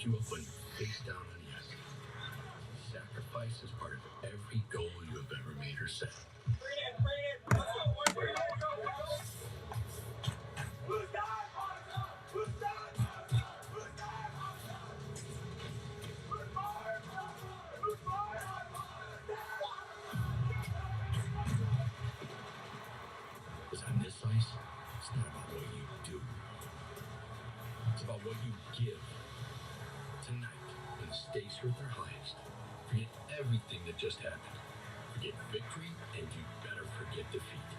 pick you up when you're face down on the ice. Sacrifice is part of every goal you have ever made or set. Bring it. Let's go. Bring it. Who's that? Who's that? Who's that? Who's fired? Who's fired? Because on this ice, it's not about what you do. It's about what you give. Tonight, when the stakes are at their highest, forget everything that just happened. Forget victory, and you better forget defeat.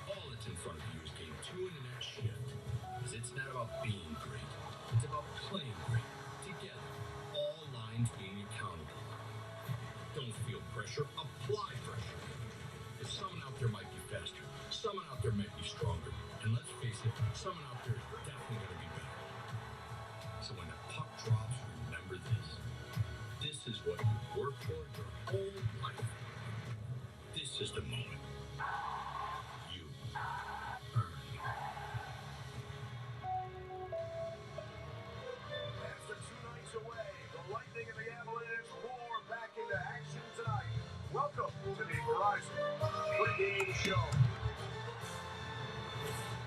All that's in front of you is game 2 in the next shift. Because it's not about being great. It's about playing great. Together. All lines being accountable. Don't feel pressure. Apply pressure. If someone out there might be faster, someone out there might be stronger. And let's face it, someone out there is definitely going to be better. So when the puck drops, remember this. This is what you worked for your whole life. This is the moment. You earn. After 2 nights away, the Lightning and the Avalanche roar back into action tonight. Welcome to the Verizon pregame show.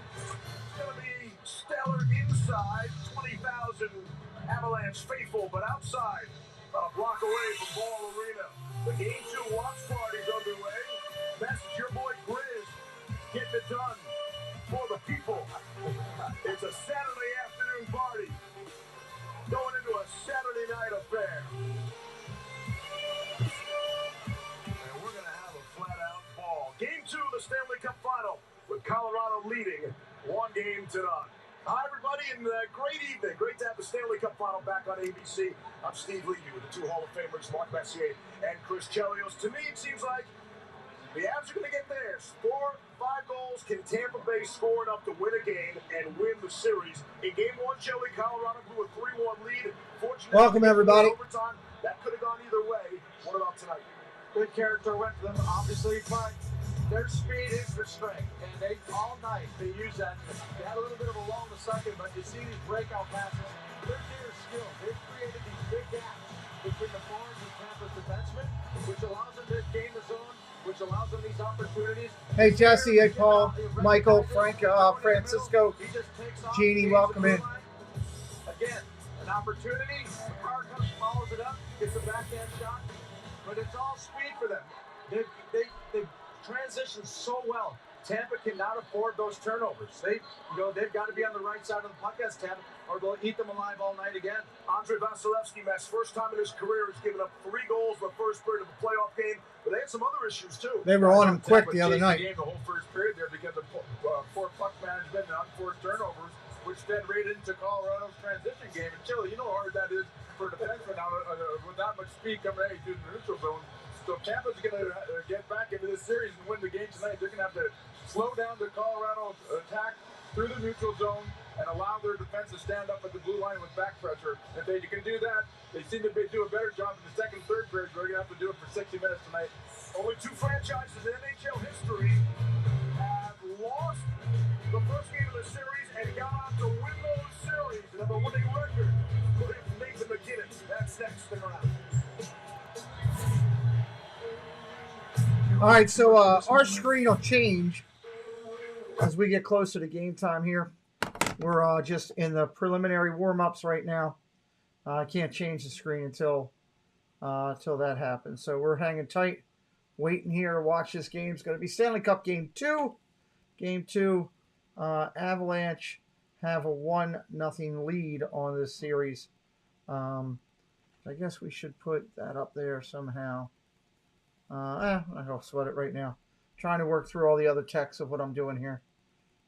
It's going to be stellar inside, 20,000 Avalanche faithful, but outside, about a block away from Ball Arena. The Game 2 watch party's underway. Message your boy Grizz, getting it done for the people. It's a Saturday afternoon party going into a Saturday night affair. And we're going to have a flat-out ball. Game 2 of the Stanley Cup Final with Colorado leading 1-0. Hi, everybody, and great evening. Great to have the Stanley Cup Final back on ABC. I'm Steve Levy with the 2 Hall of Famers, Mark Messier and Chris Chelios. To me, it seems like the Avs are going to get theirs. 4, 5 goals. Can Tampa Bay score enough to win a game and win the series? In Game 1, Shelly, Colorado blew a 3-1 lead. Fortunately, welcome, everybody. Overtime. That could have gone either way. What about tonight? Good character went for them, obviously, but their speed is their strength, and they all night they use that. They had a little bit of a lull in the second, but you see these breakout passes. They're near skill. They've created these big gaps between the forwards and Tampa's defensemen, which allows them to gain the zone, which allows them these opportunities. Hey Jesse, hey Paul, Michael, Frank, Francisco, Jeannie, welcome in. Again, an opportunity. The car comes, follows it up, gets a backhand shot, but it's all speed for them. They transition so well. Tampa cannot afford those turnovers. They've got to be on the right side of the puck as Tampa, or they'll eat them alive all night again. Andrei Vasilevskiy, Matt's first time in his career, has given up 3 goals in the first period of a playoff game, but they had some other issues too. They were on him quick the other night. The whole first period there because of poor puck management and unforced turnovers, which then rated into Colorado's transition game. And Chile, you know how hard that is for a defenseman now with that much speed coming at you through the neutral zone. So Tampa's going to get back into this series and win the game tonight. They're going to have to slow down the Colorado attack through the neutral zone and allow their defense to stand up at the blue line with back pressure. If they can do that, they seem to do a better job in the second, third period. They're going to have to do it for 60 minutes tonight. Only 2 franchises in NHL history have lost the first game of the series and got on to win those series and have a winning record. Nathan McKinnon, that's next. Stick around. All right, so our screen will change as we get closer to game time here. We're just in the preliminary warm-ups right now. I can't change the screen until that happens. So we're hanging tight, waiting here to watch this game. It's going to be Stanley Cup Game 2. Game 2, Avalanche have a 1-0 lead on this series. I guess we should put that up there somehow. I'll sweat it right now. Trying to work through all the other text of what I'm doing here.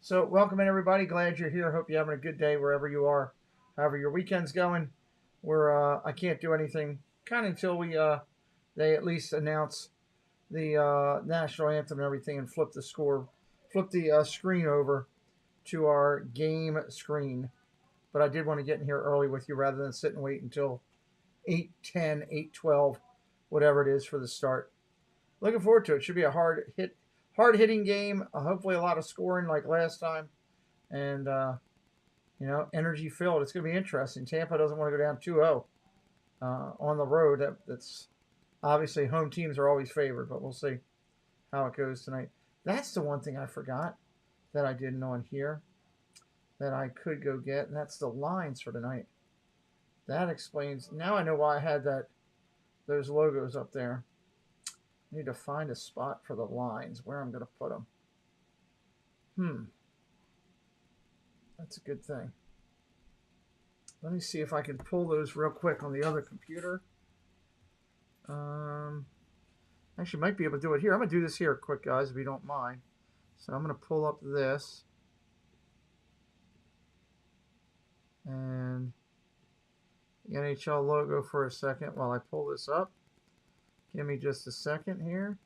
So welcome in, everybody. Glad you're here. Hope you're having a good day wherever you are. However your weekend's going. I can't do anything kind of until they at least announce the national anthem and everything and flip the screen over to our game screen. But I did want to get in here early with you rather than sit and wait until 8:10, 8:12, whatever it is for the start. Looking forward to it. Should be a hard-hitting game. Hopefully a lot of scoring like last time. And You know, energy filled. It's going to be interesting. Tampa doesn't want to go down 2-0 on the road. That's obviously home teams are always favored, but we'll see how it goes tonight. That's the one thing I forgot that I didn't on here that I could go get, and that's the lines for tonight. That explains. Now I know why I had those logos up there. I need to find a spot for the lines where I'm going to put them. That's a good thing. Let me see if I can pull those real quick on the other computer. Actually, might be able to do it here. I'm going to do this here quick, guys, if you don't mind. So I'm going to pull up this. And the NHL logo for a second while I pull this up. Give me just a second here.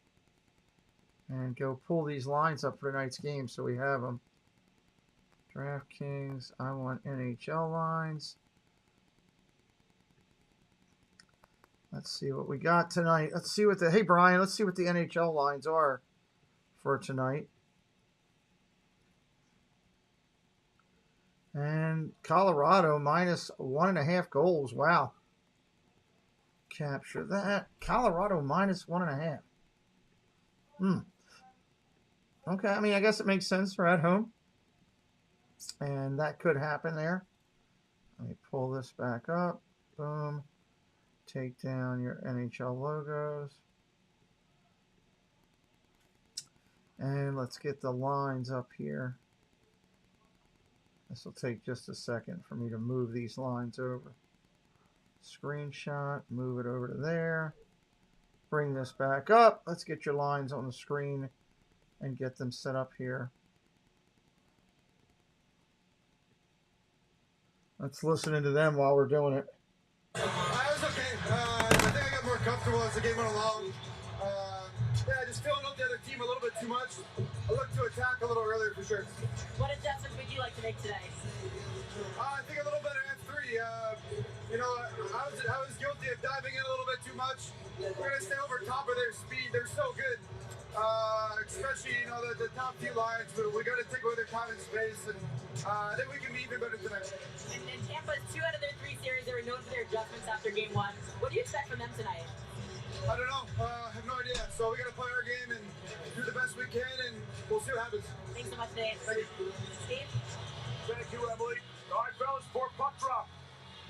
And go pull these lines up for tonight's game so we have them. DraftKings, I want NHL lines. Let's see what we got tonight. Let's see what hey Brian, let's see what the NHL lines are for tonight. And Colorado minus 1.5 goals. Wow. Capture that. Colorado minus 1.5. Okay, I mean, I guess it makes sense for at home. And that could happen there. Let me pull this back up. Boom. Take down your NHL logos. And let's get the lines up here. This will take just a second for me to move these lines over. Screenshot, move it over to there. Bring this back up. Let's get your lines on the screen and get them set up here. Let's listen into them while we're doing it. I was okay. I think I got more comfortable as the game went along. Just filling up the other team a little bit too much. I looked to attack a little earlier for sure. What adjustments would you like to make today? I think a little better F3. I was guilty of diving in a little bit too much. We're going to stay over top of their speed. They're so good. Especially, the top few lines. But we got to take away their time and space. And I think we can be even better tonight. And Tampa's 2 out of their 3 series, they were known for their adjustments after game 1. What do you expect from them tonight? I don't know. I have no idea. So we got to play our game and do the best we can, and we'll see what happens. Thanks so much, Dave. Thank you. Steve? Thank you, Emily. All right, fellas, for puck drop.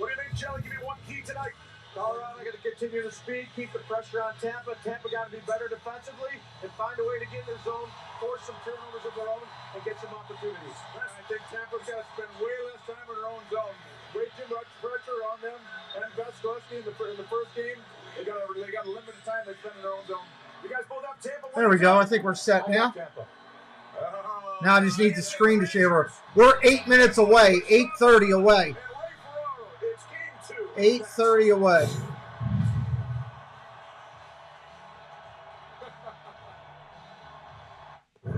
What do you think, Jelly? Give me one key tonight. Colorado got to continue the speed, keep the pressure on Tampa. Tampa got to be better defensively and find a way to get in their zone, force some turnovers of their own, and get some opportunities. I think Tampa's got to spend way less time in their own zone. Way too much pressure on them. And Vasilevsky in the first game, they got a limited time they spend in their own zone. You guys both have Tampa. There we go. I think we're set now. Now I just need the screen to share. We're 8 minutes away. 8:30 away. 8:30 away.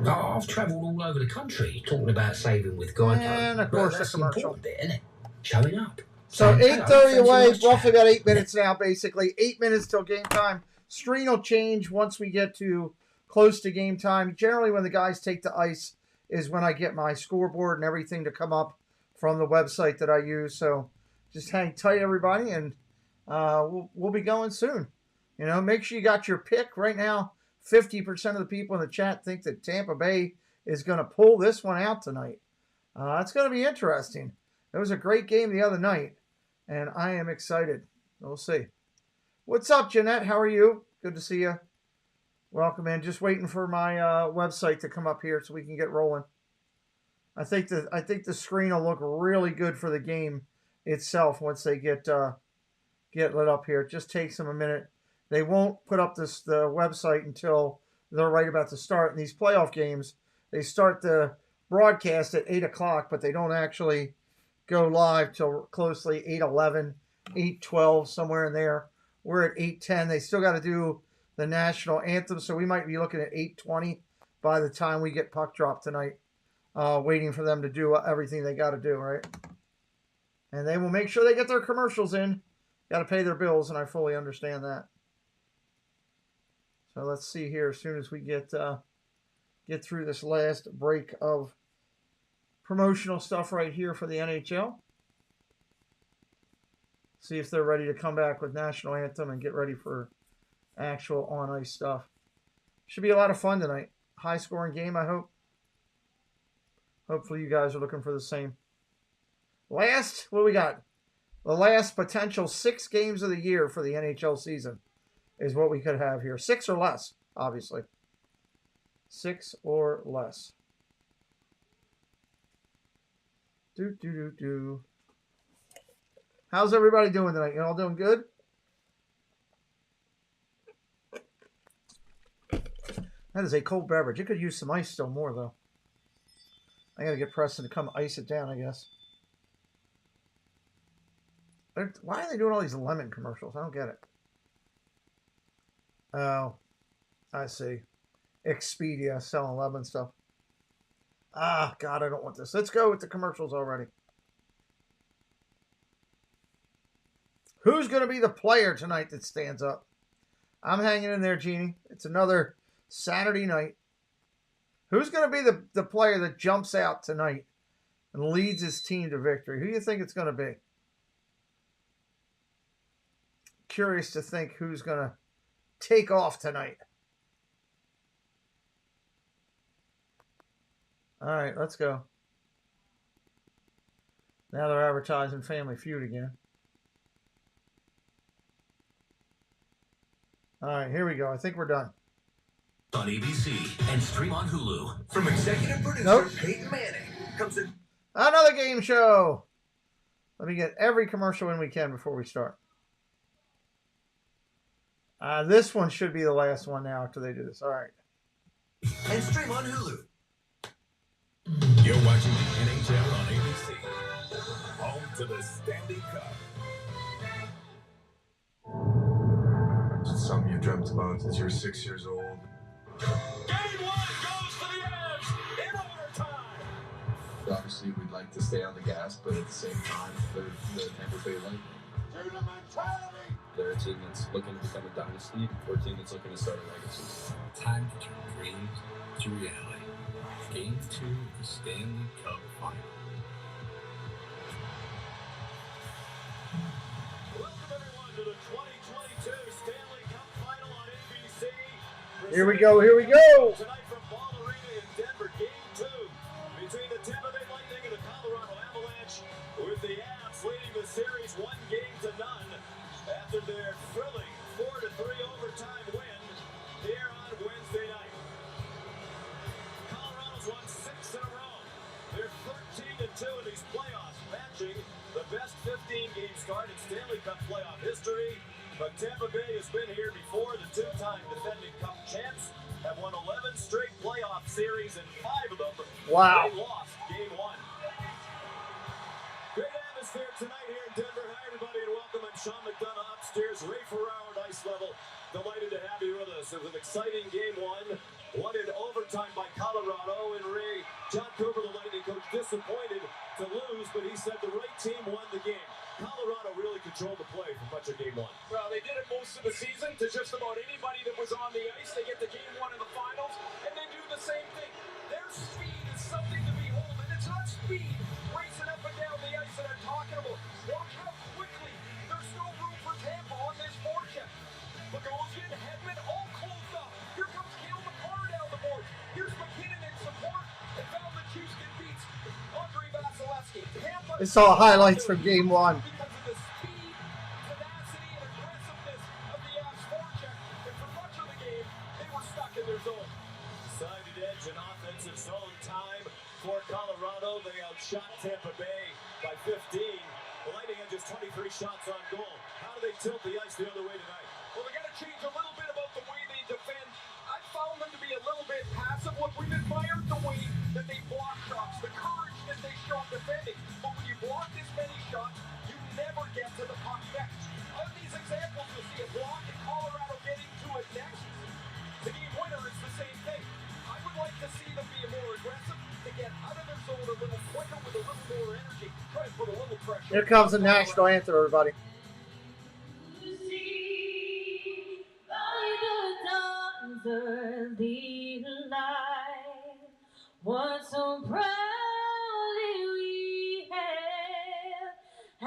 Oh, I've travelled all over the country talking about saving with Geico. And of course, that's the commercial. The important bit, isn't it? Showing up. So Saying, 8:30 away, fancy roughly about 8 minutes now, basically. 8 minutes till game time. Screen will change once we get to close to game time. Generally, when the guys take the ice is when I get my scoreboard and everything to come up from the website that I use. So just hang tight, everybody, and we'll be going soon. Make sure you got your pick. Right now, 50% of the people in the chat think that Tampa Bay is going to pull this one out tonight. It's going to be interesting. It was a great game the other night, and I am excited. We'll see. What's up, Jeanette? How are you? Good to see you. Welcome in. Just waiting for my website to come up here so we can get rolling. I think the screen will look really good for the game itself once they get lit up here. It just takes them a minute. They won't put up the website until they're right about to start. In these playoff games, they start the broadcast at 8 o'clock, but they don't actually go live till closely 8:11, 8:12, somewhere in there. We're at 8:10. They still got to do the national anthem, so we might be looking at 8:20 by the time we get puck drop tonight, waiting for them to do everything they got to do, right? And they will make sure they get their commercials in. Got to pay their bills, and I fully understand that. So let's see here as soon as we get through this last break of promotional stuff right here for the NHL. See if they're ready to come back with National Anthem and get ready for actual on-ice stuff. Should be a lot of fun tonight. High-scoring game, I hope. Hopefully you guys are looking for the same. Last, what we got? The last potential 6 games of the year for the NHL season is what we could have here. 6 or less, obviously. 6 or less. How's everybody doing tonight? You all doing good? That is a cold beverage. It could use some ice still more, though. I got to get Preston to come ice it down, I guess. Why are they doing all these lemon commercials? I don't get it. Oh, I see. Expedia selling lemon stuff. Ah, God, I don't want this. Let's go with the commercials already. Who's going to be the player tonight that stands up? I'm hanging in there, Jeannie. It's another Saturday night. Who's going to be the player that jumps out tonight and leads his team to victory? Who do you think it's going to be? Curious to think who's going to take off tonight. All right, let's go. Now they're advertising Family Feud again. All right, here we go. I think we're done. On ABC and stream on Hulu. From executive producer Peyton Manning comes in Another game show. Let me get every commercial in we can before we start. This one should be the last one now after they do this. All right. and stream on Hulu. You're watching the NHL on ABC. Home to the Stanley Cup. It's something you dreamt about since you were 6 years old. Game 1 goes to the Avs in overtime. Obviously, we'd like to stay on the gas, but at the same time, they're the Tampa Bay Lightning. They're a team that's looking to become a dynasty, or a team that's looking to start a legacy. Time to turn dreams to reality. Game 2 of the Stanley Cup Final. Welcome everyone to the 2022 Stanley Cup Final on ABC. Here we go. Here we go. Tonight from Ball Arena in Denver, Game 2 between the Tampa Bay Lightning and the Colorado Avalanche, with the Avs leading the series 1-0 after their thrilling 4-3 overtime win here on Wednesday night. Colorado's won 6 in a row. They're 13-2 in these playoffs, matching the best 15-game start in Stanley Cup playoff history. But Tampa Bay has been here before. The two-time defending Cup champs have won 11 straight playoff series, and 5 of them Wow. they lost Game 1. Great atmosphere tonight here in Denver. Hi, everybody, and welcome. I'm Sean McDonough upstairs. Ray Ferraro at ice level. Delighted to have you with us. It was an exciting Game 1. Won in overtime by Colorado. And Ray, John Cooper, the Lightning coach, disappointed to lose, but he said the right team won the game. Colorado really controlled the play for much of Game 1. Well, they did it most of the season to just about anybody that was on the ice. They get to Game 1 in the finals, and they do the same thing. Their speed is something to behold, and it's not speed racing up and down the ice that I'm talking about. Watch how quickly there's no room for Tampa on this forecheck. Bogosian, Hedman, all closed up. Here comes Cale Makar down the board. Here's McKinnon in support, and Valachuskin beats Andre Vasilevsky. Tampa It's all highlights from Game 1. because of the speed, tenacity, and aggressiveness of the Avs forecheck. And for much of the game, they were stuck in their zone. Sided edge and offensive zone time for Colorado. They outshot Tampa Bay by 15. The Lightning had just 23 shots on goal. How do they tilt the ice the other way tonight? Well, they got to change a little bit about the way they defend. I found them to be a little bit passive. Look, we've admired the way that they block shots, the courage that they show defending. But when you block this many shots, you never get to the puck next. On these examples, you'll see a block in Colorado getting to it next. The game winner is the same thing. I would like to see them be more aggressive, to get out of their zone a little quicker with a little more energy. Try and put a little pressure. Here comes the national anthem, everybody. Early light, what so proudly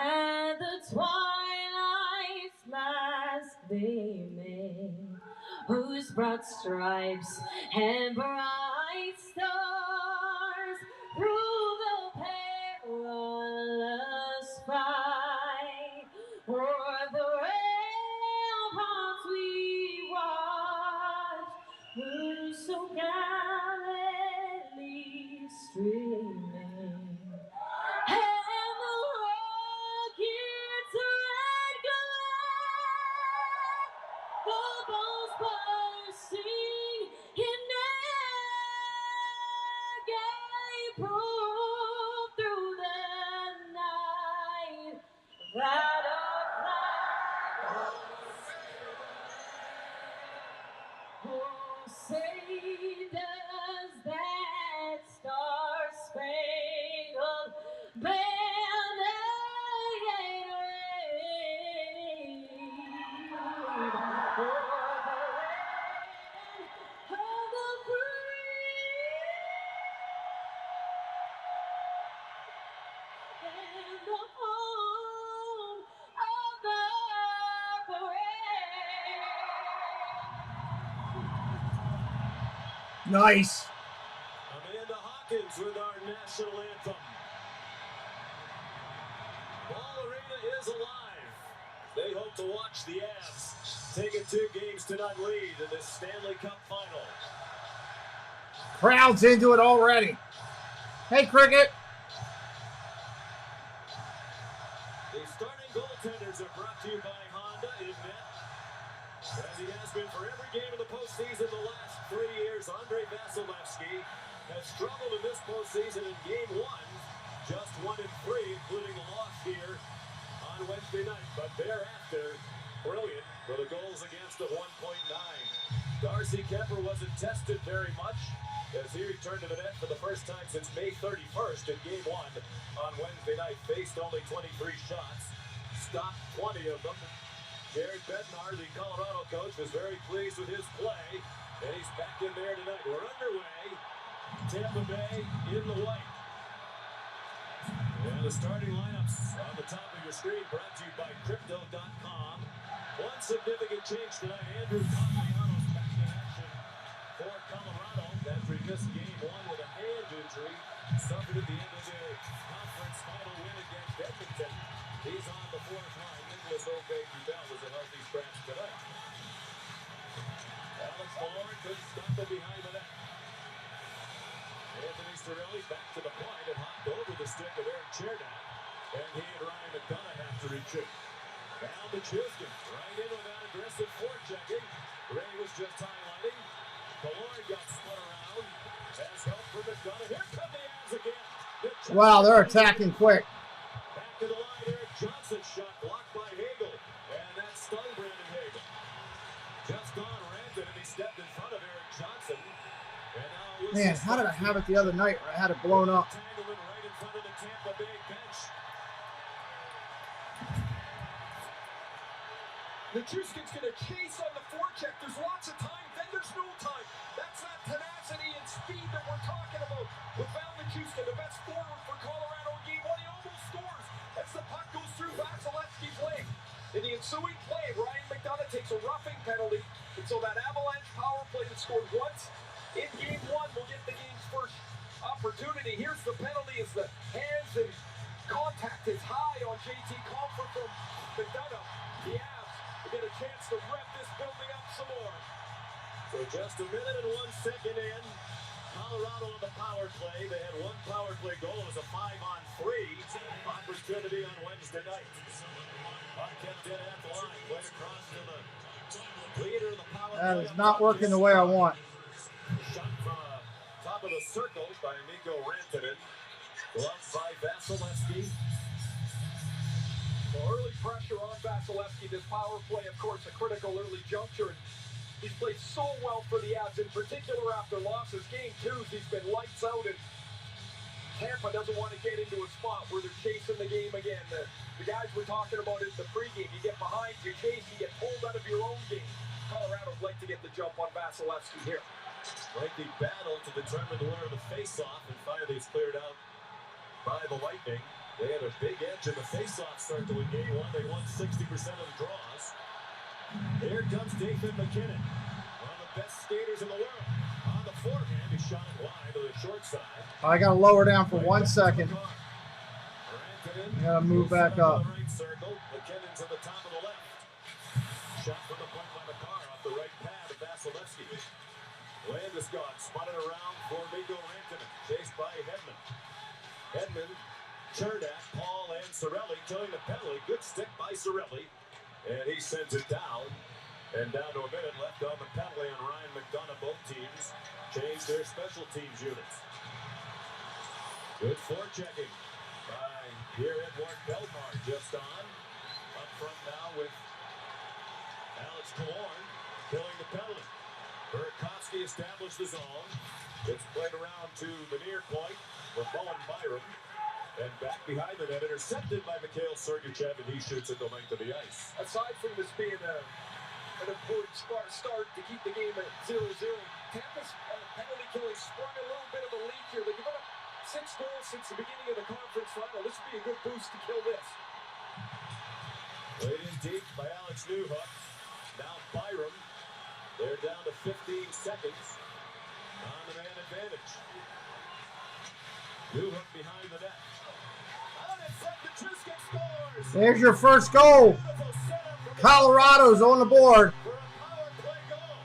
and the twilight's last gleaming, whose broad stripes and bright stars through the perilous fight o'er the ramparts we watch, who so gallantly streaming, and the rocket's red glare, the bombs bursting in air, gave proof through the night that a flag oh, say does that star-spangled banner yet wave o'er the land of the free and the home of the brave. Nice. Amanda Hawkins with our national anthem. Ball Arena is alive. They hope to watch the Avs take a 2-0 lead in this Stanley Cup final. Crowd's into it already. Hey, Cricket. The starting goaltenders are brought to you by Honda in net. As he has been for every game of the postseason the last 3 years, Andrei Vasilevsky has struggled in this postseason in Game 1, just 1-3, including a loss here on Wednesday night. But thereafter, brilliant for the goals against of 1.9. Darcy Kemper wasn't tested very much as he returned to the net for the first time since May 31st in Game 1 on Wednesday night. Faced only 23 shots, stopped 20 of them. Jared Bednar, the Colorado coach, was very pleased with his play, and he's back in there tonight. We're underway. Tampa Bay in the white. And the starting lineups on the top of your screen brought to you by Crypto.com. One significant change tonight. Andrew Cogliano's back in action for Colorado after he missed Game 1 with a hand injury. Suffered at the end of the conference final win against Edmonton. He's on the fourth line. Nicholas O'Baker-Bell was a healthy scratch tonight. Alex Malone couldn't stop him behind the net. Anthony Cirelli back to the point and hopped over the stick of Eric Chernak. And he and Ryan McDonough have to retreat. Down to Chuskin. Right in with that aggressive forechecking. Ray was just highlighting. Malone got spun around. Has help for McDonough. Here come the Avs again. Wow, they're attacking quick. Back to the line, Eric Johnson shot blocked by Hagel. And that stung Brandon Hagel. Just gone Ranton and he stepped in front of Eric Johnson. Man, how did I have it the other night where I had it blown up? Entanglement right in front of the Tampa Bay bench. Nichushkin's going to chase on the forecheck. There's lots of time. Then there's no time. That's that tenacity and speed that we're talking about. Without Nichushkin, the best forward for Colorado in Game 1, he almost scores as the puck goes through Vasilevsky's leg. In the ensuing play, Ryan McDonough takes a roughing penalty, and so that Avalanche power play that scored once in Game 1 will get the game's first opportunity. Here's the penalty as the hands and contact is high on JT Compher from McDonough. The Avs will get a chance to rev this building up some more. So just a minute and 1 second in. Colorado on the power play. They had one power play goal. It was a 5-on-3 opportunity on Wednesday night. Puck kept in at the line. Played across to the leader of the power play. That is not working the way I want. Shot from top of the circle by Mikko Rantanen. Gloved by Vasilevsky. Well, early pressure on Vasilevsky. This power play, of course, a critical early juncture. He's played so well for the Avs, in particular after losses. Game 2, he's been lights out, and Tampa doesn't want to get into a spot where they're chasing the game again. The guys we're talking about in the pregame, you get behind, you chase, you get pulled out of your own game. Colorado'd like to get the jump on Vasilevsky here. Lengthy battle to determine the winner of the face-off, and finally it's cleared out by the Lightning. They had a big edge in the face-off start to win game one. They won 60% of the draws. Here comes Nathan McKinnon, one of the best skaters in the world. On the forehand, he shot it wide to the short side. I got to lower down for 1 second. I got to move back up. Right circle. McKinnon's at the top of the left. Shot from the point by McCarr off the right pad of Vasilevsky. Landeskog spun it around for Mikko Rantanen, chased by Hedman. Hedman, Chernak, Paul, and Cirelli killing the penalty. Good stick by Cirelli. And he sends it down. And down to a minute left on the penalty on Ryan McDonough. Both teams changed their special teams units. Good forechecking by Pierre-Edouard Bellemare just on. Up front now with Alex Killorn killing the penalty. Burakovsky established the zone. It's played around to the near point for Bowen Byram. And back behind the net, intercepted by Mikhail Sergachev, and he shoots it the length of the ice. Aside from this being an important start to keep the game at 0-0, Tampa's penalty killing sprung a little bit of a leak here. They've given up 6 goals since the beginning of the conference final. This would be a good boost to kill this. Laid in deep by Alex Newhook. Now Byram. They're down to 15 seconds on the man advantage. Newhook behind the net. There's your first goal. Colorado's on the board. For a power play goal.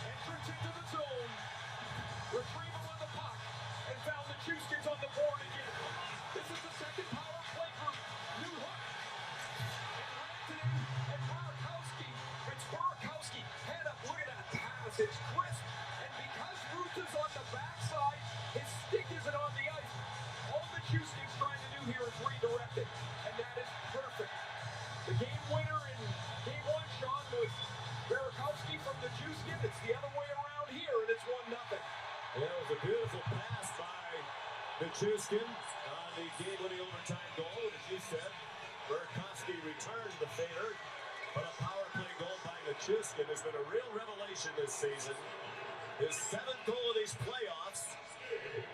Entrance into the zone. Retrieval of the puck. And found the Chuskin's on the board again. This is the second power play for Newhook. And Rantanen and Burakovsky. It's Burakovsky. Head up. Look at that pass. It's crisp. And because Ruth is on the backside, his stick isn't on the ice. All the Chuskin's trying to do here is redirect it. And that is perfect. The game winner in game one, Sean, was Burakovsky from the Chuskin. It's the other way around here, and it's 1-0. Yeah, it was a beautiful pass by Nichushkin on the game-winning overtime goal. And as you said, Burakovsky returned the fader, but a power play goal by Nichushkin has been a real revelation this season. His 7th goal of these playoffs.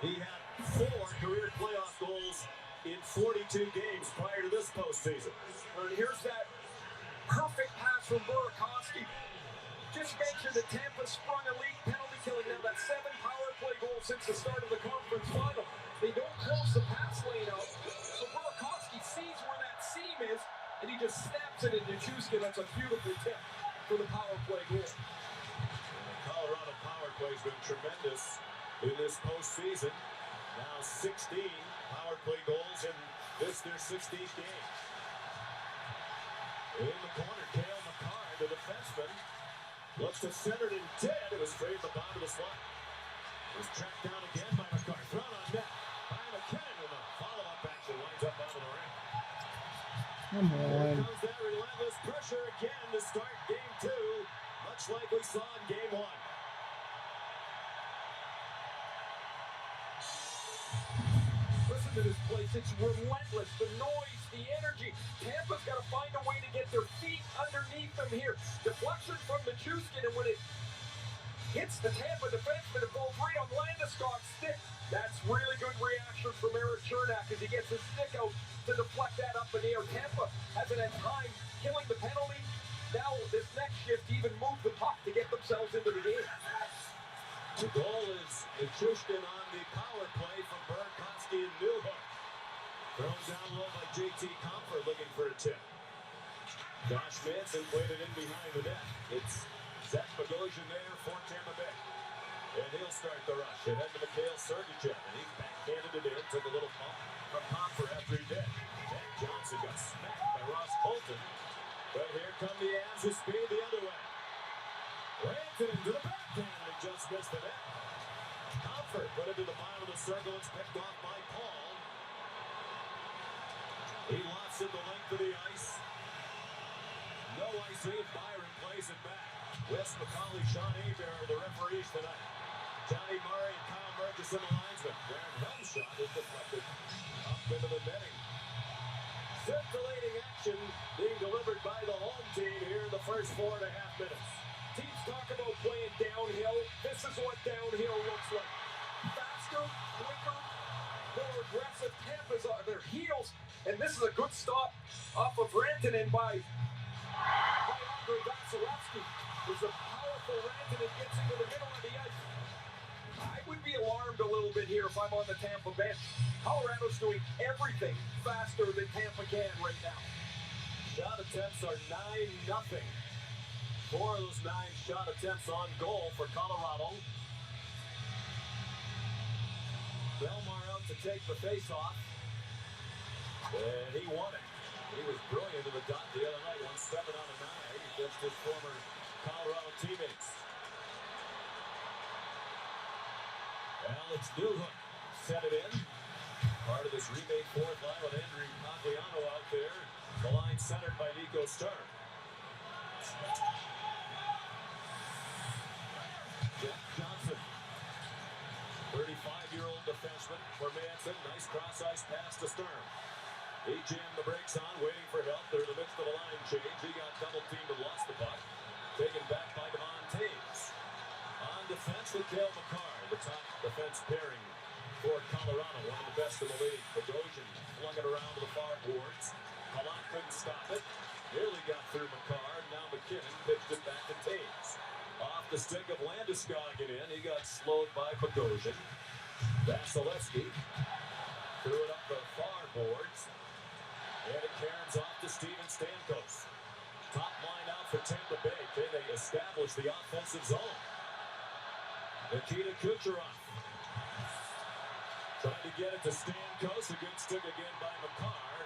He had 4 career playoff goals in 42 games prior to this postseason. And here's that perfect pass from Burakovsky. Just mentioned that Tampa sprung a leak, penalty killing. Now that 7 power play goals since the start of the conference final. They don't close the pass lane out. So Burakovsky sees where that seam is, and he just snaps it into Chuskin. That's a beautiful tip for the power play goal. And the Colorado power play has been tremendous in this postseason. Now 16 power play goals in this, their 16th game. In the corner, Cale Makar, the defenseman, looks to center it and dead. It was straight at the bottom of the slot. It was tracked down again by Makar. Thrown on net by McKinnon, and the follow-up action winds up out of the ring. Come Here on. comes that relentless pressure again to start game 2, much like we saw in game 1. Listen to this place. It's relentless. The noise, the energy. Tampa's got to find a way to get their feet underneath them here. Deflection from the Chuskin, and when it hits the Tampa defenseman, it falls right on Landeskog's stick. That's really good reaction from Eric Chernak as he gets his stick out to deflect that up in the air. Tampa hasn't had time killing the penalty. Now this next shift even move the puck to get themselves into the game. The goal is Nichushkin on the power play from Burakovsky and Newhook. Thrown down low by JT Comfort looking for a tip. Josh Manson played it in behind the net. It's Zach Bogosian there for Tampa Bay. And he'll start the rush. Ahead to Mikhail Sergachev, and he backhanded it in. Took a little pump from Comfort after he did. Jack Johnson got smacked by Ross Colton. But here come the Avs who speed the other way. Rantanen to the backhand, and he just missed the net. Comfort put it to the bottom of the circle. It's picked off by Paul. He lost it the length of the ice. No icing. Byron plays it back. Wes McCauley, Sean Hebert are the referees tonight. Johnny Murray and Kyle Murchison, the linesman. Darren Helm's shot is deflected up into the netting. Scintillating action being delivered by the home team here in the first 4.5 minutes. Teams talk about playing downhill. This is what downhill looks like. Faster, quicker, more aggressive. Tampa's on their heels. And this is a good stop off of Rantanen by Andre Vasilevsky. There's a powerful Rantanen gets into the middle of the ice. I would be alarmed a little bit here if I'm on the Tampa bench. Colorado's doing everything faster than Tampa can right now. Shot attempts are 9-0. 4 of those 9 shot attempts on goal for Colorado. Belmar out to take the face-off. And he won it. He was brilliant to the dot the other night, 1-7 on a 9 against his former Colorado teammates. Alex Newhook set it in. Part of this remade fourth line with Andrew Magliano out there. The line centered by Nico Sturm. Jack Johnson, 35-year-old defenseman for Manson. Nice cross-ice pass to Sturm. He jammed the brakes on, waiting for help. They're in the midst of a line change. He got double-teamed and lost the puck. Taken back by Devon Taves. On defense with Cale Makar, the top defense pairing for Colorado, one of the best in the league. Bogosian flung it around to the far boards. Halak couldn't stop it. Nearly got through Makar. Now McKinnon pitched it back to Taves. Off the stick of Landeskog in. He got slowed by Bogosian. Vasilevsky threw it up the far boards. And it caroms off to Steven Stamkos. Top line out for Tampa Bay. Can they establish the offensive zone? Nikita Kucherov trying to get it to Stamkos. A good stick again by Makar.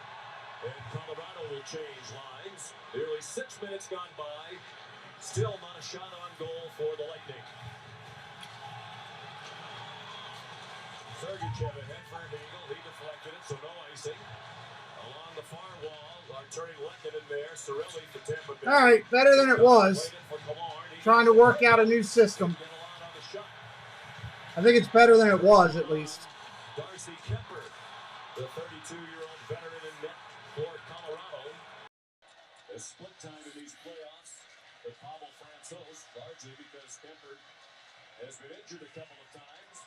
And Colorado will change lines. Nearly 6 minutes gone by. Still not a shot on goal for the Lightning. Sergachev ahead for Hagel. He deflected it, so no icing. Along the far wall, Arturi Lekkinen in there. Sorelli for Tampa Bay. All right, better than it was. Trying to work out a new system. I think it's better than it was, at least. Darcy Kemper, the 32-year-old veteran in net for Colorado. A split time in these playoffs with Pavel Francouz, largely because Kemper has been injured a couple of times.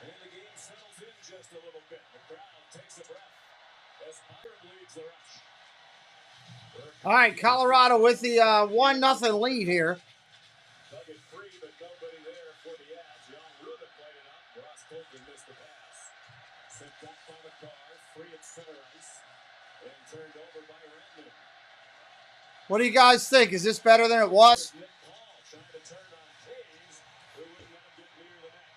And the game settles in just a little bit. The crowd takes a breath as Byron leads the rush. All right, Colorado with the 1-0 lead here. Dug it free, but nobody there for the Avs. Jan Rutta played it up. Ross Colton missed the pass. Sent back by the car, free at center ice, and turned over by Rantanen. What do you guys think? Is this better than it was? Nick Paul trying to turn on Taves, who wouldn't let him get near the net.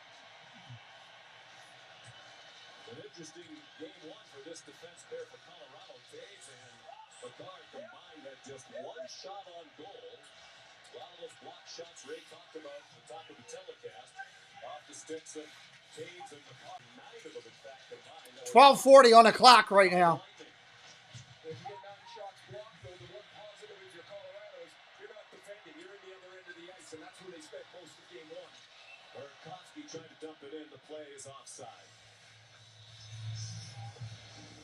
An interesting game one for this defense pair for Colorado. Taves and Makar combined had just one shot on goal. A lot of those block shots Ray talked about at the top of the telecast. Off the sticks of Taves and Makar. 9 of them, in fact, combined. 12:40 on the clock right now. If you get 9 shots blocked, though, the one positive is your Colorado's. You're not defending. You're in the other end of the ice, and that's where they spent most of game one. Burakovsky trying to dump it in. The play is offside.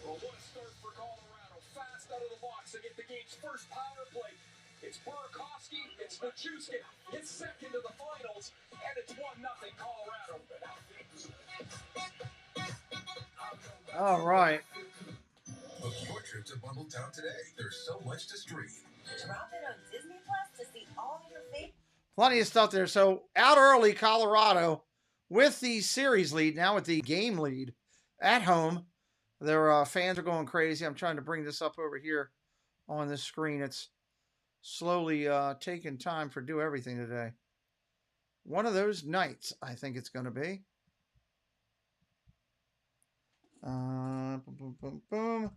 Well, what a start for Colorado. Fast out of the box to get the game's first power play. It's Burakovsky, it's Nichushkin, his second of the finals, and it's 1-0 Colorado. All right. Book your trip to Bumbletown today. There's so much to stream. Drop it on Disney Plus to see all your favorite. Plenty of stuff there. So out early, Colorado with the series lead, now with the game lead at home. Their fans are going crazy. I'm trying to bring this up over here on this screen. It's slowly taking time for Do Everything today. One of those nights, I think it's going to be. Boom, boom, boom, boom.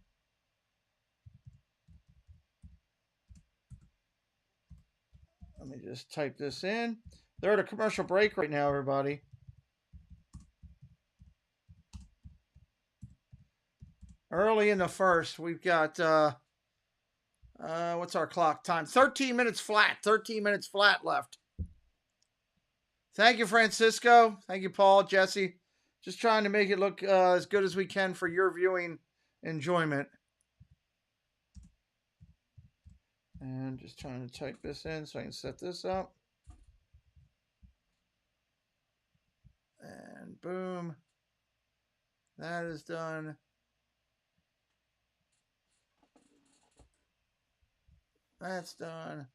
Let me just type this in. They're at a commercial break right now, everybody. Early in the first, we've got, what's our clock time? 13 minutes flat. 13 minutes flat left. Thank you, Francisco. Thank you, Paul, Jesse, Just trying to make it look as good as we can for your viewing enjoyment. And just trying to type this in so I can set this up. And boom. That is done. That's done.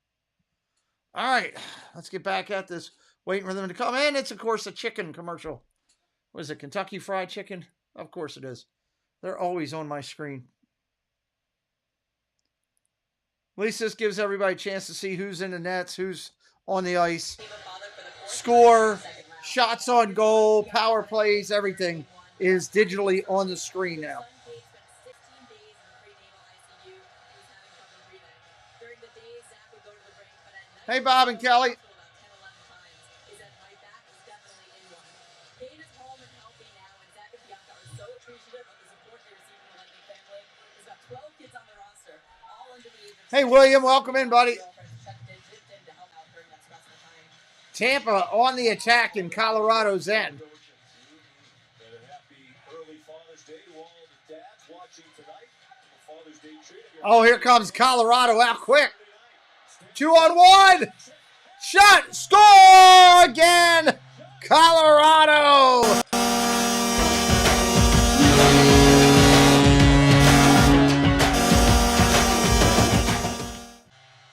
All right, let's get back at this. Waiting for them to come in. It's, of course, a chicken commercial. What is it, Kentucky Fried Chicken? Of course it is. They're always on my screen. At least this gives everybody a chance to see who's in the nets, who's on the ice. Score, shots on goal, power plays, everything is digitally on the screen now. Hey, Bob and Kelly. Hey, William, welcome in, buddy. Tampa on the attack in Colorado's end. Oh, here comes Colorado out quick. 2-on-1. Shot. Score again. Colorado.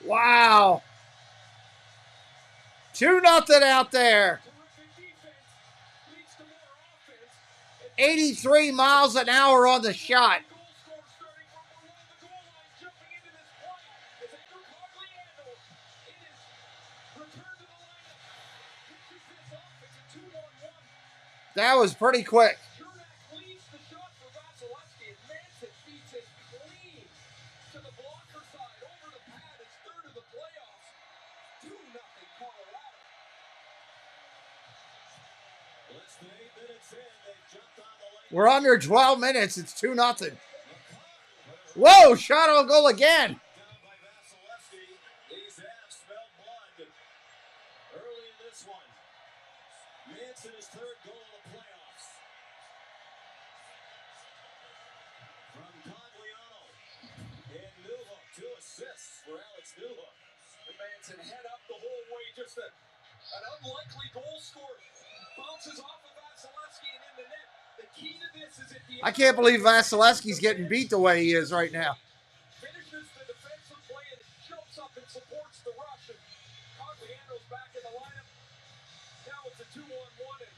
Wow. 2-0 out there. 83 miles an hour on the shot. That was pretty quick. We're under 12 minutes. It's 2-0. Whoa, shot on goal again. Head up the whole way, just an unlikely goal score. Bounces off of Vasilevsky and in the net. The key to this is I can't believe Vasilevsky's getting beat the way he is right now. Finishes the defensive play and jumps up and supports the rush. And Cogliano's back in the lineup. Now it's a 2-on-1 and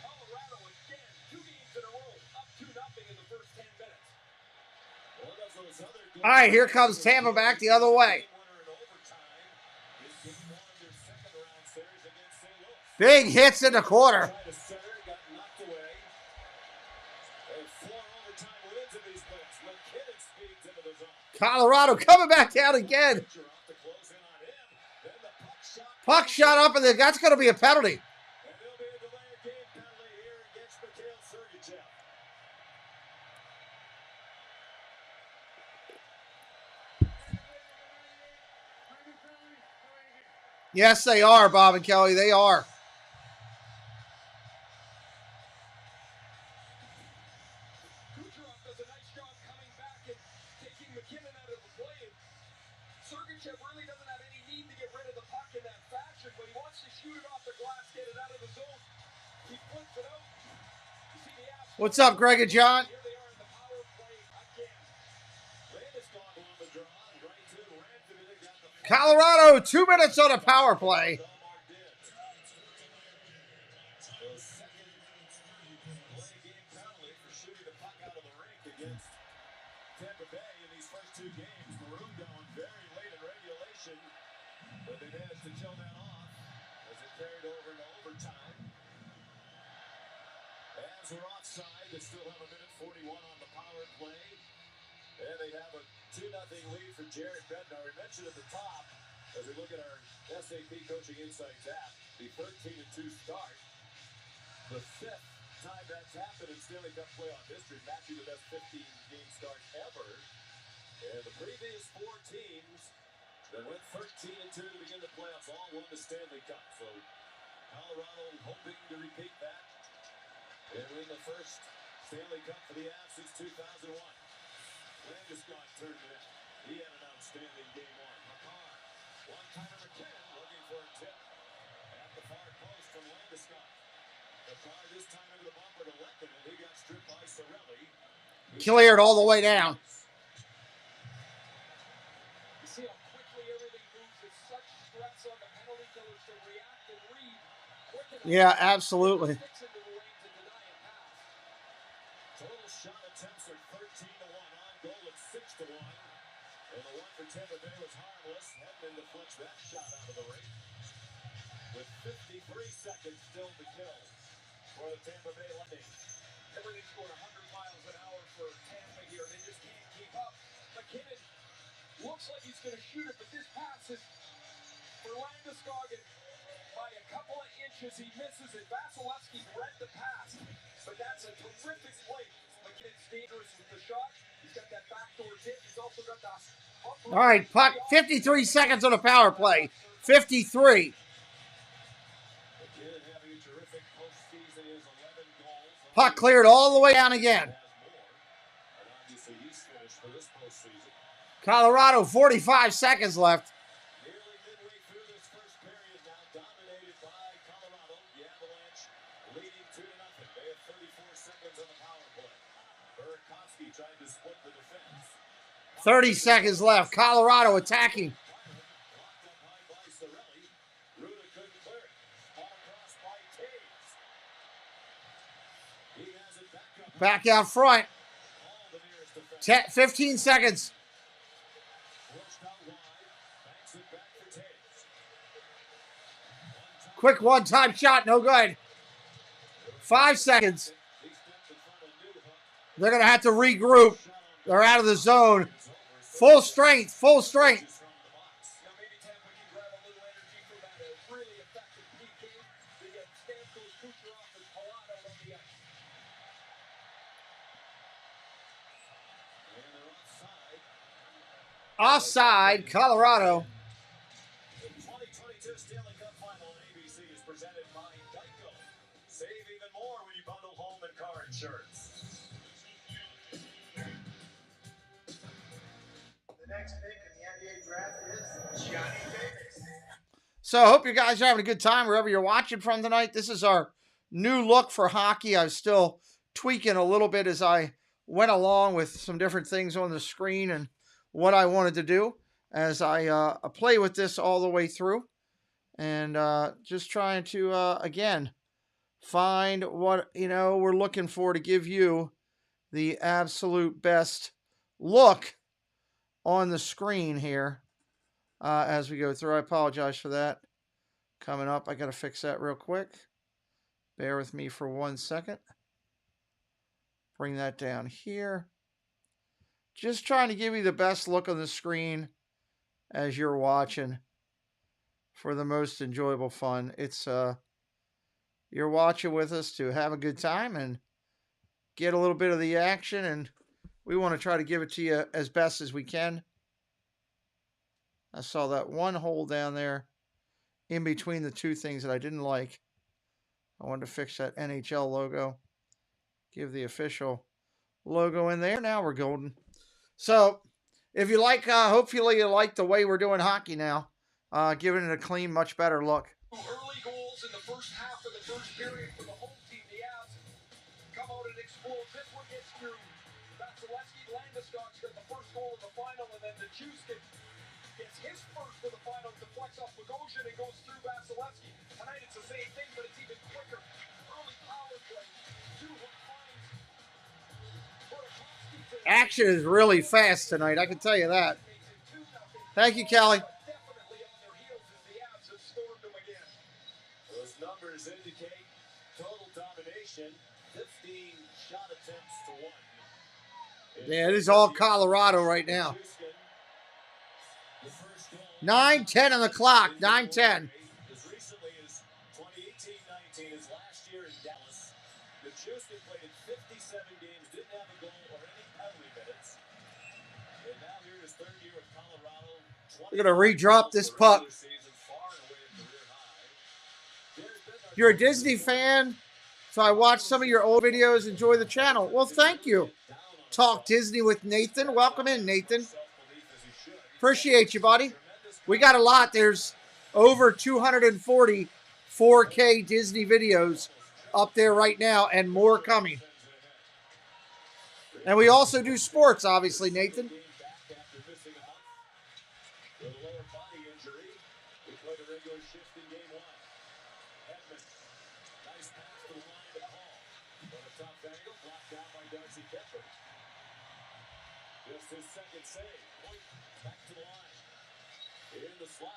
Colorado again, 2 games in a row, up 2-0 in the first 10 minutes. All right, here comes Tampa back the other way. Big hits in the corner. Colorado coming back down again. Puck shot up, and that's going to be a penalty. Yes, they are, Bob and Kelly. They are. What's up, Greg and John? Colorado, 2 minutes on a power play. Tampa Bay in these first 2 games. Maroon going very late in regulation, but they managed to kill that off as it carried over into overtime. As we're offside, they still have a minute 41 on the power play, and they have a 2-0 lead for Jared Bednar. We mentioned at the top, as we look at our SAP Coaching Insights app, the 13-2 start, the 5th time that's happened in Stanley Cup playoff history, matching the best 15-game start ever. And the previous 4 teams that went 13-2 to begin the playoffs all won the Stanley Cup. So Colorado hoping to repeat that. And win the first Stanley Cup for the Avs since 2001. Landeskog turned it in. He had an outstanding game one. Makar. One-timer McKinnon looking for a tip. At the far post from Landeskog. Makar this time into the bumper to Lekkinen. He got stripped by Cirelli. Cleared all the way down. You see how quickly everything moves. There's such stress on the penalty killers to react and read. Yeah, absolutely. Total shot attempts are 13-1. On goal at 6-1. And the one for Tampa Bay was harmless. Hedman deflects that shot out of the ring. With 53 seconds still to kill for the Tampa Bay Lightning. Everything's going 100 miles an hour for Tampa here. They just can't keep up. McKinnon looks like he's going to shoot it, but this pass is for Landeskog. By a couple of inches, he misses it. Vasilevsky read the pass, but that's a terrific play. McKinnon's dangerous with the shot. He's got that backdoor tip. He's also got the... All right, puck, 53 seconds on the power play. 53. Puck cleared all the way down again. Colorado, 45 seconds left. Nearly midway through this first period now, dominated by Colorado. The Avalanche leading 2-0. They have 34 seconds on the power play. Burakovsky trying to split the defense. 30 seconds left. Colorado attacking. Locked up high by Cirelli. Ruda couldn't clear it. Across by Taves. He has it back up. Back out front. All the nearest defense. 15 seconds. Pushed out wide. Backs it back for Taves. Quick one-time shot, no good. 5 seconds. He stepped in front of Newhook. They're going to have to regroup. They're out of the zone. Full strength, full strength. Now maybe Tampa can grab a little energy from that really effective PK. They get Stamkos, Kucherov, and Palado on the ice. And they're offside. Offside, Colorado. The 2022 Stanley Cup Final on ABC is presented by Geico. Save even more when you bundle home and car insurance. The next pick in the NBA draft is Johnny Davis. So I hope you guys are having a good time wherever you're watching from tonight. This is our new look for hockey. I was still tweaking a little bit as I went along with some different things on the screen and what I wanted to do as I play with this all the way through. And just trying to, again, find what, we're looking for to give you the absolute best look on the screen here as we go through. I apologize for that. Coming up, I got to fix that real quick. Bear with me for 1 second. Bring that down here. Just trying to give you the best look on the screen as you're watching for the most enjoyable fun. It's you're watching with us to have a good time and get a little bit of the action, and we want to try to give it to you as best as we can. I saw that one hole down there in between the two things that I didn't like. I wanted to fix that NHL logo. Give the official logo in there. Now we're golden. So, if you like, hopefully you like the way we're doing hockey now. Giving it a clean, much better look. Early goals in the first half of the first period for the home team. The Avs come out and explode. This one gets through. Vasilevsky, Landeskog's got the first goal in the final, and then the Juice gets his first for the final, deflects off Bogosian and goes through Vasilevsky. Tonight it's the same thing, but it's even quicker. Early power play. Newhook finds Burakovsky to Action is really fast tonight, I can tell you that. Thank you, Kelly. definitely on their heels as the Avs have stormed them again. Those numbers indicate total domination, 15 shot attempts to 1. Yeah, it is all Colorado right now. 9:10 on the clock. 9:10. As recently as 2018-19, his last year in Dallas, the Houston played in 57 games, didn't have a goal or any penalty minutes. And now here in his third year with Colorado, We're going to redrop this puck. season, far and away a career high. If you're a Disney fan, So I watched some of your old videos. Enjoy the channel. Well, thank you. Talk Disney with Nathan. Welcome in, Nathan. Appreciate you, buddy. We got a lot. There's over 240 4K Disney videos up there right now and more coming. And we also do sports, obviously, Nathan.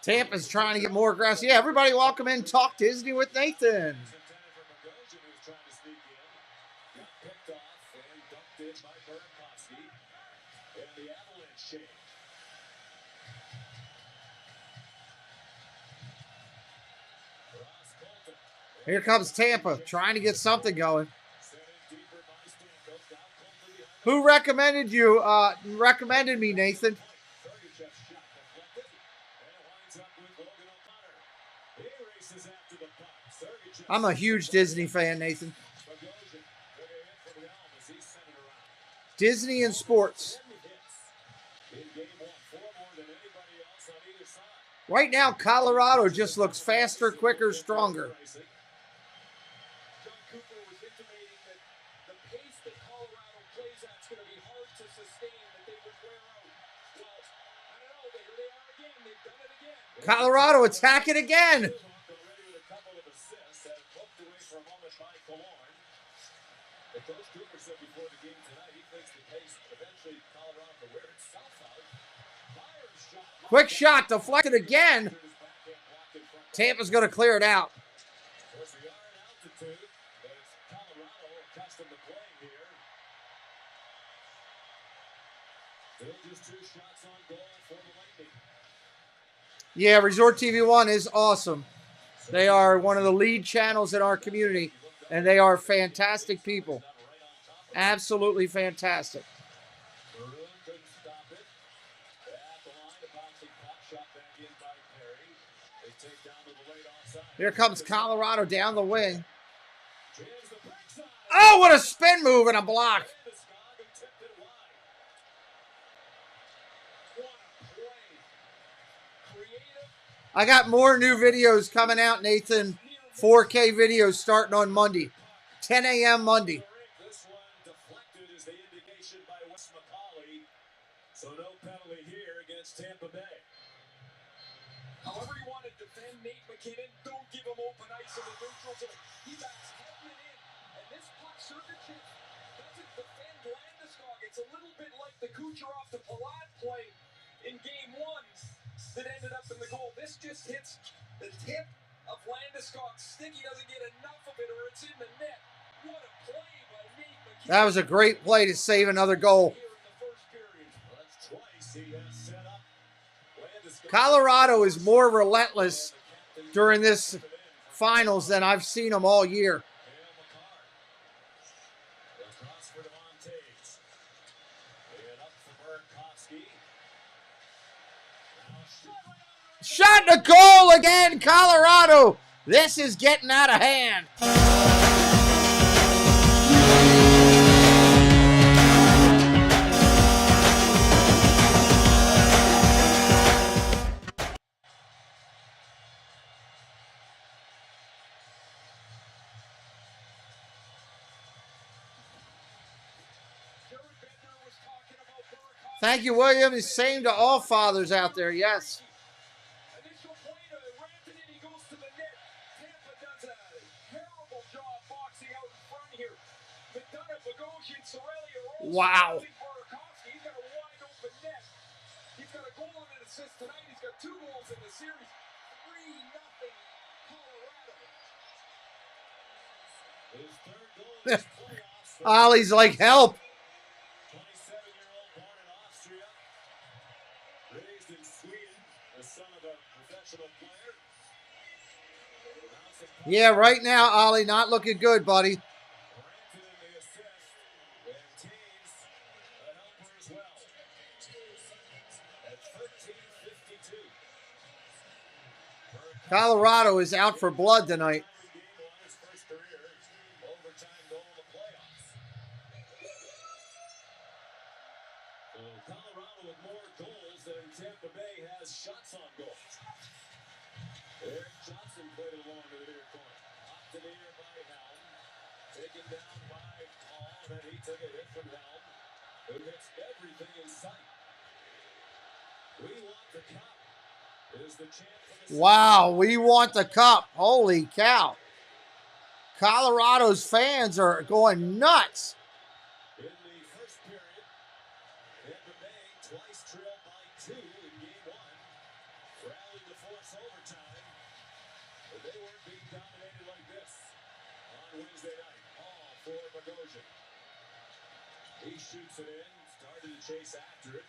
Tampa's trying to get more aggressive. Yeah, everybody welcome in. Talk Disney with Nathan. Here comes Tampa, trying to get something going. Who recommended you? Recommended me, Nathan. I'm a huge Disney fan, Nathan. Disney and sports. Right now, Colorado just looks faster, quicker, stronger. Colorado attacking again. Quick shot deflected again. Tampa's going to clear it out. Yeah, Resort TV 1 is awesome. They are one of the lead channels in our community, and they are fantastic people. Absolutely fantastic. Here comes Colorado down the wing. Oh, what a spin move and a block. I got more new videos coming out, Nathan. 4K videos starting on Monday. 10 a.m. Monday. So no penalty here against Tampa Bay. However you want to defend Nate McKinnon, don't give him open ice in the neutral zone. He backs Hedman in, and this puck Sergachev doesn't defend Landeskog. It's a little bit like the Kucherov to Palat play in Game 1 that ended up in the goal. This just hits the tip of Landeskog's stick. He doesn't get enough of it, or it's in the net. What a play by Nate McKinnon. That was a great play to save another goal. Colorado is more relentless during this finals than I've seen them all year. Shot to goal again, Colorado. This is getting out of hand. Thank you, William. The same to all fathers out there. Yes. Initial play to Rantanen, he goes to the net. Tampa does a terrible job boxing out in front here. McDonough, Bogosian, Cirelli, wow. He's got a wide open net. He's got a goal and an assist tonight. He's got 2 goals in the series. 3-0 Colorado. His third goal in this playoffs. Ollie's like, help. Yeah, right now, Ollie, not looking good, buddy. Colorado is out for blood tonight. shots on goal. Eric Johnson played it along to the near corner. Up to the air by Helm. Taken down by Paul. Then he took a hit from Helm, who hits everything in sight. We want the cup. Is the chant for the Wow, we want the cup. Holy cow. Colorado's fans are going nuts. in the first period. Tampa Bay twice trailed by 2 in game 1. Rallied to force overtime. But they weren't being dominated like this on Wednesday night. All for Bogosian. He shoots it in. Started to chase after it.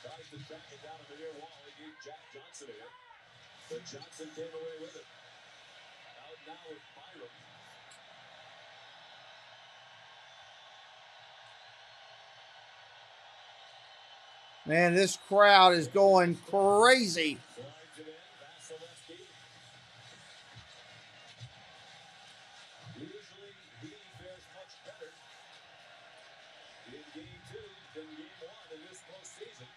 Tries to track it down on the near wall. He gave Jack Johnson here. But Johnson came away with it. Out now with Byram. Man, this crowd is going crazy. Slides it in. Vasilevsky. Usually he fares much better in game 2 than game 1 in this postseason.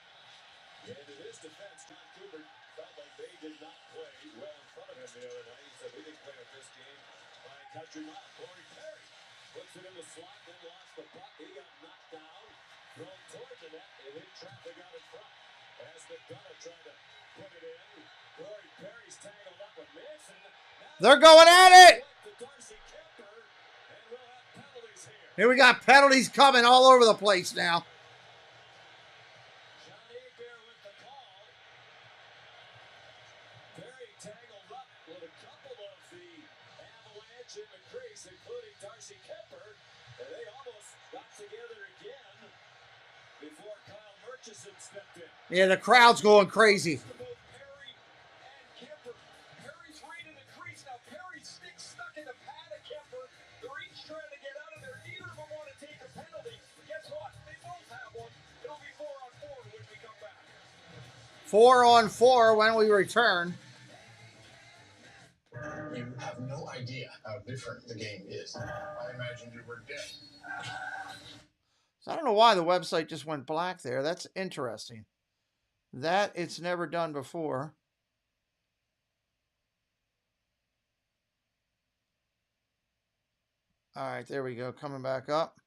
And in his defense, John Cooper felt like they did not play well in front of him the other night. He said we didn't play at this game by a country mile. Corey Perry puts it in the slot, then lost the puck. He got knocked down, thrown toward the net, and hit traffic out in front. As McDonough tried to put it in, Corey Perry's tangled up with Manson. They're going at it. To Darcy Kemper, and we'll have penalties here. Here we got penalties coming all over the place now. Johnny Bear with the call. Perry tangled up with a couple of the Avalanche in the crease, including Darcy Kemper, and they almost got together again before Kyle Murchison stepped in. Yeah, the crowd's going crazy. Both Perry and Kemper. Perry's right in the crease now. Perry's stick stuck in the pad of Kemper. They're each trying to get out of there. Neither of them want to take a penalty. Guess what? They both have one. It'll be 4-on-4 when we come back. 4-on-4 when we return. You have no idea how different the game is. I imagined you were dead. So I don't know why the website just went black there. That's interesting. That it's never done before. All right, there we go. Coming back up.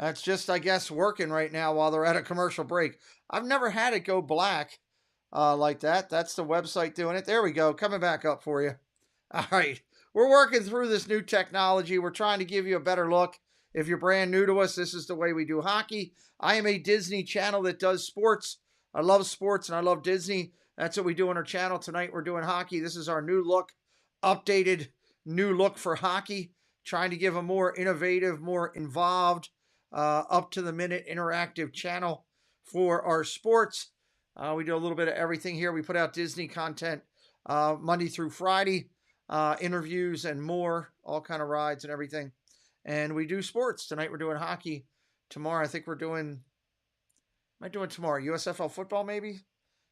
That's just, I guess, working right now while they're at a commercial break. I've never had it go black like that. That's the website doing it. There we go. Coming back up for you. All right. We're working through this new technology. We're trying to give you a better look. If you're brand new to us, this is the way we do hockey. I am a Disney channel that does sports. I love sports and I love Disney. That's what we do on our channel. Tonight we're doing hockey. This is our new look, updated new look for hockey. Trying to give a more innovative, more involved, up-to-the-minute interactive channel for our sports. We do a little bit of everything here. We put out Disney content Monday through Friday, interviews and more, all kind of rides and everything. And we do sports. Tonight we're doing hockey. Tomorrow I think we're doing, am I doing tomorrow? USFL football maybe?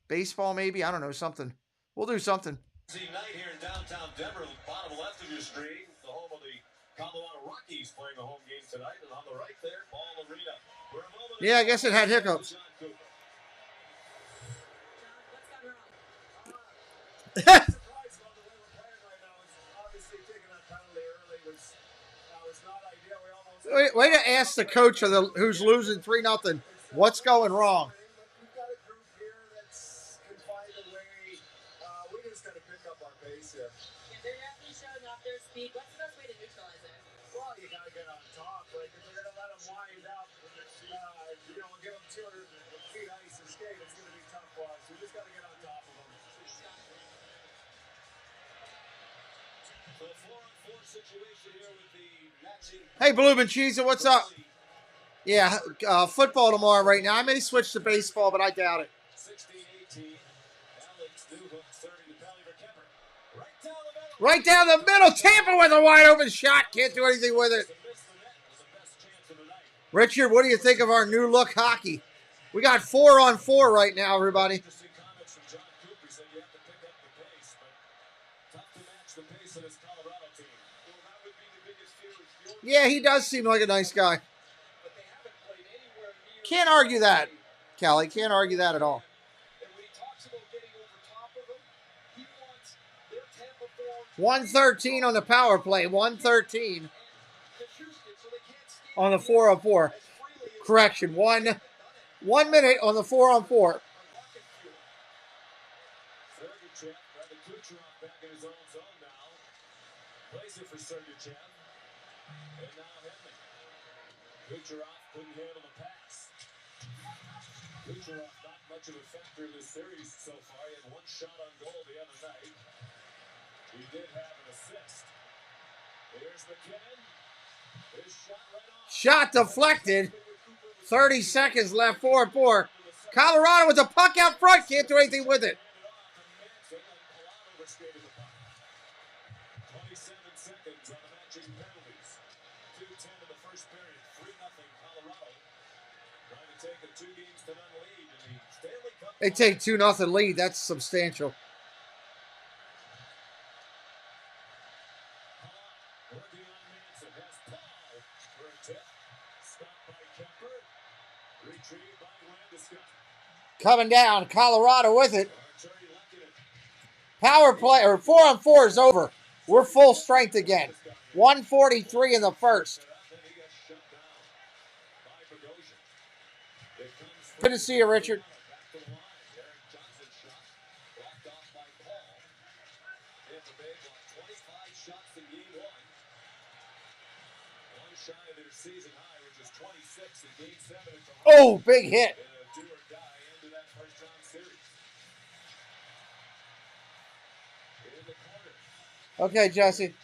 Baseball maybe? I don't know, something. We'll do something. Night here in downtown Denver, bottom left of your screen, the home of the Colorado Rockies playing a home game tonight, and on the right there, Ball Arena. Yeah, I guess it had hiccups. Way to ask the coach of the who's losing 3-0. What's going wrong? We've got a group here that's confined away. We just got to pick up our pace here. If they're definitely showing off their speed, what's the best way to neutralize it? Well, you got to get on top. Like, if you're going to let them wind up, give them 200 feet ice and skate, it's going to be tough for us. We just got to get on top of them. So 4-on-4 situation here with the matching. Hey, Blooming Cheese, what's up? Yeah, football tomorrow right now. I may switch to baseball, but I doubt it. 16-18. Alex Newhook starting to penalty for Kemper. Right down the middle. Right down the middle. Tampa with a wide open shot. Can't do anything with it. Richard, what do you think of our new look hockey? We got 4-on-4 right now, everybody. Interesting comments from John Cooper. He said you have to pick up the pace, but tough to match the pace of this Colorado team. Well, that would be the biggest Yeah, he does seem like a nice guy. Can't argue that, Kelly. Can't argue that at all. 113 on the power play. 113 on the 4-on-4. Correction. 1 minute on the 4-on-4. Kucherov couldn't handle the pass. Kucherov not much of a factor in this series so far. He had one shot on goal the other night. He did have an assist. Here's McKinnon. His shot right off. Shot deflected. 30 seconds left. 4-4. Colorado with the puck out front. Can't do anything with it. 27 seconds on the matching penalties. 2:10 in the first period. 3-0 Colorado. Trying to take a 2-0 lead in the Stanley Cup. They take 2-0 lead. That's substantial. Working on Manson. Has Paul for a tip. Stopped by Kemper. Retrieved by Landeskog. Coming down. Colorado with it. Power play, or 4-on-4 is over. We're full strength again. 143 in the first. Good to see you, Richard. Oh, big hit. Okay, Jesse.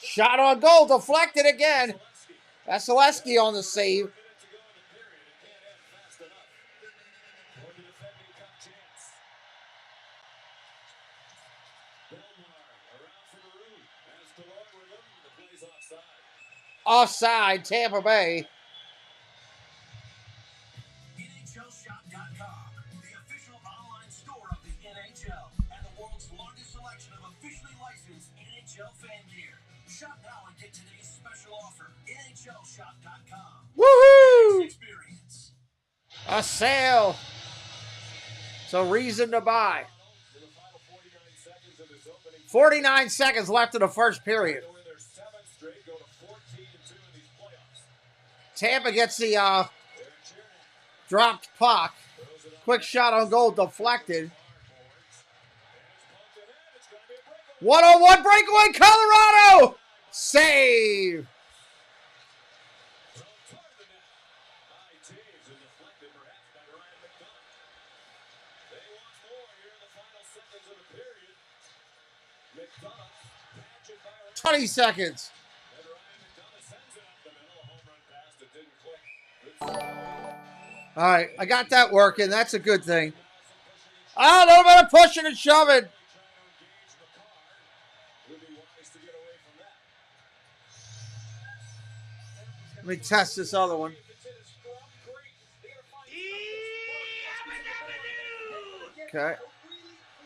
Shot on goal, deflected again. Vasilevsky on the save. Offside, Tampa Bay. NHLShop.com, the official online store of the NHL and the world's largest selection of officially licensed NHL fan gear. Shop now and get today's special offer. NHLShop.com. Woohoo! Experience. A sale. It's a reason to buy. 49 seconds left in the first period. Tampa gets the dropped puck. Quick shot on goal, deflected. 1-on-1 breakaway, Colorado! Save! $20 seconds. All right, I got that working. That's a good thing. Oh, a little bit of pushing and shoving. Let me test this other one. Okay.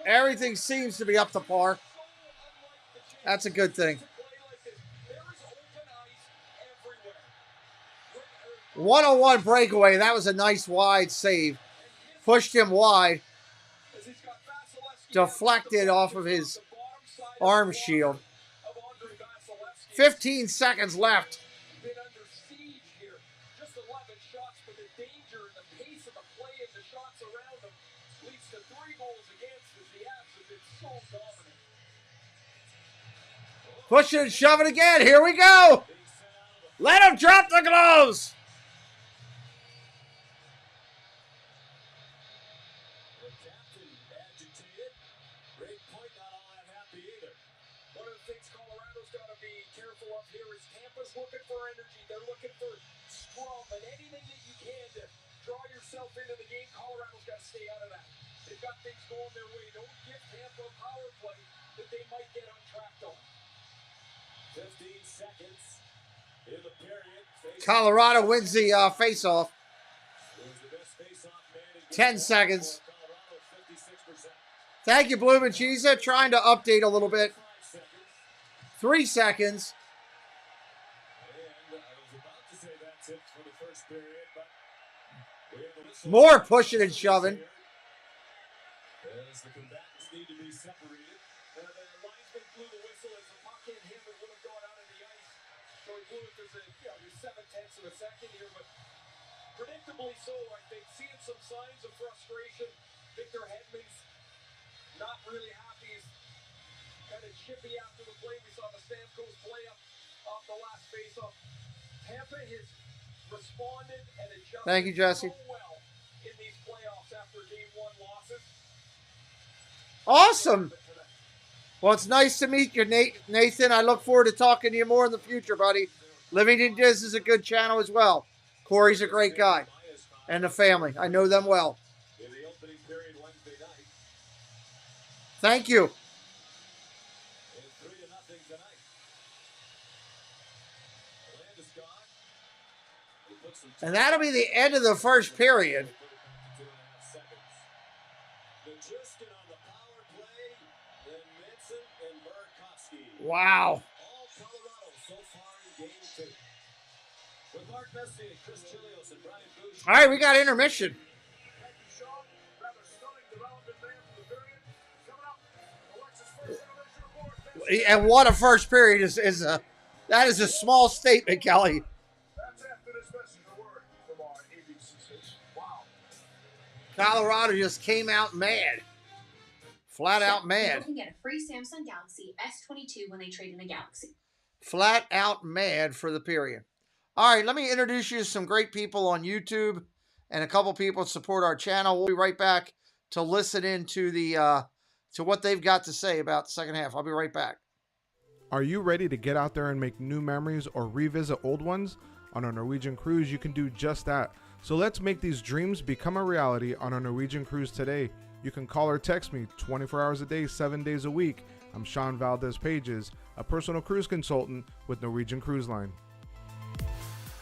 Everything seems to be up to par. That's a good thing. 1-on-1 breakaway. That was a nice wide save. Pushed him wide. Deflected off of his arm shield. 15 seconds left. Push it and shove it again. Here we go. Let him drop the gloves. Looking for energy. They're looking for scrum and anything that you can to draw yourself into the game. Colorado's got to stay out of that. They've got things going their way. Don't give Tampa a power play that they might get untracked on. 15 seconds in the period. Colorado wins the face-off. 10 seconds. Thank you, Bloom and Cheesa. Trying to update a little bit. 3 seconds. More pushing and shoving. As the combatants need to be separated. The linesman blew the whistle as the puck hit him. It would have gone out of the ice. So he blew it. There's 7/10 of a second here, but predictably so, I think. Seeing some signs of frustration. Victor Hedman's not really happy. He's kind of chippy after the play. We saw the Stamkos play up off the last faceoff. Tampa has responded and adjusted Thank you, Jesse. so well in these playoffs after Game 1 losses. Awesome. Well, it's nice to meet you, Nathan. I look forward to talking to you more in the future, buddy. Living in Diz is a good channel as well. Corey's a great guy. And the family. I know them well. In the opening period Wednesday night. Thank you. It's 3-0 tonight. Landeskog. He puts some And that'll be the end of the first period. 2.5 seconds. Majustin on the power play. Then Manson and Burakovsky. Wow. All Colorado so far in Game 2. With Mark Messier, Chris Chilios, and Brian Boucher. All right, we got intermission. Thank you, Sean. Rather stunning development man from the period. Coming up, Alexis' first intermission report. And what a first period that is a small statement, Kelly. That's after this message a word from our ABC station. Wow. Colorado just came out mad. Flat out mad. You can get a free Samsung Galaxy S22 when they trade in a Galaxy. Flat out mad for the period. All right, let me introduce you to some great people on YouTube and a couple people that support our channel. We'll be right back to listen in to to what they've got to say about the second half. I'll be right back. Are you ready to get out there and make new memories or revisit old ones? On a Norwegian cruise, you can do just that. So let's make these dreams become a reality on a Norwegian cruise today. You can call or text me 24 hours a day, 7 days a week. I'm Sean Valdez Pages, a personal cruise consultant with Norwegian Cruise Line.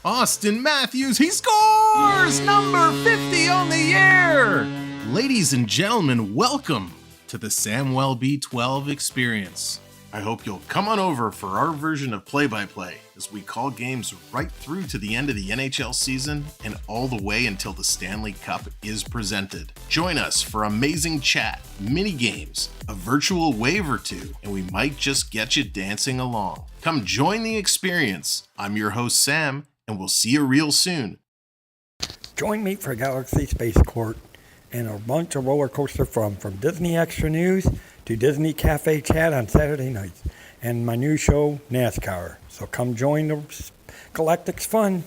Austin Matthews, he scores! Number 50 on the year! Ladies and gentlemen, welcome to the Samwell B12 experience. I hope you'll come on over for our version of play-by-play as we call games right through to the end of the NHL season and all the way until the Stanley Cup is presented. Join us for amazing chat, mini games, a virtual wave or two, and we might just get you dancing along. Come join the experience. I'm your host Sam, and we'll see you real soon. Join me for Galaxy Spaceport and a bunch of roller coaster fun from Disney Extra News to Disney Cafe Chat on Saturday nights and my new show, NASCAR. So come join the Galactic's fun.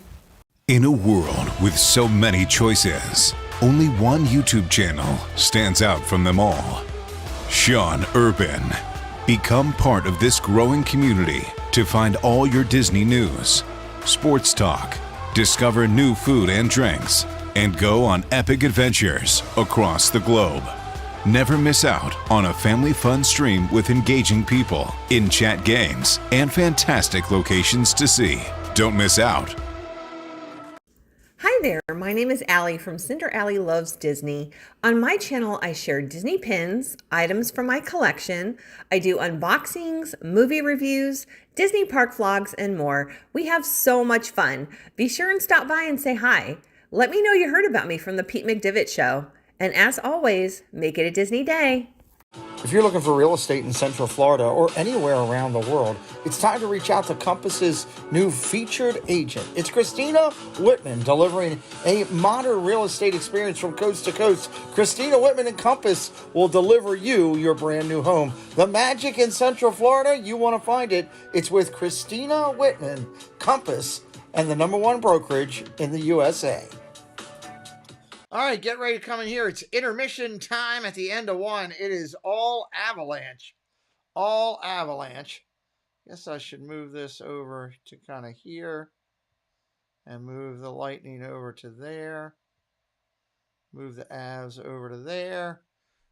In a world with so many choices, only one YouTube channel stands out from them all. Sean Urban. Become part of this growing community to find all your Disney news, sports talk, discover new food and drinks, and go on epic adventures across the globe. Never miss out on a family fun stream with engaging people, in-chat games, and fantastic locations to see. Don't miss out. Hi there, my name is Allie from Cinder Allie Loves Disney. On my channel, I share Disney pins, items from my collection. I do unboxings, movie reviews, Disney park vlogs, and more. We have so much fun. Be sure and stop by and say hi. Let me know you heard about me from the Pete McDivitt Show. And as always, make it a Disney day. If you're looking for real estate in Central Florida or anywhere around the world, it's time to reach out to Compass's new featured agent. It's Christina Whitman, delivering a modern real estate experience from coast to coast. Christina Whitman and Compass will deliver you your brand new home. The magic in Central Florida, you want to find it. It's with Christina Whitman, Compass, and the #1 brokerage in the USA. All right, get ready to come in here. It's intermission time at the end of one. It is all Avalanche. All Avalanche. Guess I should move this over to kind of here. And move the Lightning over to there. Move the Avs over to there.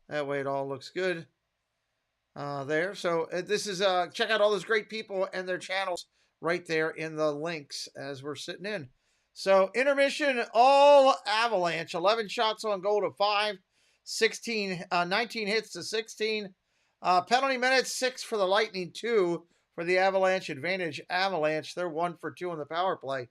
That way it all looks good. There. So this is, check out all those great people and their channels right there in the links as we're sitting in. So, intermission, all Avalanche. 11 shots on goal to 5. 19 hits to 16. Penalty minutes, 6 for the Lightning, 2 for the Avalanche. Advantage Avalanche. They're 1 for 2 on the power play.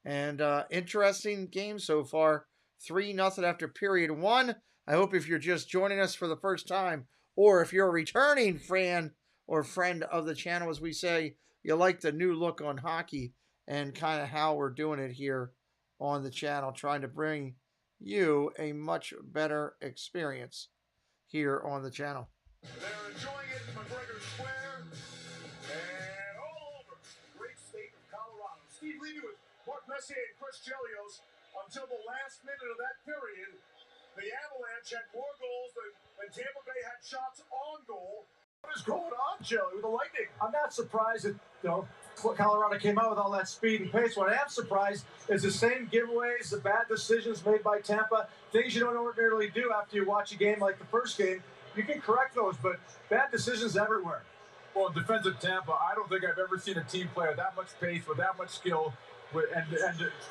And interesting game so far. 3-0 after period 1. I hope if you're just joining us for the first time, or if you're a returning fan or friend of the channel, as we say, you like the new look on hockey and kind of how we're doing it here on the channel, trying to bring you a much better experience here on the channel. They're enjoying it in McGregor Square and all over the great state of Colorado. Steve Levy with Mark Messier and Chris Chelios. Until the last minute of that period, the Avalanche had more goals than Tampa Bay had shots on goal. What is going on, Jelly, with the Lightning? I'm not surprised that Colorado came out with all that speed and pace. What I am surprised is the same giveaways, the bad decisions made by Tampa, things you don't ordinarily do after you watch a game like the first game. You can correct those, but bad decisions everywhere. Well, defensive Tampa, I don't think I've ever seen a team play with that much pace, with that much skill, and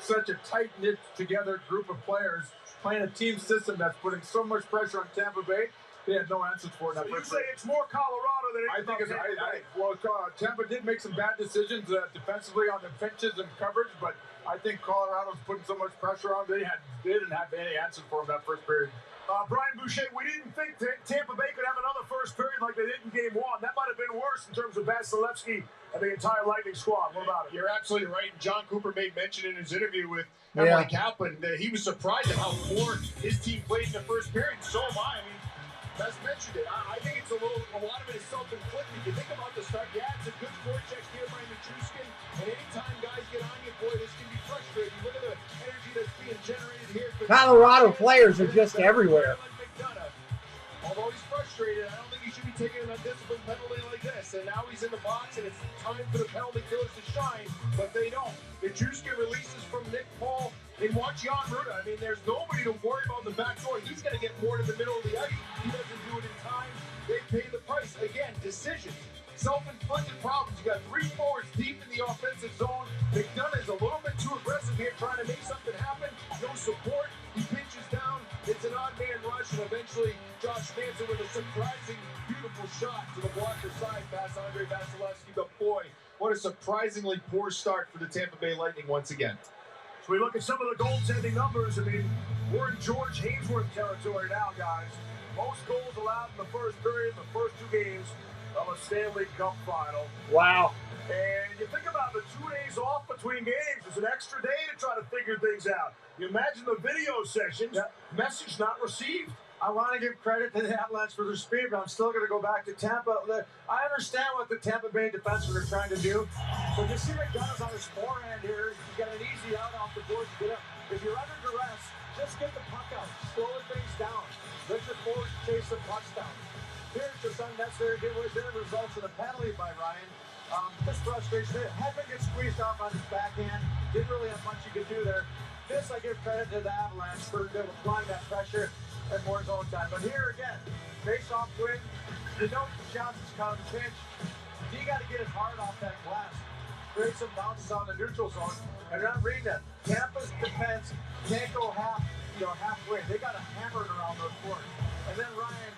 such a tight-knit together group of players playing a team system that's putting so much pressure on Tampa Bay. They had no answers for it. So you say it's more Colorado than anything. Tampa did make some bad decisions defensively on the pinches and coverage, but I think Colorado's putting so much pressure on them. They didn't have any answers for them that first period. Brian Boucher, we didn't think Tampa Bay could have another first period like they did in Game 1. That might have been worse in terms of Vasilevsky and the entire Lightning squad. What about it? You're absolutely right. John Cooper made mention in his interview with Emily Kaplan that he was surprised at how poor his team played in the first period. So am I. I mean, Bess mentioned it. I think it's a lot of it is self-inflicted. You think about the start, it's a good forecheck here by Nichushkin, and anytime guys get on you, boy, this can be frustrating. Look at the energy that's being generated here. Colorado players are just everywhere. Although he's frustrated, I don't think he should be taking an undisciplined penalty like this. And now he's in the box, and it's time for the penalty killers to shine, but they don't. Nichushkin releases from Nick Paul. They want Jan Ruda. I mean, there's nobody to worry about the back door. He's going to get more to the middle of the ice. He doesn't do it in time. They pay the price. Again, decisions. Self-inflicted problems. You got 3 forwards deep in the offensive zone. McDonough is a little bit too aggressive here, trying to make something happen. No support. He pinches down. It's an odd man rush, and eventually Josh Manson with a surprising, beautiful shot to the blocker side past Andre Vasilevsky. But boy, what a surprisingly poor start for the Tampa Bay Lightning once again. So we look at some of the goaltending numbers. I mean, we're in George Hainsworth territory now, guys. Most goals allowed in the first period, the first 2 games of a Stanley Cup final. Wow. And you think about the 2 days off between games. It's an extra day to try to figure things out. You imagine the video sessions, message not received. I want to give credit to the Avalanche for their speed, but I'm still going to go back to Tampa. I understand what the Tampa Bay defensemen are trying to do, but you see McDonough's on his forehand here. He's got an easy out off the board to get up. If you're under duress, just get the puck out. Slow things down. Let your forwards chase the pucks down. Here's just unnecessary giveaways. There results in a penalty by Ryan. Just frustration. Hedman gets squeezed off on his backhand. Didn't really have much you could do there. This, I give credit to the Avalanche for applying that pressure and more zone time. But here again, face-off win. You know Johnson's coming pinch. You got to get it hard off that glass. Create some bounces on the neutral zone. And not reading that. Tampa's defense can't go halfway. They got to hammer it around those boards. And then Ryan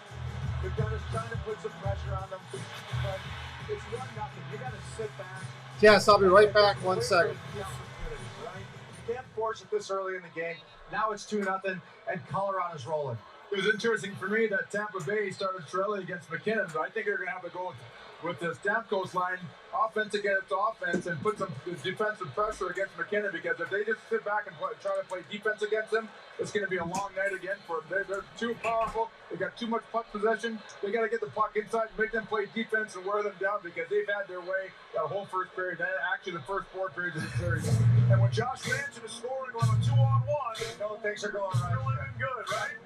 McDonough's trying to put some pressure on them. But it's 1-0. You got to sit back. Yes, I'll be right back. 1 second. You can't force it this early in the game. Now it's 2-0, and Colorado's rolling. It was interesting for me that Tampa Bay started Chiarelli against McKinnon, but I think they're going to have to go with the Stamkos line, offense against offense, and put some defensive pressure against McKinnon, because if they just sit back and try to play defense against them, it's going to be a long night again for them. They're too powerful. They got too much puck possession. They got to get the puck inside and make them play defense and wear them down, because they've had their way that whole first period, actually the first 4 periods of the series. And when Josh Manson is scoring on a 2-on-1, you know things are going right. Still looking good, right?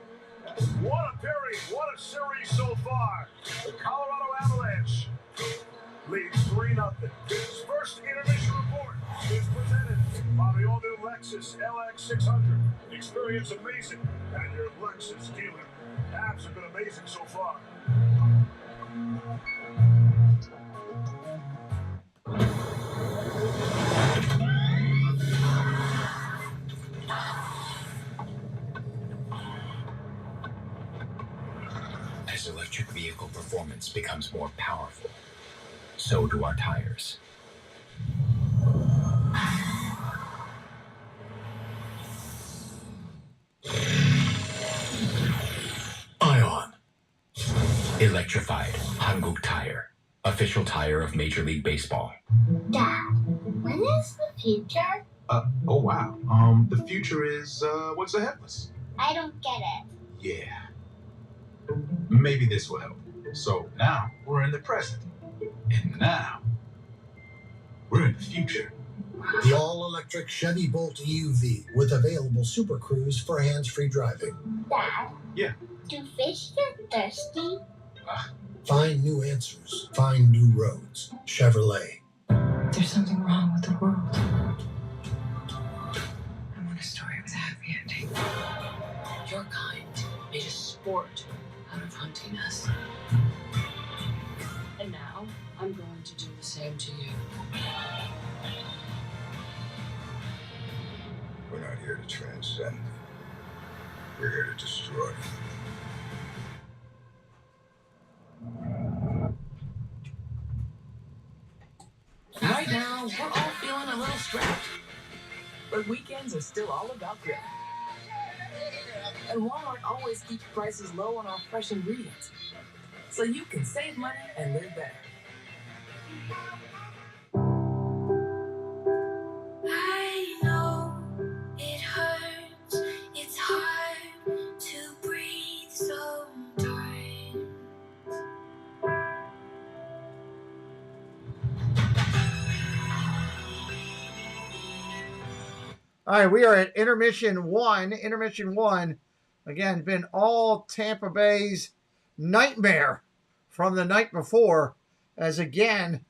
What a period. What a series so far. The Colorado Avalanche leads 3-0. This first intermission report is presented by the all-new Lexus LX 600. Experience amazing at your Lexus dealer. Abs have been amazing so far. vehicle performance becomes more powerful, so do our tires. Ion. Electrified Hanguk tire. Official tire of Major League Baseball. Dad, when is the future? Oh wow. The future is, what's ahead of us? I don't get it. Yeah. Maybe this will help. So now we're in the present. And now we're in the future. The all-electric Chevy Bolt EUV with available Super Cruise for hands-free driving. Dad? Yeah. Do fish get thirsty? Find new answers. Find new roads. Chevrolet. There's something wrong with the world. I want a story with a happy ending. Your kind made a sport out of hunting us. And now I'm going to do the same to you. We're not here to transcend. We're here to destroy. Right now, we're all feeling a little strapped. But weekends are still all about grilling. And Walmart always keeps prices low on our fresh ingredients, so you can save money and live better. I know it hurts, it's hard to breathe sometimes. All right, we are at intermission one. Intermission one, again, been all Tampa Bay's nightmare from the night before, as again,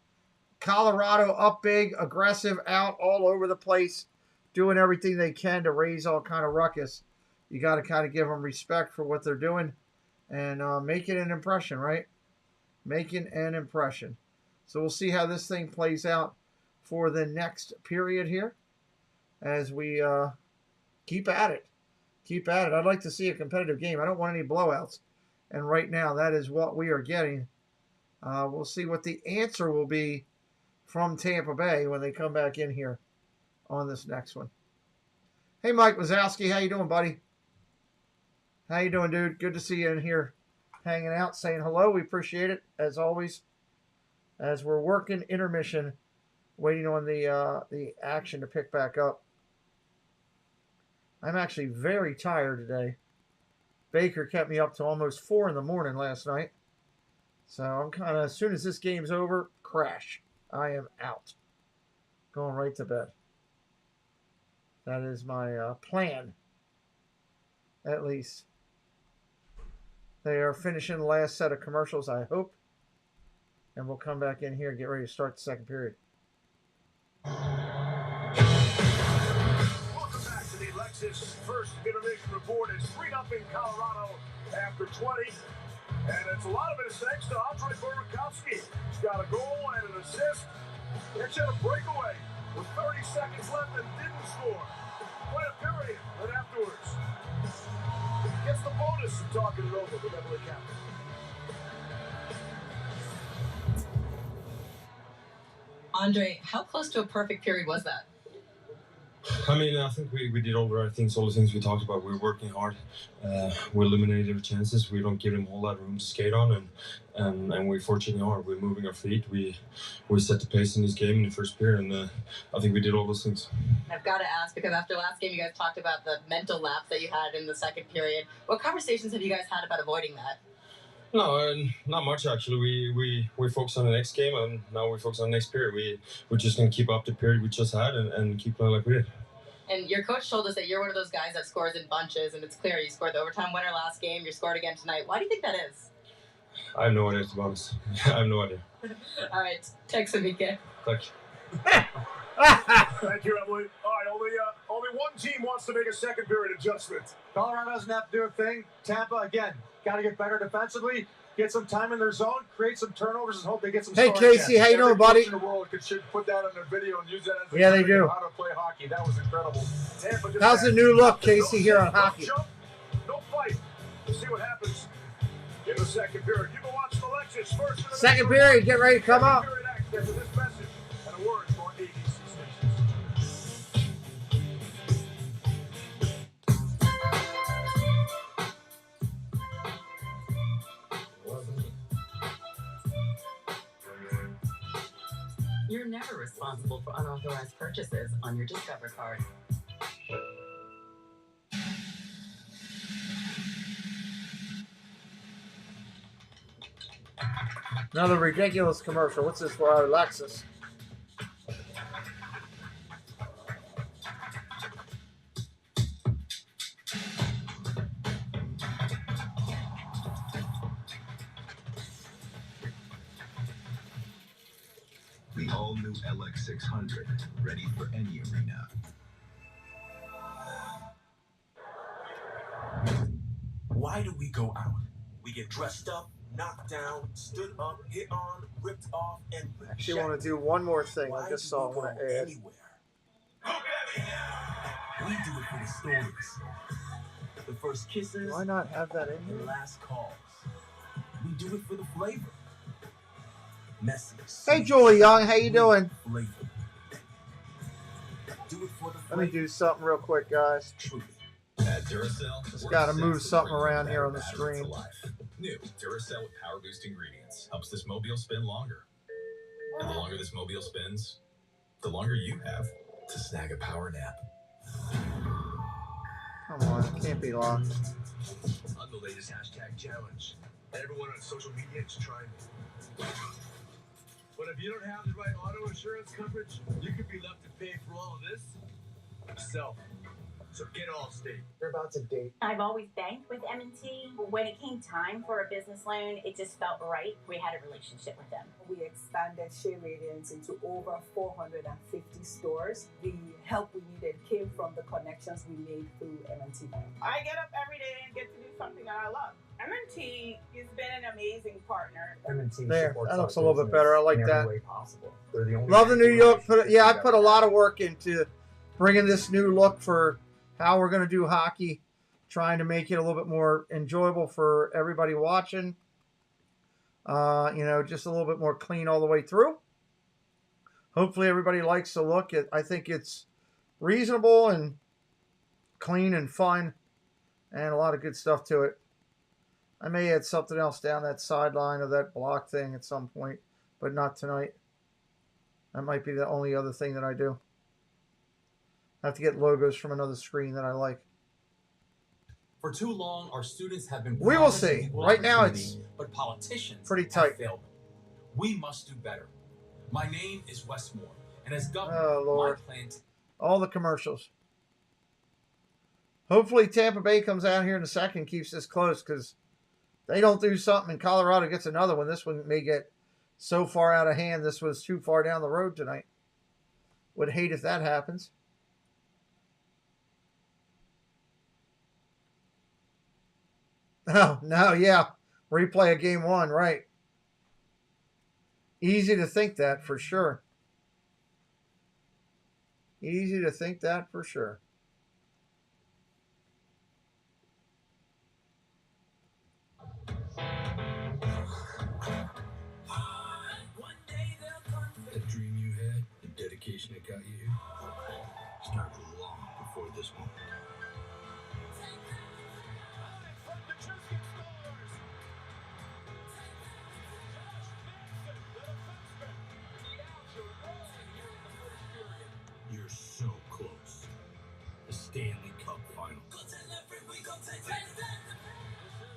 Colorado up big, aggressive, out all over the place, doing everything they can to raise all kind of ruckus. You got to kind of give them respect for what they're doing and making an impression, right? Making an impression. So we'll see how this thing plays out for the next period here as we keep at it. Keep at it. I'd like to see a competitive game. I don't want any blowouts. And right now, that is what we are getting. We'll see what the answer will be from Tampa Bay when they come back in here on this next one. Hey, Mike Wazowski. How you doing, buddy? How you doing, dude? Good to see you in here hanging out, saying hello. We appreciate it, as always, as we're working intermission, waiting on the action to pick back up. I'm actually very tired today. Baker kept me up to almost 4 in the morning last night. So I'm kind of, as soon as this game's over, crash. I am out. Going right to bed. That is my plan, at least. They are finishing the last set of commercials, I hope. And we'll come back in here and get ready to start the second period. Alexis' first intermission report. It's 3-0 Colorado after 20. And it's a lot of it is thanks to Andre Burakovsky. He's got a goal and an assist. He actually had a breakaway with 30 seconds left and didn't score. Quite a period. Then afterwards, gets the bonus of talking it over with Emily Captain. Andre, how close to a perfect period was that? I mean, I think we did all the right things, all the things we talked about. We're working hard. We eliminated our chances. We don't give them all that room to skate on, and we fortunately are. We're moving our feet. We set the pace in this game in the first period, and I think we did all those things. I've got to ask, because after last game, you guys talked about the mental lapse that you had in the second period. What conversations have you guys had about avoiding that? No, not much actually. We focus on the next game, and now we focus on the next period. We're just going to keep up the period we just had and keep playing like we did. And your coach told us that you're one of those guys that scores in bunches, and it's clear you scored the overtime winner last game. You scored again tonight. Why do you think that is? I have no idea, to be honest. I have no idea. All right, text Mika. Thank you. Thank you, Emily. All right, only one team wants to make a second period adjustment. Colorado doesn't have to do a thing. Tampa, again, got to get better defensively, get some time in their zone, create some turnovers, and hope they get some Hey, Casey, how you doing, buddy? Every coach in the world should put that on their video and use that as a Yeah, they do. how to play hockey. That was incredible. Tampa just How's the new look, Casey, here on hockey? No fight. We'll see what happens in the second period. You can watch Second period, get ready to come up. After this message and a word from ABC stations. You're never responsible for unauthorized purchases on your Discover card. Another ridiculous commercial. What's this for our Lexus? The all-new LX600, ready for any arena. Why do we go out? We get dressed up, knocked down, stood up, hit on, ripped off, and Actually, want to do one more thing. I just saw one ad. We do it for the stories. The first kisses. Why not have that in here? The last calls. We do it for the flavor. Messy. Hey, Julie Young, how you doing? Flavor. Do it for the Let me do something real quick, guys. At Duracell, Just got to move something around here on the screen. New Duracell with power boost ingredients helps this mobile spin longer. And the longer this mobile spins, the longer you have to snag a power nap. Come on, it can't be long. I'm the latest hashtag challenge. And everyone on social media is trying me. But if you don't have the right auto insurance coverage, you could be left to pay for all of this yourself. So get Allstate. You're about to date. I've always banked with M&T. When it came time for a business loan, it just felt right. We had a relationship with them. We expanded Shea Radiance into over 450 stores. The help we needed came from the connections we made through M&T Bank. I get up every day and get to do something that I love. M&T has been an amazing partner. M&T There, supports that looks a our little bit business better. I like in that. every way possible. They're the only Love the New York. Yeah, I put a lot of work into bringing this new look for how we're going to do hockey, trying to make it a little bit more enjoyable for everybody watching. Just a little bit more clean all the way through. Hopefully everybody likes the look. I think it's reasonable and clean and fun and a lot of good stuff to it. I may add something else down that sideline of that block thing at some point, but not tonight. That might be the only other thing that I do. I have to get logos from another screen that I like. For too long, our students have been. We will see. Right now, it's but politicians pretty tight. have failed them. We must do better. My name is Wes Moore, and as governor, Oh, Lord. my plan. All the commercials. Hopefully Tampa Bay comes out here in a second and keeps this close, because they don't do something and Colorado gets another one. This one may get so far out of hand. This was too far down the road tonight. Would hate if that happens. Oh, no, yeah. Replay of game one, right. Easy to think that for sure. Easy to think that for sure. The dream you had, the dedication that got you here, started long before this moment. You're so close. The Stanley Cup Final. This is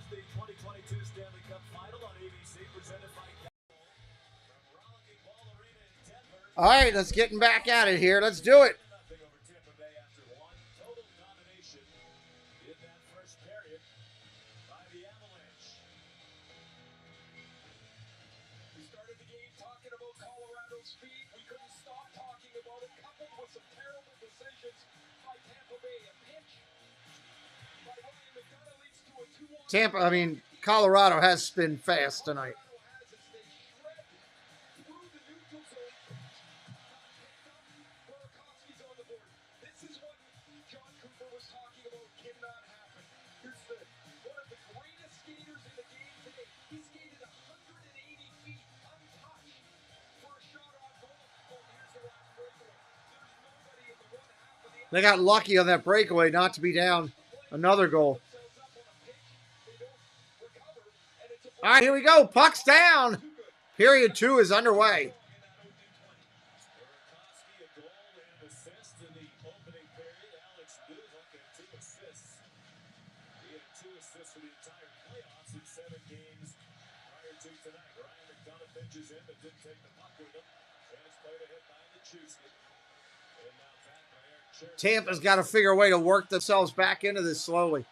the 2022 Stanley Cup Final on ABC, presented by All right, let's get back at it here. Let's do it. total domination in that first period by the Avalanche. We started the game talking about Colorado's speed. We couldn't stop talking about it, coupled with some terrible decisions by Tampa Bay. A pinch by William McDonough leads to a 2-1. Colorado has been fast tonight. They got lucky on that breakaway not to be down another goal. All right, here we go. Puck's down. Period 2 is underway. Tampa's got to figure a way to work themselves back into this slowly.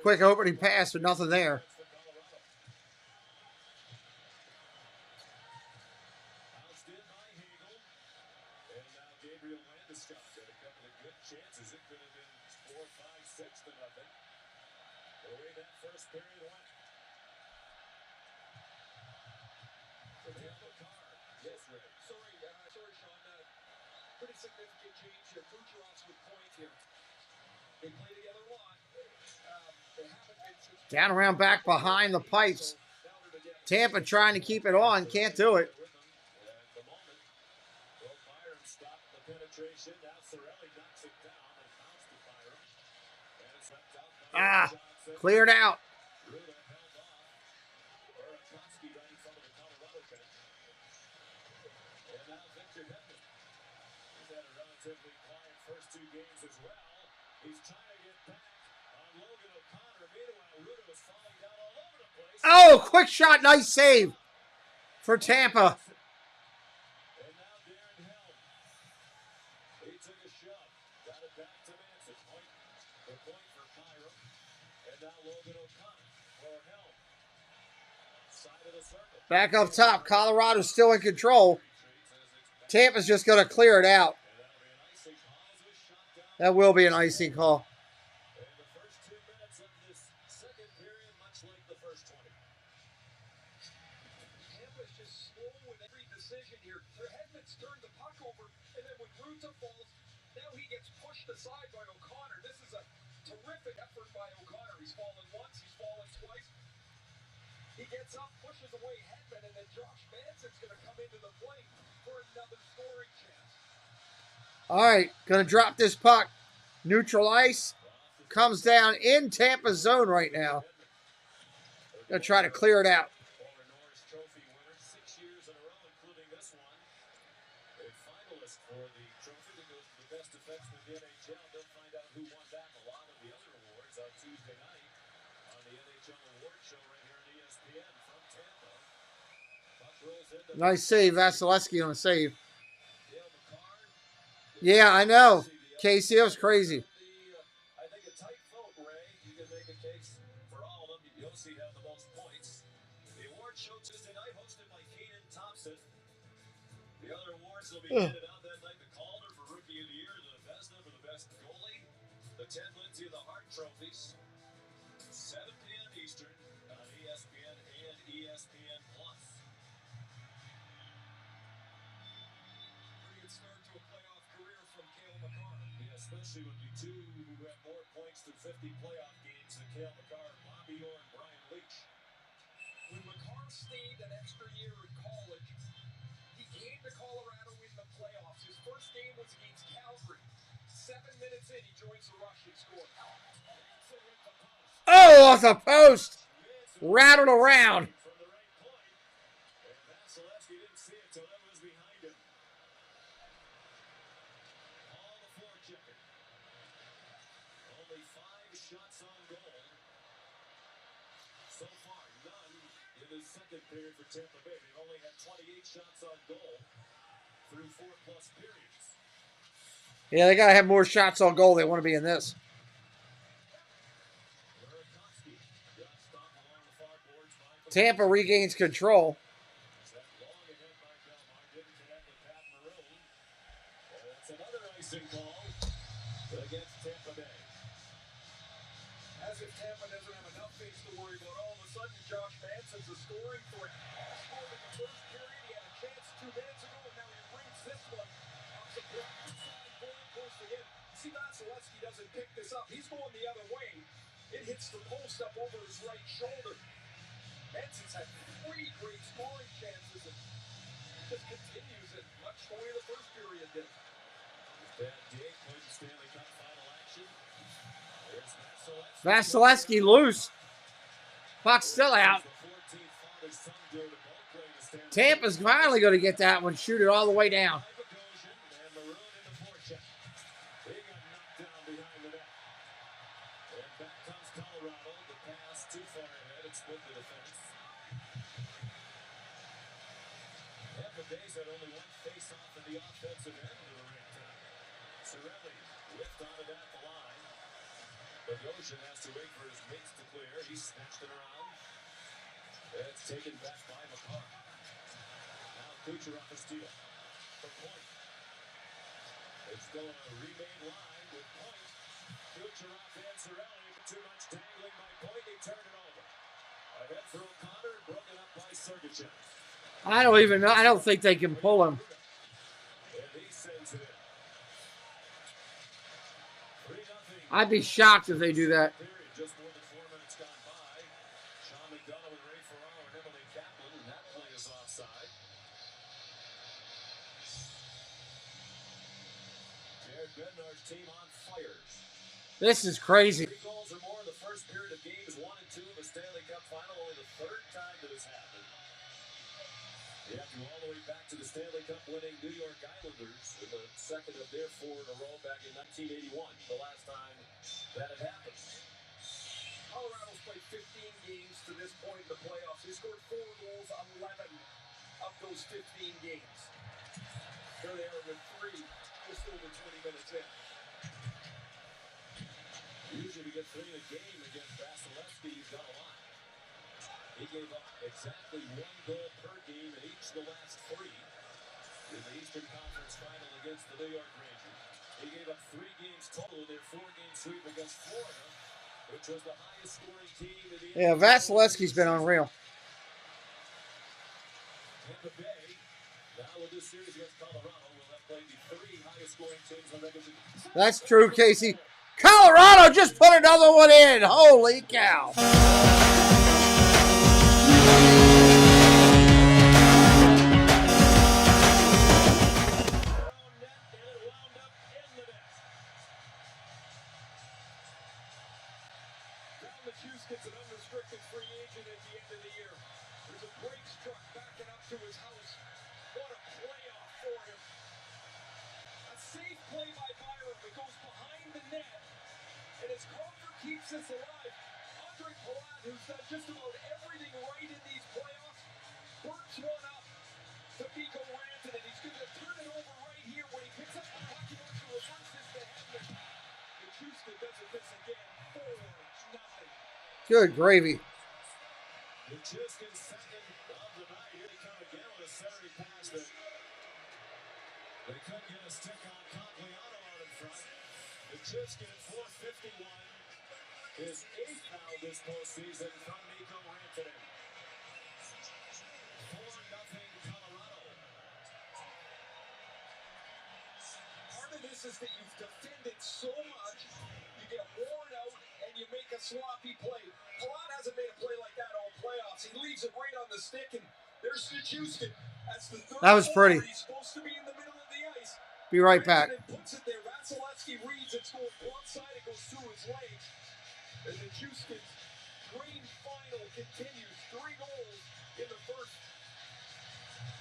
Quick opening pass, but nothing there. Pretty significant change here. Kucherov's with point here. They play together a lot. They haven't been Down around back behind the pipes. Tampa trying to keep it on. Can't do it. Ah, cleared out. Oh, quick shot. Nice save for Tampa. Back up top. Colorado's still in control. Tampa's just going to clear it out. That will be an icing call. Aside by O'Connor. This is a terrific effort by O'Connor. He's fallen once, he's fallen twice. He gets up, pushes away Hedman, and then Josh Manson's going to come into the play for another scoring chance. All right, going to drop this puck. Neutral ice. Comes down in Tampa's zone right now. Going to try to clear it out. Nice save. Vasilevsky on a save. Yeah, I know. KCF's crazy. I think a tight vote, Ray. You can make a case for all of them. Yossi had the most points. The award show Tuesday night hosted by Keenan Thompson. The other awards will be handed out that night. The Calder for Rookie of the Year, the Vezina for the best goalie, the Ted Lindsay of the Hart trophies. 7 p.m. Eastern on ESPN and ESPN Plus. Pretty good start to a playoff career from Cale Makar. Yeah, especially with the two who have more points through 50 playoff games than Cale Makar, Bobby Orr and Brian Leach. When Makar stayed an extra year in college, he came to Colorado in the playoffs. His first game was against Calgary. 7 minutes in, he joins the rush and scores. Oh, off the post. Rattled around. Vasilevsky didn't see it till that was behind him. All the forechecker. Only 5 shots on goal. So far, none in the second period for Tampa Bay. They've only had 28 shots on goal through 4+ periods. Yeah, they got to have more shots on goal. They want to be in this. Tampa regains control. That's another icing call against Tampa Bay. As if Tampa doesn't have enough face to worry about, all of a sudden Josh Manson's a scoring threat. Scored in the first period. He had a chance 2 minutes ago, and now he brings this one up the block. Goal post again. See, Vasilevsky doesn't pick this up. He's going the other way. It hits the post up over his right shoulder. Manson's had 3 great scoring chances. And just continues it much the way the first period did. That day, Stanley Cup final action. There's Vasilevsky loose. Puck's still out. Tampa's finally going to get that one, shoot it all the way down. Tampa Bay's had only one face-off in the offensive end of the ring tonight. Cirelli whipped onto that the line. But Ocean has to wait for his mates to clear. He snatched it around. It's taken back by McCarr. Now Kucherov a steal for Point. It's still a remade line with Point. Kucherov and Cirelli, but too much tangling by Point. He turned it over. Ahead for O'Connor, broken up by Sergachev. I don't even know. I don't think they can pull him. I'd be shocked if they do that. Just more than 4 minutes gone by. Sean McDonough and Ray Ferraro and Emily Kaplan, and that play is offside. Jared Bednar's team on fires. This is crazy. 3 goals or more in the first period of games 1 and 2 of the Stanley Cup Final. Only the 3rd time that has happened. They have to go all the way back to the Stanley Cup winning New York Islanders in the 2nd of their 4 in a row back in 1981, the last time that had happened. Colorado's played 15 games to this point in the playoffs. They scored 4 goals on 11 of those 15 games. Here they are with 3, just over 20 minutes in. Usually we get 3 in a game against Vasilevsky. He's done a lot. He gave up exactly 1 goal per game in each of the last 3 in the Eastern Conference Final against the New York Rangers. He gave up 3 games total in their 4-game sweep against Florida, which was the highest scoring team in the Yeah, Vasilevsky's been unreal. Tampa Bay, now with this series against Colorado, will have played the 3 highest scoring teams on regular season. That's true, Casey. Colorado just put another one in. Holy cow. Gets an unrestricted free agent at the end of the year. There's a brakes truck backing up to his house. What a playoff for him. A safe play by Byram. It goes behind the net. And as Crawford keeps this alive, Andre Palat, who's done just about everything right in these playoffs, burps one up to Mikko Rantanen. He's going to turn it over right here when he picks up the puck. He wants to reverse this to Hedman. And Houston doesn't miss again. 4-0. Good gravy. The Chiskin second of the night. Here they come again with a Saturday pass that they couldn't get a stick on Cogliano out in front. The Chiskin 451. His 8th now this postseason from Mikko Rantanen. 4-0 Colorado. Part of this is that you've defended so much, you get worn out, and you make a sloppy play. Palat hasn't made a play like that all playoffs. He leaves it right on the stick, and there's Houston. That's the 3rd That was pretty. He's supposed to be in the middle of the ice. Be right back. Puts it there. Vasilevsky reads it's going broadside. It goes through his legs. And the Houston's green final continues. 3 goals in the first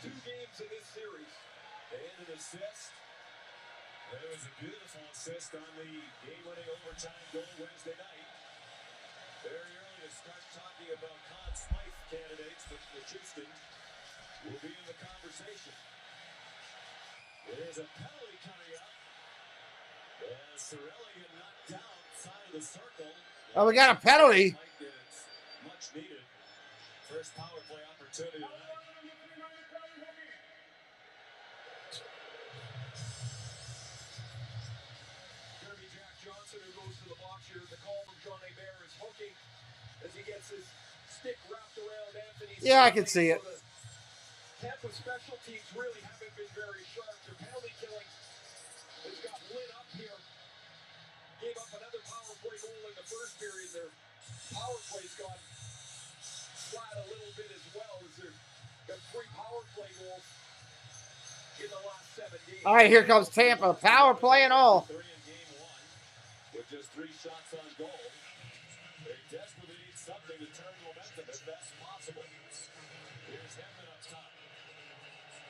2 games of this series. And an assist. There was a beautiful assist on the game-winning overtime goal Wednesday night. Very early to start talking about Conn Smythe candidates, but Houston will be in the conversation. There's a penalty coming up. As Cirelli got knocked down outside of the circle. Oh, we got a penalty. It's much needed. First power play opportunity tonight. Johnson, who goes to the box here. The call from Jean Hebert is hooking as he gets his stick wrapped around Anthony. Yeah, I can see it. Tampa special teams really haven't been very sharp. Their penalty killing has got lit up here. Gave up another power play goal in the first period. Their power play's gone flat a little bit as well as they've got 3 power play goals All right, here comes Tampa. Power play and all. With just 3 shots on goal, they desperately need something to turn momentum if that's possible. Here's Hedman up top.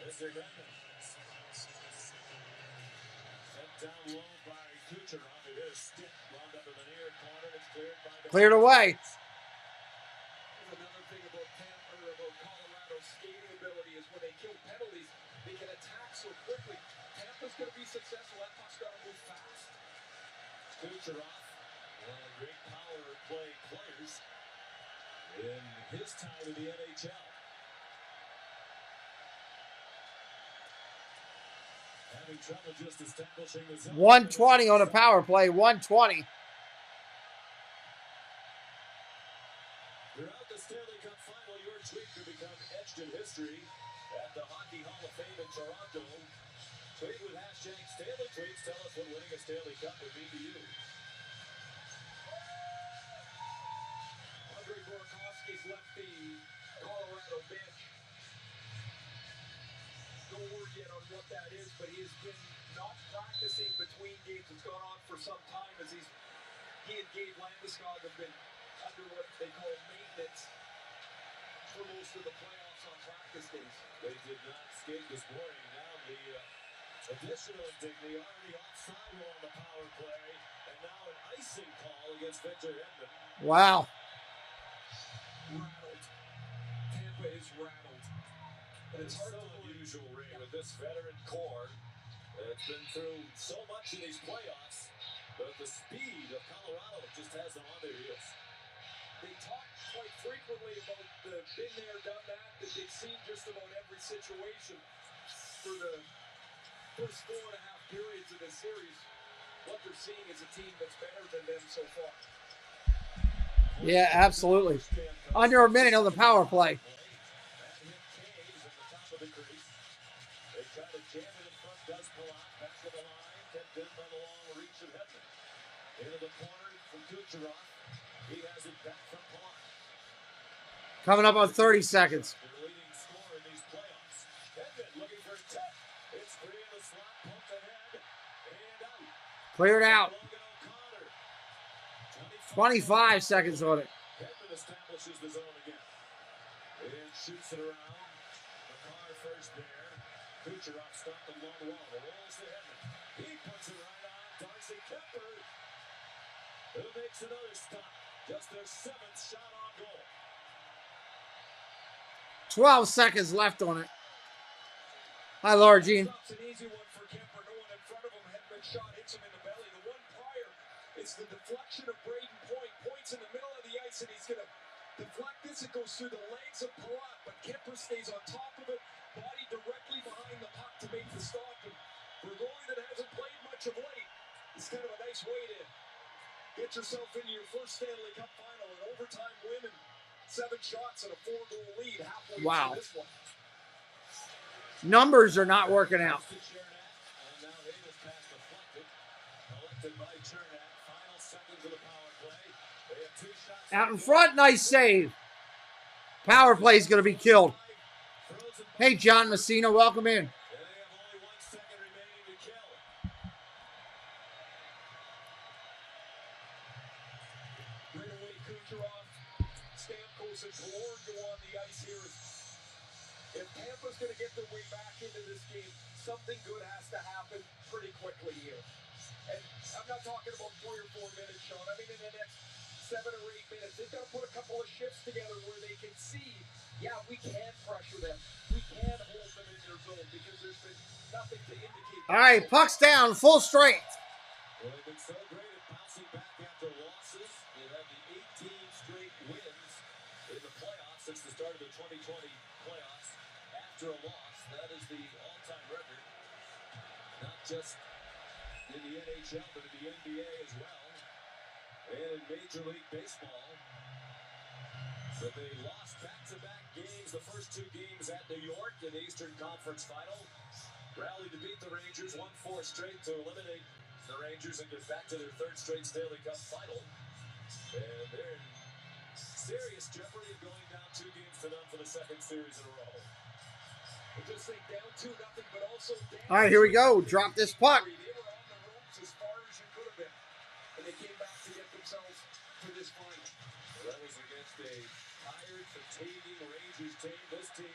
Mr. Hedman. Sent down low by Kucherov. It is stick. Wound up in the near corner. It's cleared by the Cleared away. Another thing about Tampa or about Colorado's skating ability is when they kill penalties, they can attack so quickly. Tampa's going to be successful. That puck's got to move fast. Kucherov, one of the great power play players in his time in the NHL. Having trouble just establishing the zone. 120 on a power play. 120. Throughout the Stanley Cup Final, your tweet could become etched in history at the Hockey Hall of Fame in Toronto. Tweet with hashtag Stanley Tweets. Tell us what winning a Stanley Cup would mean to you. Andre Burakovsky's left the Colorado bench. No word yet on what that is, but he has been not practicing between games. It's gone on for some time as he and Gabe Landeskog have been under what they call maintenance for most of the playoffs on practice days. They did not skate this morning. Now the additional indignity, already offside on the power play, and now an icing call against Victor Hedman. Wow. Rattled. Tampa is rattled. And it's so unusual, Ray, with this veteran core that's been through so much in these playoffs, but the speed of Colorado just has them on their heels. They talk quite frequently about the been there, done that they've seen just about every situation for the first 4.5 periods of this series. What they're seeing is a team that's better than them so far. Yeah, absolutely. Under a minute on the power play. They try to jam it in front, does Palat, back to the line, kept in by the long reach of Hedman. Into the corner from Kucherov. He has it back from Palat. Coming up on 30 seconds. Their leading scorer in these playoffs. Hedman looking for a tip. It's 3 in the slot, pumped ahead, and out. Cleared out. 25 seconds on it. Hedman establishes the zone again. And shoots it around. First there, Kucherov stopped along the wall, rolls to Hedman. He puts it right on Darcy Kemper, who makes another stop. Just their 7th shot on goal. 12 seconds left on it. Hi, Laura Jean. It's an easy one for Kemper. No one in front of him. Hedman shot hits him in the belly. The one prior is the deflection of Braden Point. Point's in the middle of the ice, and he's going to deflect this. It goes through the legs of Palat, but Kemper stays on top of it. Body directly behind the puck to make the stop. And for a goalie that hasn't played much of late, it's kind of a nice way to get yourself into your first Stanley Cup final, an overtime win, and 7 shots and a 4-goal lead halfway Wow. through this one. Numbers are not working out. And now Davis pass deflected. Collected by Chernak. Final seconds of the power play. They have 2 shots. Out in front, nice save. Power play is going to be killed. Hey, John Messina, welcome in. And they have only 1 second remaining to kill. Right away, Kucherov, Stamkos, and Killorn go on the ice here. If Tampa's going to get their way back into this game, something good has to happen pretty quickly here. And I'm not talking about 3 or 4 minutes, Sean. I mean in the next 7 or 8 minutes. They've got to put a couple of shifts together where they can see, yeah, we can pressure them. We can hold them in their zone because there's been nothing to indicate. All right, puck's down, full strength. Well, they've been so great at bouncing back after losses. They've had the 18 straight wins in the playoffs since the start of the 2020 playoffs. After a loss, that is the all-time record. Not just in the NHL, but in the NBA as well. And in Major League Baseball. But they lost back-to-back games, the first 2 games at New York in the Eastern Conference Final. Rallied to beat the Rangers, won 4 straight to eliminate the Rangers and get back to their 3rd straight Stanley Cup Final. And they're in serious jeopardy of going down 2 games to none for the 2nd series in a row. All right, here we go. Drop this puck. As far as you could have been. And they came back to get themselves to this final. Well, that was against a tired, fatiguing Rangers team. This team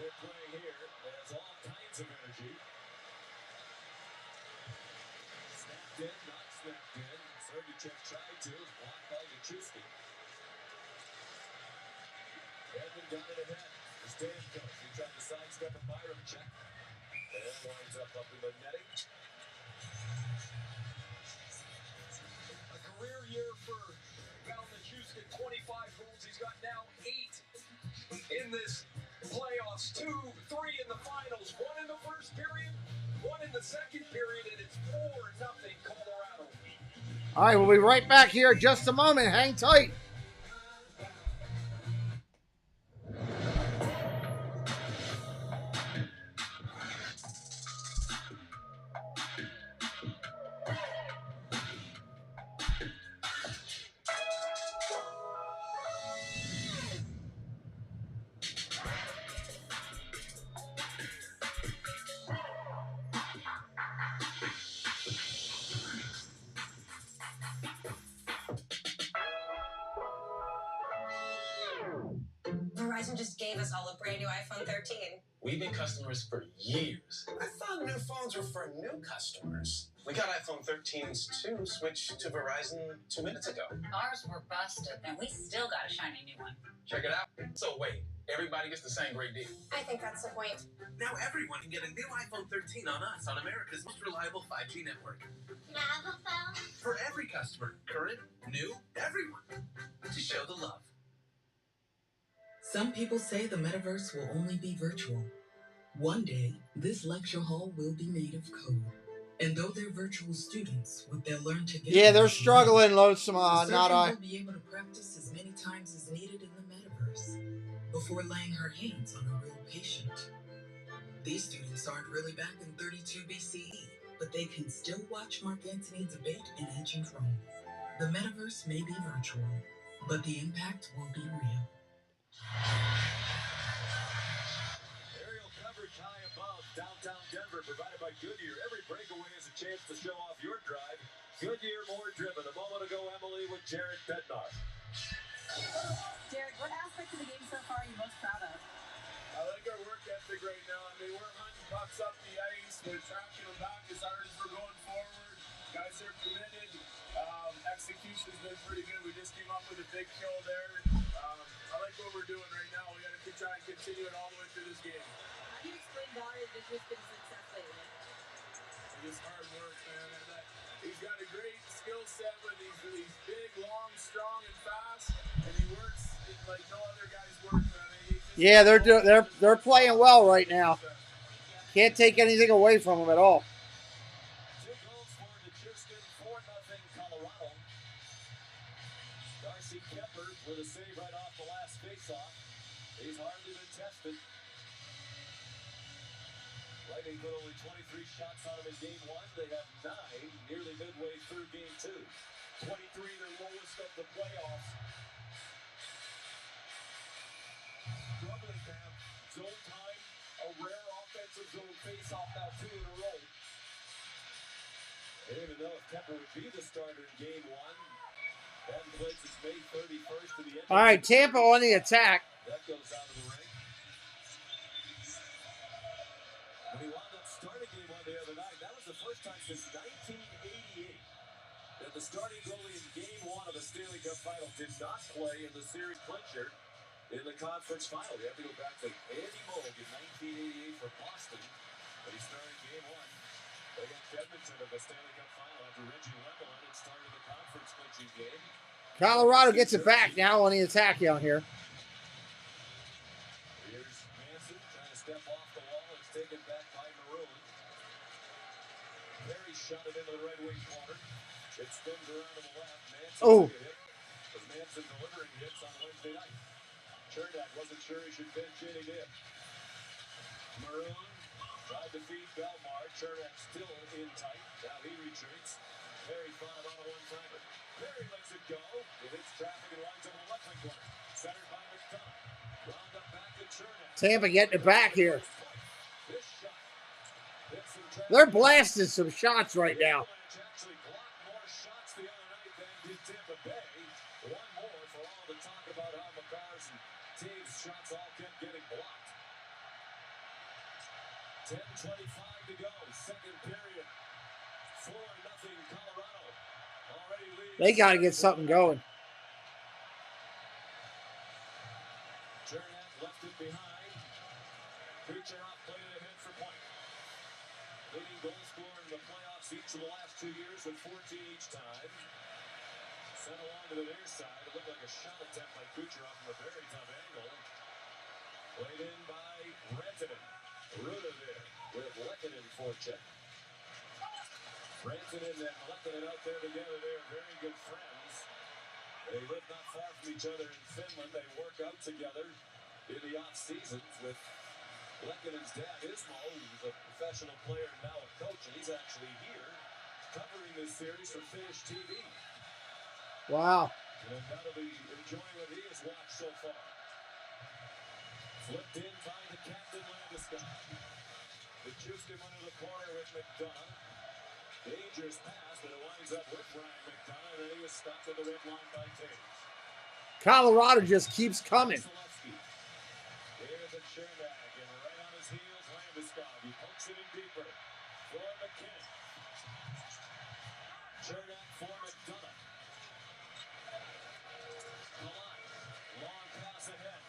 they're playing here has all kinds of energy. Snapped in, not snapped in. Sergachev tried to. Blocked by Nichuski. Edmund got it ahead. Stamkos, he tried to sidestep a Byram check. And winds up in the netting. A career year for Val Nichuski, 25 goals. He's got now 8 in this playoffs. 2, 3 in the finals. 1 in the first period, 1 in the second period, and it's 4-0 Colorado. All right, we'll be right back here in just a moment. Hang tight. Verizon just gave us all a brand new iPhone 13. We've been customers for years. I thought new phones were for new customers. We got iPhone 13s too, switched to Verizon 2 minutes ago. Ours were busted, and we still got a shiny new one. Check it out. So wait, everybody gets the same great deal. I think that's the point. Now everyone can get a new iPhone 13 on us, on America's most reliable 5G network. Can I have a phone? For every customer, current, new, everyone. To show the love. Some people say the metaverse will only be virtual. One day, this lecture hall will be made of code. And though they're virtual students, what they'll learn together... Yeah, they're struggling, Losama, not I. will be able to practice as many times as needed in the metaverse before laying her hands on a real patient. These students aren't really back in 32 BCE, but they can still watch Mark Antony debate in ancient Rome. The metaverse may be virtual, but the impact will be real. Aerial coverage high above downtown Denver, provided by Goodyear. Every breakaway is a chance to show off your drive. Goodyear, more driven. A moment ago, Emily with Jared Bednar. Jared, what aspect of the game so far are you most proud of? I like our work ethic right now. I mean, we're hunting pucks up the ice. We're tracking them back as hard as we're going forward. Guys are committed. Execution's been pretty good. We just came up with a big kill there. I like what we're doing right now. We got to try and continue it all the way through this game. How do you explain Valeri's consistent success lately? Just hard work, man. He's got a great skill set with he's big, long, strong, and fast, and he works like no other guys work, man. Yeah, they're playing well right now. Can't take anything away from them at all. 2 goals for Nichuski, 4-0 Colorado. Darcy Kemper with a save right off the last faceoff. He's hardly been tested. Lightning put only 23 shots on him in game 1. They have 9 nearly midway through game 2. 23, their lowest of the playoffs. Struggling to have zone time, a rare offensive zone face-off now 2 in a row. They didn't even know if Kemper would be the starter in game 1. That played since May 31st to the end. All right, Tampa on the attack. That goes out of the ring. When he wound up starting game 1 the other night, that was the first time since 1988 that the starting goalie in game 1 of the Stanley Cup Final did not play in the series clincher in the conference final. You have to go back to Andy Moog in 1988 for Boston, but he started game 1 against Edmonton of the Stanley Cup Final after Reggie Lemelin had started the conference clinching game. Colorado gets it back now on the attack down here. Here's Manson trying to step off the wall. It's taken back by Maroon. Perry shot it into the right wing corner. It spins around to the left. Manson took a hit. Was Manson delivering hits on Wednesday night? Chernak wasn't sure he should bench in. He did. Maroon tried to feed Belmar. Chernak still in tight. Now he retreats. Perry fought it on a one-timer. Perry lets it go. It hits traffic and lines up the left wing corner. Centered by McDonough. Round up back to Chernak. Tampa getting it back here. They're blasting some shots right now. Actually blocked more shots the other night than did Tampa Bay. One more for all the talk about how McCarr's and Taves' shots all kept getting blocked. 10:25 to go, second period. 4-0 Colorado. Already leading. They got to get something going. Chernak left it behind. Kucherov played it ahead for point. Leading goal scorer in the playoffs each of the last 2 years with 14 each time. Sent along to the near side. It looked like a shot attempt by Kucherov from a very tough angle. Played in by Rantanen. Ruda there with Lehkonen forecheck. Rantanen and Lehkonen out there together. They are very good friends. They live not far from each other in Finland. They work out together in the off seasons with Lehkonen's dad, Ismo, who's a professional player and now a coach, and he's actually here covering this series for Finnish TV. Wow. And undoubtedly enjoying what he has watched so far. Flipped in by the captain, Landeskog. The juiced him under the corner with McDonough. Dangerous pass, but it winds up with Ryan McDonough, and then he was stopped at the red line by Taves. Colorado just keeps coming. Here's a Chernak, and right on his heels, Landeskog. He pokes it in deeper for McKinnon. Chernak for McDonough. Palat, long pass ahead.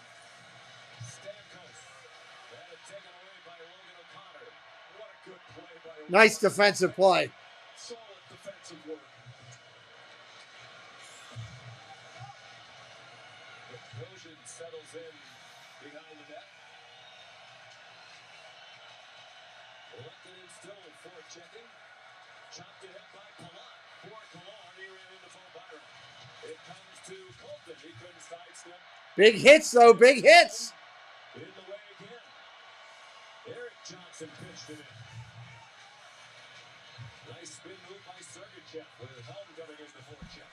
Stamkos. That is taken away by Logan O'Connor. What a good play by O'Connor. Nice defensive play. Solid defensive work. The Trojan settles in behind the net. Lehkonen still forechecking. Chopped it up by Palat. For Killorn, he ran into Bo Byron. It comes to Colton. He couldn't sidestep. Big hits, though. Big hits. In the way again. Eric Johnson pitched it in. Nice spin move by Sergachev with Helm coming in the forecheck.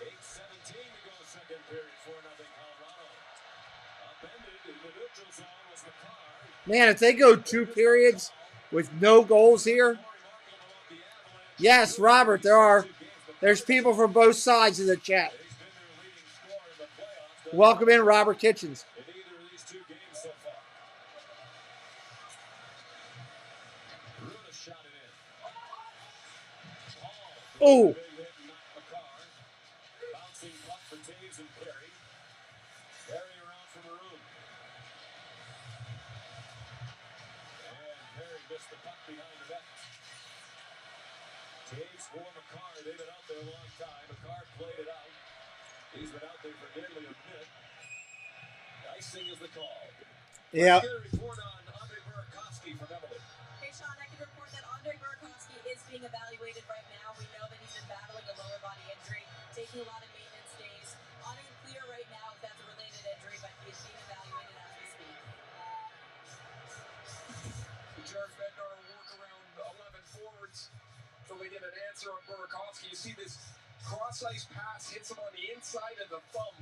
8:17 to go, second period, 4-0 Colorado. Upended in the neutral zone was McCarr. Man, if they go 2 periods with no goals here. Yes, Robert, there are. There's people from both sides of the chat. Welcome in, Robert Kitchens. In either of these 2 games so far. Ruda shot it in. Oh. Bouncing puck for Taves and Perry. Perry around for Maroon. And Perry missed the puck behind the net. Taves for McCarr. They've been out there a long time. McCarr played it out. He's been out there for nearly a minute. Icing is the call. Yeah. Let's get a report on Andre Burakovsky from Emily. Hey, Sean, I can report that Andre Burakovsky is being evaluated right now. We know that he's been battling a lower body injury, taking a lot of maintenance days. Unclear right now if that's a related injury, but he is being evaluated as we speak. Jared Bednar will work around 11 forwards until they get an answer on Burakovsky. You see this cross-ice pass hits him on the inside of the thumb.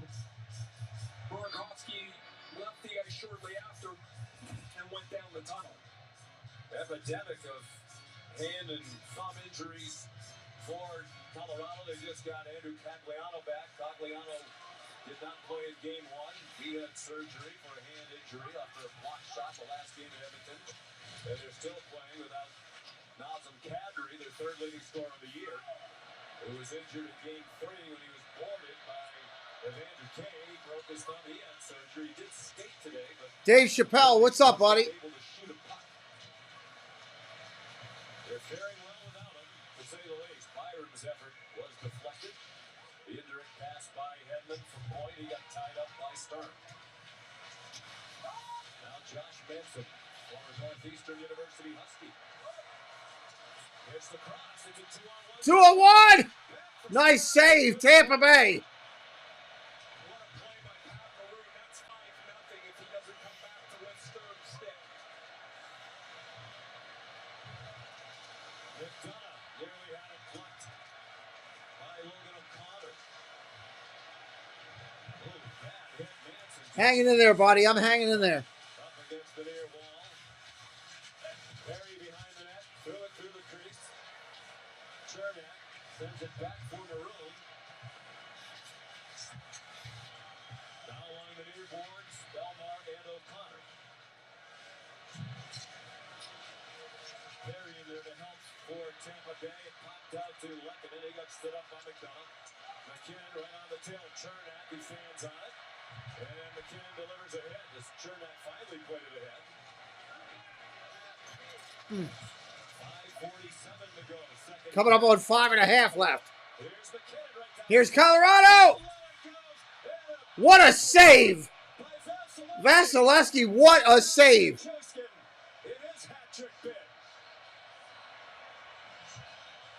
Burakovsky left the ice shortly after and went down the tunnel. Epidemic of hand and thumb injuries for Colorado. They just got Andrew Cagliano back. Cagliano did not play in game 1. He had surgery for a hand injury after a block shot the last game at Edmonton. And they're still playing without Nazem Kadri, their 3rd leading scorer of the year, who was injured in game 3 when he was boarded by Evander Kay. He broke his thumb. He had surgery. He did skate today, but Dave Chappelle, what's up, buddy? able to shoot a puck. They're faring well without him, to say the least. Byron's effort was deflected. The indirect pass by Hedman from point. He got tied up by Stern. Now Josh Manson, former Northeastern University Husky. It's the cross. It's a 2-on-1. 2-on-1. Nice save, Tampa Bay. What a play by Pat Maroon. That's 5-0 if he doesn't come back to win Stern's stick. McDonough nearly had it blocked by Logan O'Connor. Oh, bad hit. Manson Hanging in there, buddy. I'm hanging in there. up against the near wall. Perry behind the net. Through stood up by McDonough. McKinnon right on the tail. Chernak, he stands on it. And McKinnon delivers a hit. As Chernak finally played it ahead. 5:47 to go. Second. Coming up on 5.5 left. Here's Colorado. What a save. Vasilevsky, what a save. In his hat trick bid.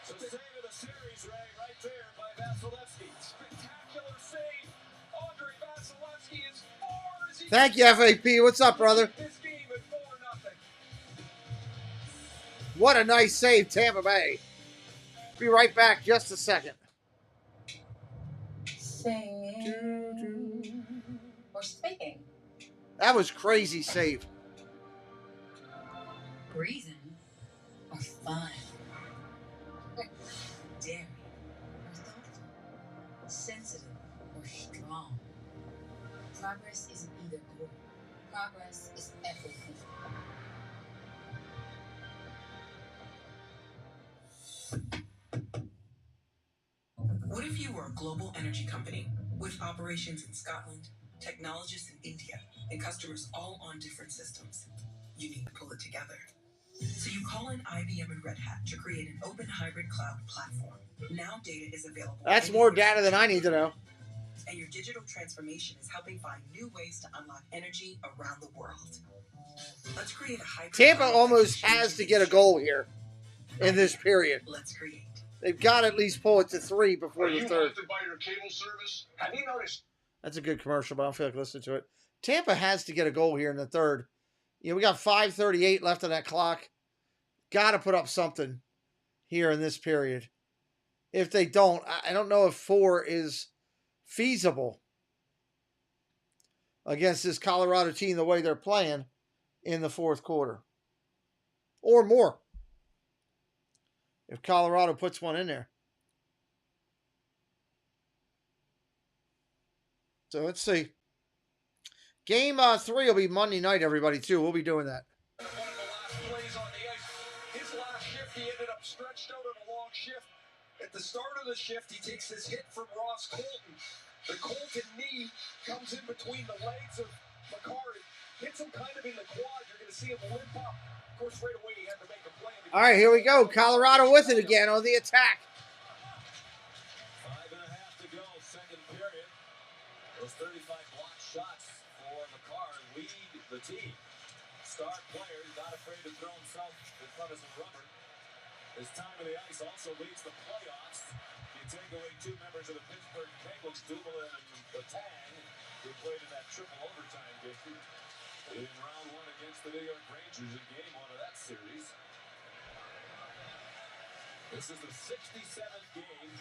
So the save of the series, Ray, right there by Vasilevsky. Spectacular save. Andre Vasilevsky is 4. Thank you, FAP. What's up, brother? This game at 4-0. What a nice save, Tampa Bay. Be right back just a second. Singing or speaking. That was crazy save. Breezing or fun. Daring or thoughtful. Sensitive or strong. Progress isn't either or. Progress is everything. What if you were a global energy company with operations in Scotland, technologists in India, and customers all on different systems? You need to pull it together. So you call in IBM and Red Hat to create an open hybrid cloud platform. Now data is available. That's more data than I need to know. And your digital transformation is helping find new ways to unlock energy around the world. Let's create a hybrid. Tampa almost has to get a goal here in this period. Let's create. They've got to at least pull it to 3 before the third. By your cable service? Have you noticed? That's a good commercial, but I don't feel like listening to it. Tampa has to get a goal here in the third. You know, we got 5:38 left on that clock. Got to put up something here in this period. If they don't, I don't know if 4 is feasible against this Colorado team the way they're playing in the fourth quarter. Or more. If Colorado puts one in there. So let's see. Game 3 will be Monday night, everybody, too. We'll be doing that. One of the last plays on the ice. His last shift, he ended up stretched out on a long shift. At the start of the shift, he takes this hit from Ross Colton. The Colton knee comes in between the legs of McCarty. Hits him kind of in the quad. You're going to see him limp up. Of course, right away, he had to make a play. All right, here we go. Colorado with it again on the attack. 5.5 to go, second period. Those 35 block shots for McCarr lead the team. Star player, not afraid to throw himself in front of some rubber. His time on the ice also leads the playoffs. You take away 2 members of the Pittsburgh Penguins, Dumoulin and Letang, who played in that triple overtime game in round 1 against the New York Rangers in game 1 of that series. This is the 67th game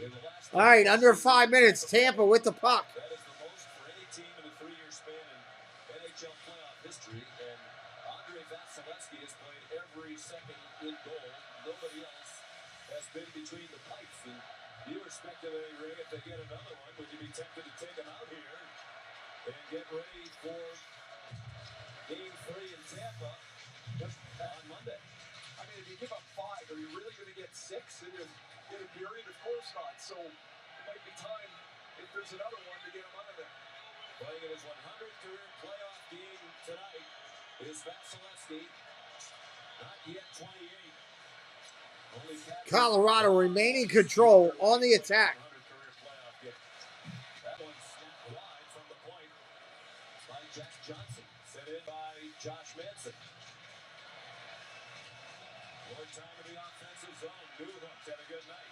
in the last. All right, under 5 minutes. Tampa with the puck. That is the most for any team in a 3-year span in NHL playoff history. And Andre Vasilevsky has played every second in goal. Nobody else has been between the pipes. And you were speculating, Ray, if they get another one, would you be tempted to take him out here and get ready for Game 3 in Tampa on Monday? I mean, if you give up 5, are you really going to get 6 in a period? Of course not. So it might be time, if there's another one, to get him out of there. Playing in his 100th career playoff game tonight is Vasilevsky. Not yet 28. Colorado remaining control on the attack. That one snapped wide from the point by Jack Johnson. Sent in by Josh Manson. More time in the offensive zone. Newhook's had a good night.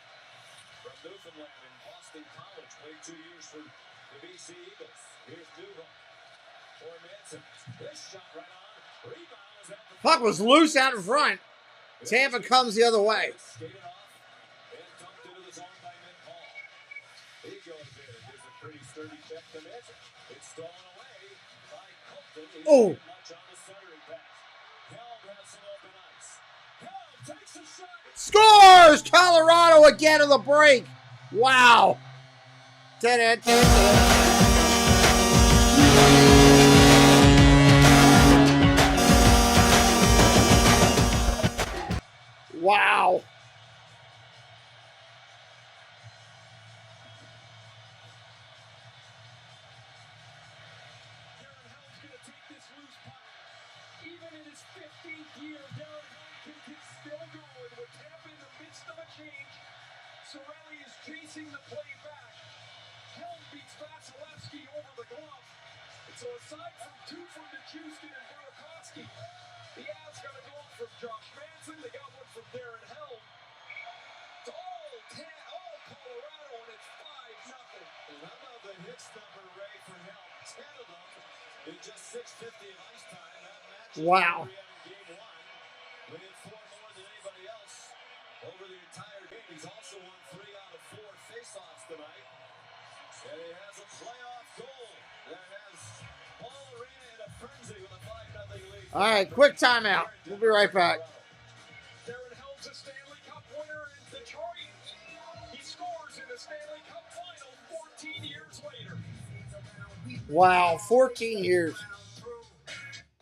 From Newfoundland in Boston College. Played 2 years for the BC Eagles. Here's Newhook for Manson. This shot right on. Rebound is at the Puck was loose out in front. Tampa comes the other way. Skated off and dumped into the zone by Nick Hall. He goes in. Gives a pretty sturdy check to Manson. It's stolen away by Colton. He Oh. didn't get much on the centering pass. Helm has some open ice. Helm takes a shot. Scores! Colorado again on the break. Wow. Wow. kick is still going with Tampa in the midst of a change. Cirelli is chasing the play back. Helm beats Vasilevsky over the glove. And so aside from 2 from Nichushkin and Burakovsky, the Avs got a goal from Josh Manson. They got one from Darren Helm. It's all Colorado, and it's 5-0. And how about the hits number, Ray, for Helm? 10 of them in just 6:50 of ice time. That matches Wow. Game 1. We had 4 more than anybody else over the entire game. He's also won 3 out of 4 faceoffs tonight. And he has a playoff goal that has Ball Arena in a frenzy with a 5-0 lead. All right, quick timeout. We'll be right back. Darren Helm's a Stanley Cup winner in Detroit. He scores in the Stanley Cup final 14 years later. Wow, 14 years.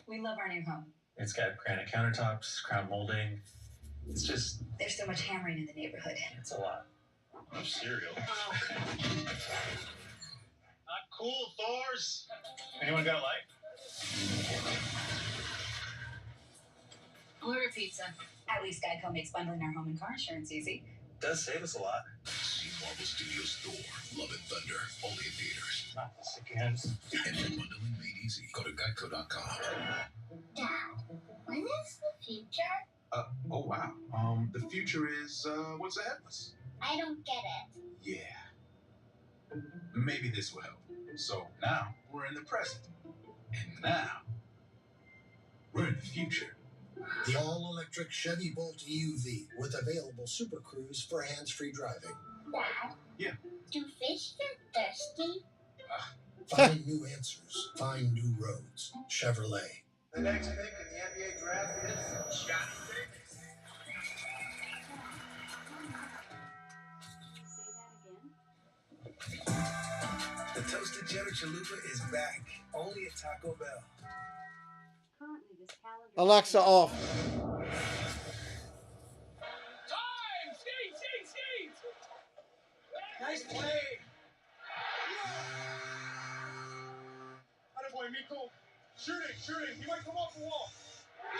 We love our new home. It's got granite countertops, crown molding. It's just... There's so much hammering in the neighborhood. It's a lot. No cereal. Not cool, Thors. Anyone got a light? Order pizza. At least Geico makes bundling our home and car insurance easy. Does save us a lot. See Marvel Studios Thor, Love and Thunder, only in theaters. Not this again. And for bundling made easy, go to geico.com. Dad, when is the future? Oh wow. The future is, what's ahead of us? I don't get it. Yeah. Maybe this will help. So now we're in the present. And now we're in the future. The all-electric Chevy Bolt EUV with available Super Cruise for hands-free driving. Dad? Yeah. Do fish get thirsty? Find new answers. Find new roads. Chevrolet. The next pick in the NBA draft is Scotty Davis. The toasted cheddar chalupa is back, only at Taco Bell. Alexa off. Time! Skate! Nice play. Atta boy, Miko. Shooting. He might come off the wall. No!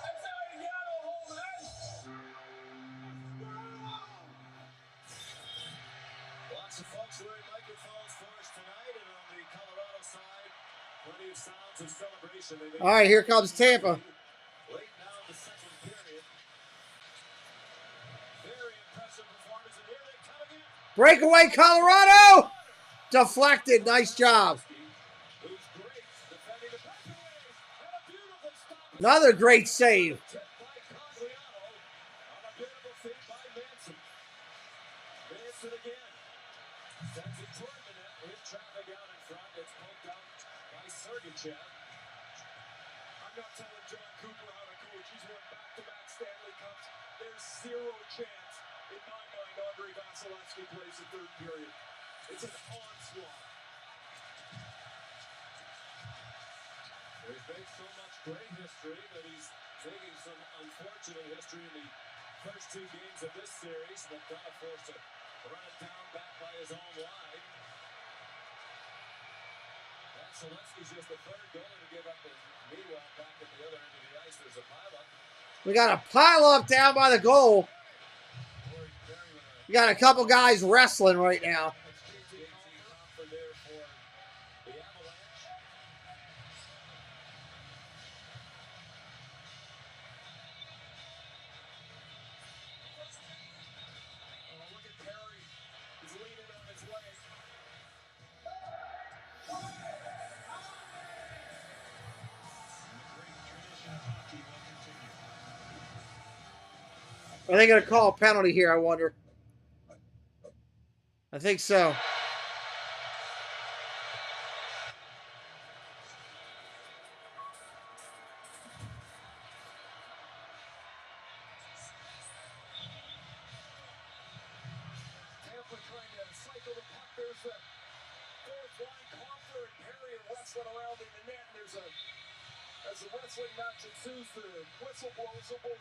That's how you gotta hold that. Lots of folks wearing microphones for us tonight, and on the Colorado side, plenty of sounds of celebration. All right, here comes Tampa. Late now in the second period. Very impressive performance, and here they come again. Breakaway, Colorado! Deflected. Nice job. Another great save. I'm not telling John Cooper how to coach. He's won back-to-back Stanley Cups. There's zero chance, in my mind, Andre Vasilevsky plays the third period. It's an onslaught. He's made so much great history that he's taking some unfortunate history in the first 2 games of this series. McDonough forced to run it down back by his own line. Vasilevsky's just the third goalie to give up, and meanwhile, back at the other end of the ice, there's a pileup. We got a pile up down by the goal. We got a couple guys wrestling right now. Are they going to call a penalty here, I wonder? I think so. Tampa trying to cycle the puck. There's the fourth line, Compher and Perry are wrestling around in the net. And there's as the wrestling match ensues, the whistle blows. So both,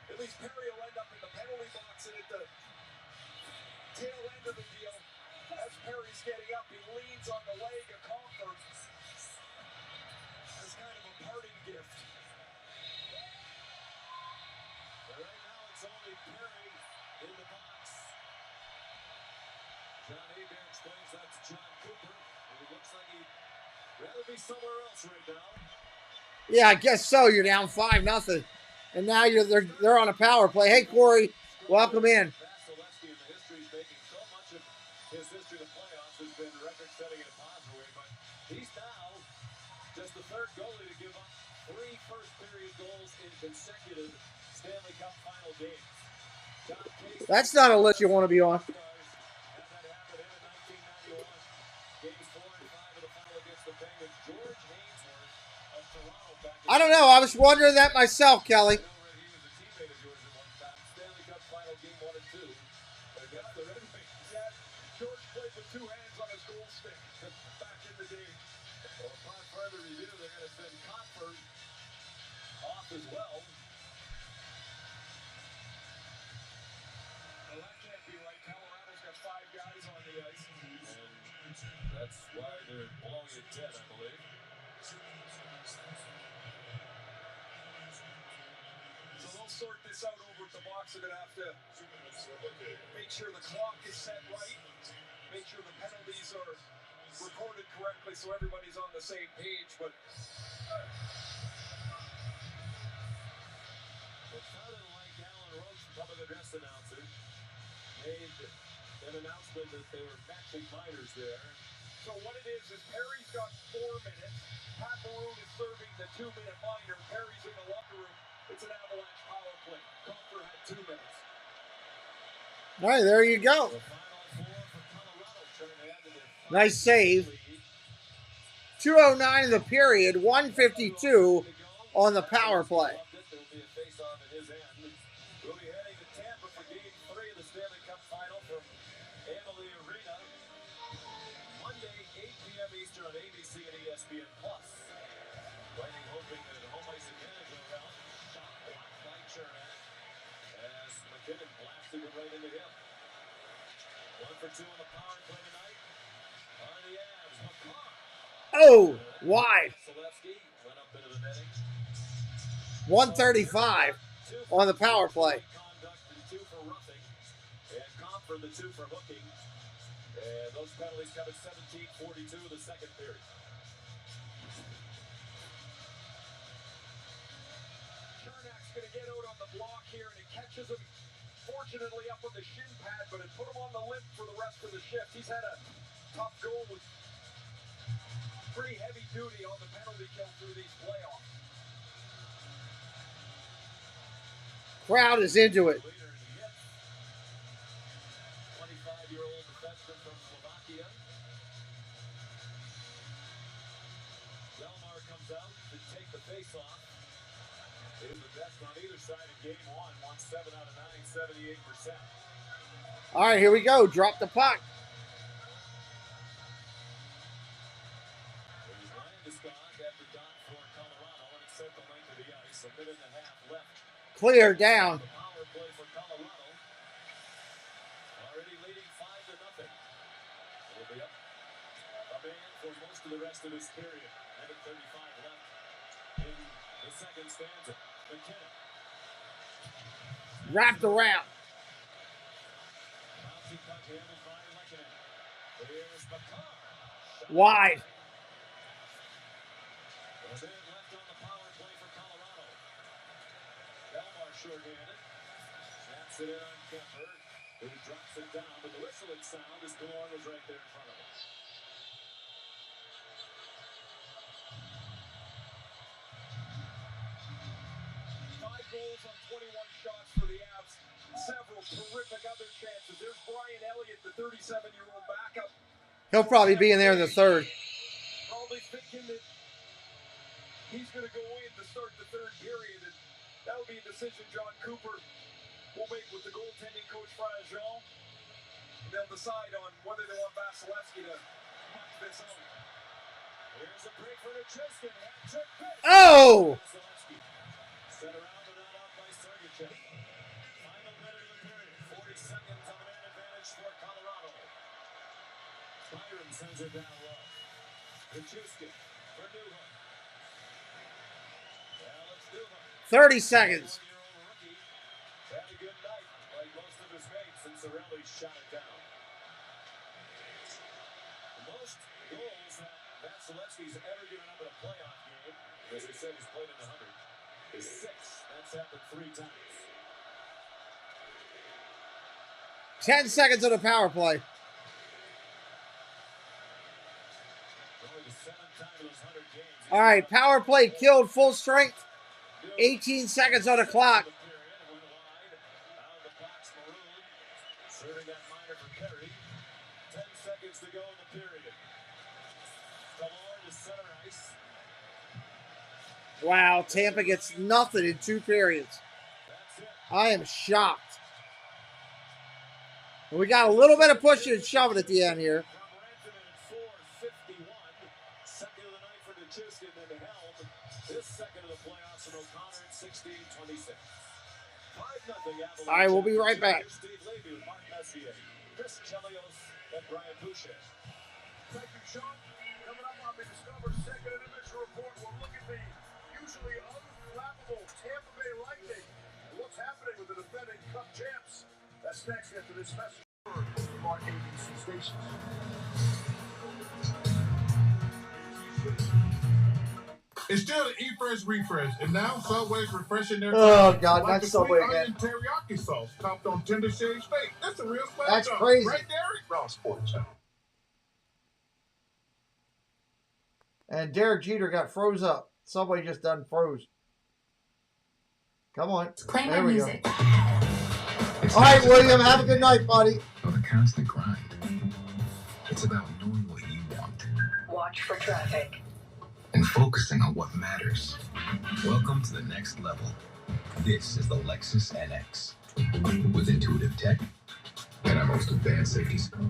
at least Perry will end up in the penalty box, and at the tail end of the deal, as Perry's getting up, he leans on the leg of Compher as kind of a parting gift. Perry in the box. John Adair explains that to John Cooper. And it looks like he'd rather be somewhere else right now. Yeah, I guess so. You're down 5-0. And now they're on a power play. Hey, Corey, welcome in. Vasilevsky in the history is making so much of his history of the playoffs has been record-setting in a positive way, but he's now just the third goalie to give up 3 first-period goals in consecutive Stanley Cup final games. That's not a list you want to be on. I don't know. I was wondering that myself, Kelly. George played with 2 hands on his goal stick back in the day. Well, upon further review, they're going to send Copford off as well. Well, that can't be right. Colorado's got 5 guys on the ice. And that's why they're blowing it dead, I believe. So they'll sort this out over at the box. They're going to have to make sure the clock is set right, make sure the penalties are recorded correctly so everybody's on the same page. But it sounded like Alan Roach, public address announcer, made an announcement that they were matching minors there. so what it is Perry's got 4 minutes. Pat Maroon is serving the 2-minute minor. Perry's in the locker room. It's an Avalanche power play. Comfort had 2 minutes. All right, there you go. Nice save. 2:09 in the period, 1:52 on the power play. There'll be a face-off at his end. We'll be heading to Tampa for Game 3 of the Stanley Cup Final from Amalie Arena. Monday, 8 p.m. Eastern on ABC and ESPN+. Lightning hoping that a home ice advantage will round. Shot blocked by Chernak as McKinnon blasted it right into him. 1 for 2 on the power play tonight. On the Avs, McCarr. Oh, wide. Vasilevsky went up into the netting. 135 on the power play. Conduct and 2 for roughing. And Comfort the 2 for hooking. And those penalties come at 17:42 of the second period. Chernak's going to get out on the block here, and it catches him, fortunately, up on the shin pad, but it put him on the limp for the rest of the shift. He's had a tough goal with pretty heavy duty on the penalty kill through these playoffs. Crowd is into it. 25-year-old defenseman from Slovakia. Delmar comes out to take the face-off. He was the best on either side in Game 1. Won 7 out of 9, 78%. All right, here we go. Drop the puck. After dot for Colorado, and it sent the length of the ice. A minute and a half left. Clear down. The power play for Colorado. Already leading 5-0. It'll be up a man for most of the rest of this period. Minute 35 left in the second stanza. McKinnon. Wrapped around. Bouncy puck handled by McKinnon. Here's McCarr. Wide. A minute left on the power play for Colorado. Delmar short-handed. Snaps it in on Kemper, who drops it down, but the whistling sound as DeLong was right there in front of him. 5 goals on 21 shots for the Avs. Several terrific other chances. There's Brian Elliott, the 37-year-old backup. He'll probably be in there in the third. Probably thinking that he's going to go in to start the third period, and that'll be a decision John Cooper will make with the goaltending coach, Franjean. And they'll decide on whether they want Vasilevsky to knock this out. Here's a break for Nichushkin. Hat-trick finish. Oh! Vasilevsky sent around but not out by Sergachev. Final minute of the period. 40 seconds on an advantage for Colorado. Byron sends it down low. Nichushkin for Newhook. 30 seconds. Had a good night. most of his mates, and Cirelli shot it down. The most goals that Vasilevsky's ever given up in a playoff game, as he said he's played in 100, is 6. That's happened 3 times. 10 seconds on the power play. All right, power play killed full strength. 18 seconds on the clock. Serving that minor for Perry. 10 seconds to go in the period. Delore to center ice. Wow, Tampa gets nothing in 2 periods. I am shocked. We got a little bit of pushing and shoving at the end here. Second of the night for Nichushkin and the Helm. This second of the playoffs from O'Connor at 16-26. 5-0 Avalanche. All right, we'll be right back. Steve Levy with Mark Messier, Chris Chelios, and Brian Boucher. Thank you, Sean. Coming up on the Discover Second Intermission Report, we'll look at the usually unflappable Tampa Bay Lightning and what's happening with the defending Cup champs. That's next after this message from our ABC stations. It's still the Eat Fresh Refresh, and now Subway's refreshing their Oh, God, like not the Subway sweet again. onion teriyaki sauce topped on tender shaved steak. That's a real smash. That's up. crazy. Right, Derek? Wrong Sports Channel. And Derek Jeter got froze up. Subway just done froze. Come on. Play There my we music. go. All right, William, have a good night, buddy. Of a constant grind. It's about knowing what you want Watch for traffic. and focusing on what matters. Welcome to the next level. This is the Lexus NX with intuitive tech and our most advanced safety scope.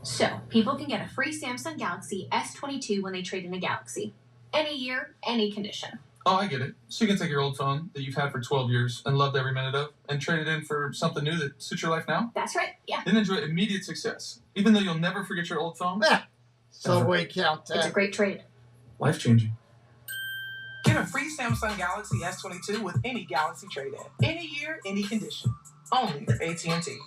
So, people can get a free Samsung Galaxy S22 when they trade in a Galaxy. Any year, any condition. Oh, I get it. So you can take your old phone that you've had for 12 years and loved every minute of and trade it in for something new that suits your life now? That's right, yeah. Then enjoy immediate success, even though you'll never forget your old phone. Subway count It's a great trade. Life-changing. Get a free Samsung Galaxy S22 with any Galaxy trade-in. Any year, any condition. Only at AT&T.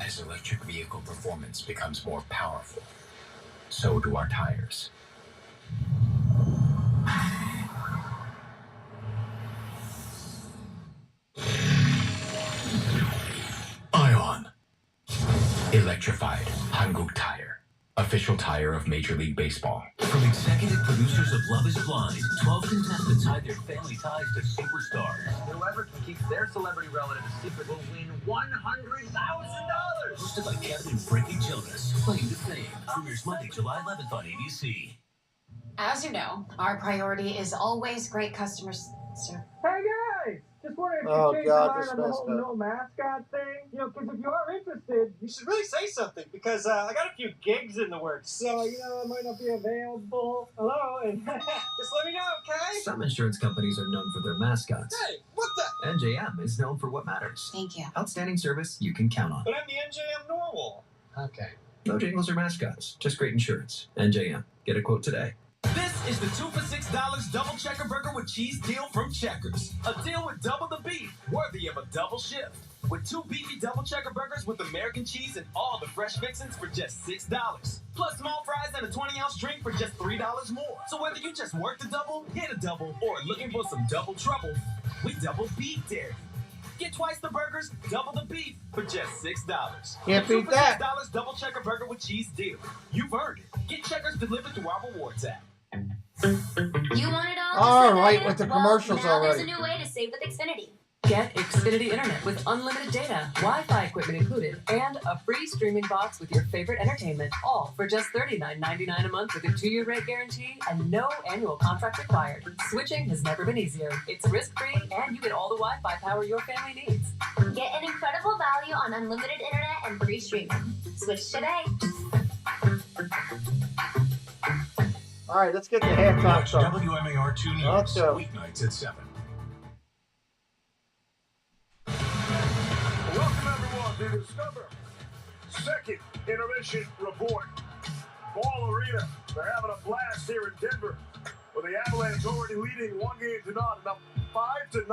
As electric vehicle performance becomes more powerful, so do our tires. Ion. Electrified Hanguk tire. Official tire of Major League Baseball. From executive producers of Love is Blind, 12 contestants hide their family ties to superstars. Whoever can keep their celebrity relative a secret will win $100,000. Hosted by Kevin and Frankie Jonas. Claim to fame. Premieres Monday, July 11th on ABC. As you know, our priority is always great customer service. Hey guys, just wondering if Oh, you changed God, your mind this on the messed whole up. no mascot thing. You know, because if you are interested, you should really say something because I got a few gigs in the works. So, you know, I might not be available. Hello, and just let me know, okay? Some insurance companies are known for their mascots. Hey, what the? NJM is known for what matters. Thank you. Outstanding service you can count on. But I'm the NJM normal. Okay. No jingles or mascots, just great insurance. NJM. Get a quote today. This is the 2 for $6 double checker burger with cheese deal from Checkers. A deal with double the beef, worthy of a double shift. With 2 beefy double checker burgers with American cheese and all the fresh fixings for just $6. Plus small fries and a 20-ounce drink for just $3 more. So whether you just work the double, hit a double, or looking for some double trouble, we double beef dare you. Get twice the burgers, double the beef for just $6. Can't The 2 beat for that. $6 double checker burger with cheese deal. You've earned it. Get Checkers delivered through our rewards app. You want it all? All just right, like with the that? commercials Well, now already. there's a new way to save with Xfinity. Get Xfinity Internet with unlimited data, Wi-Fi equipment included, and a free streaming box with your favorite entertainment, all for just $39.99 a month with a 2-year rate guarantee and no annual contract required. Switching has never been easier. It's risk-free, and you get all the Wi-Fi power your family needs. Get an incredible value on unlimited internet and free streaming. Switch today. All right, let's get the halftime Watch song. WMAR 2 News Let's go. weeknights at 7. of the Discover second intermission report. Ball Arena, they're having a blast here in Denver, with the Avalanche already leading 1-0 and up 5-0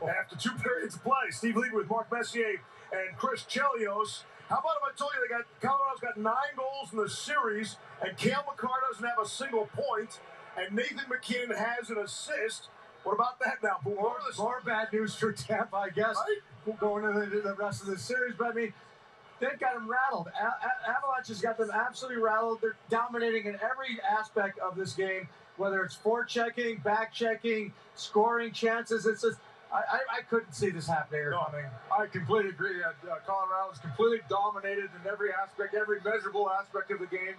after 2 periods of play. Steve Lee with Mark Messier and Chris Chelios. How about if I told you Colorado's got 9 goals in the series, and Cale Makar doesn't have a single point, and Nathan McKinnon has an assist? What about that now? More bad news for Tampa, I guess, right? Going into the rest of the series. But, I mean, they've got them rattled. Avalanche has got them absolutely rattled. They're dominating in every aspect of this game, whether it's forechecking, back-checking, scoring chances. It's just, I couldn't see this happening or coming. I completely agree. Colorado's completely dominated in every aspect, every measurable aspect of the game.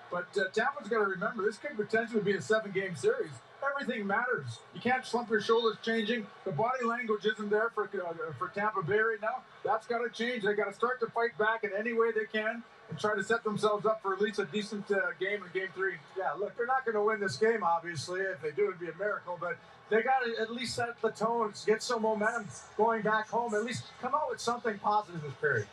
But Tampa's got to remember, this could potentially be a 7-game series. Everything matters. You can't slump your shoulders changing. The body language isn't there for Tampa Bay right now. That's got to change. They got to start to fight back in any way they can and try to set themselves up for at least a decent game in Game 3. Yeah, look, they're not going to win this game, obviously. If they do, it'd be a miracle. But they got to at least set the tone, get some momentum going back home. At least come out with something positive this period.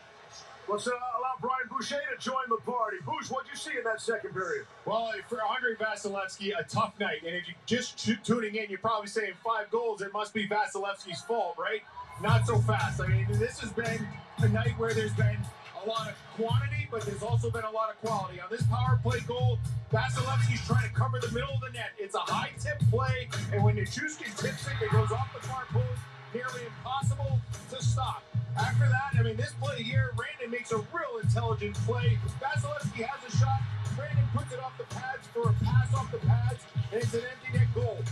Let's allow Brian Boucher to join the party. Boucher, what'd you see in that second period? Well, for Andrei Vasilevsky, a tough night. And if you're just tuning in, you're probably saying 5 goals, it must be Vasilevsky's fault, right? Not so fast. I mean, this has been a night where there's been a lot of quantity, but there's also been a lot of quality. On this power play goal, Vasilevsky's trying to cover the middle of the net. It's a high tip play, and when Nichushkin tips it, it goes off the far post, nearly impossible to stop. After that, I mean, this play here, Brandon makes a real intelligent play. Vasilevsky has a shot. Brandon puts it off the pads for a pass off the pads, and it's an empty net goal.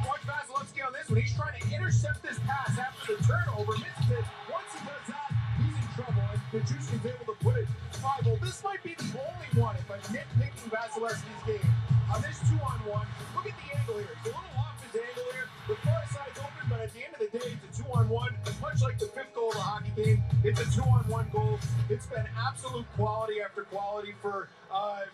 Watch Vasilevsky on this one. He's trying to intercept this pass after the turnover, misses it. Once he does that, he's in trouble, and Nichushkin's able to put it 5-0. This might be the only one, if I'm nitpicking Vasilevsky's game. On this 2-on-1, look at the angle here. It's a little off his angle here. The far side's open, but at the end of the day, it's a 2-on-1. Much like the 5th goal of the hockey game, it's a 2-on-1 goal. It's been absolute quality after quality for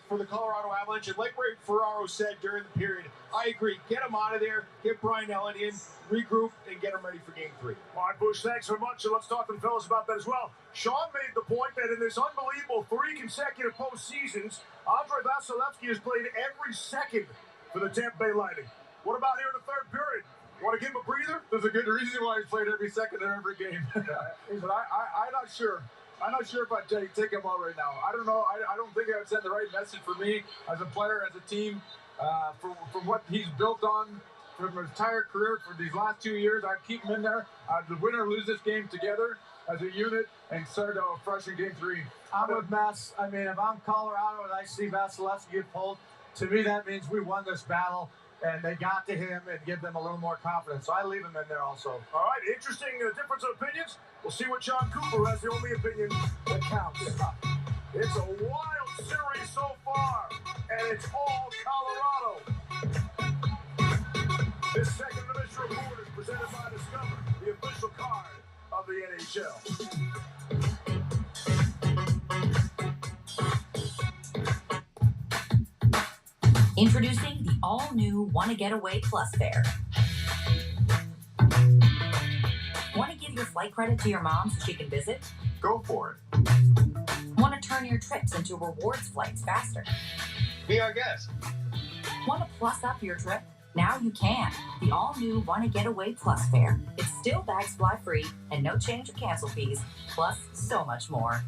the Colorado Avalanche. And like Ray Ferraro said during the period, I agree. Get him out of there. Get Brian Elliott in, regroup, and get him ready for Game 3. All right, Bush, thanks very much. And let's talk to the fellas about that as well. Sean made the point that in this unbelievable 3 consecutive postseasons, Andrei Vasilevsky has played every second for the Tampa Bay Lightning. What about here in the third period? Want to give him a breather? There's a good reason why he's played every second of every game. But I'm not sure. I'm not sure if I'd take him out right now. I don't know. I don't think I would send the right message for me as a player, as a team, from what he's built on from his entire career for these last 2 years. I'd keep him in there. The winner lose this game together as a unit and start out fresh in Game 3. I'm with Mass. I mean, if I'm Colorado and I see Vasilevsky get pulled, to me that means we won this battle. And they got to him and give them a little more confidence. So I leave him in there also. All right, interesting difference of opinions. We'll see what John Cooper has, the only opinion that counts. It's a wild series so far, and it's all Colorado. This second intermission report is presented by Discover, the official card of the NHL. Introducing the all-new Wanna Get Away Plus fare. Want to give your flight credit to your mom so she can visit? Go for it. Want to turn your trips into rewards flights faster? Be our guest. Want to plus up your trip? Now you can. The all-new Wanna Get Away Plus fare. It's still bags fly free and no change or cancel fees, plus so much more.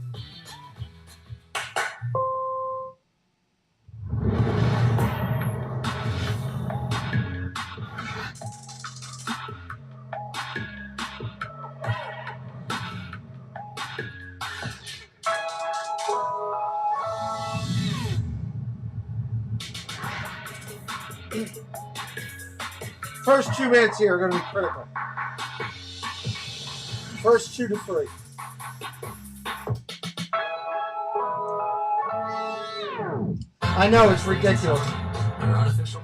First 2 minutes here are going to be critical. First 2 to 3. I know it's ridiculous. You're unofficial.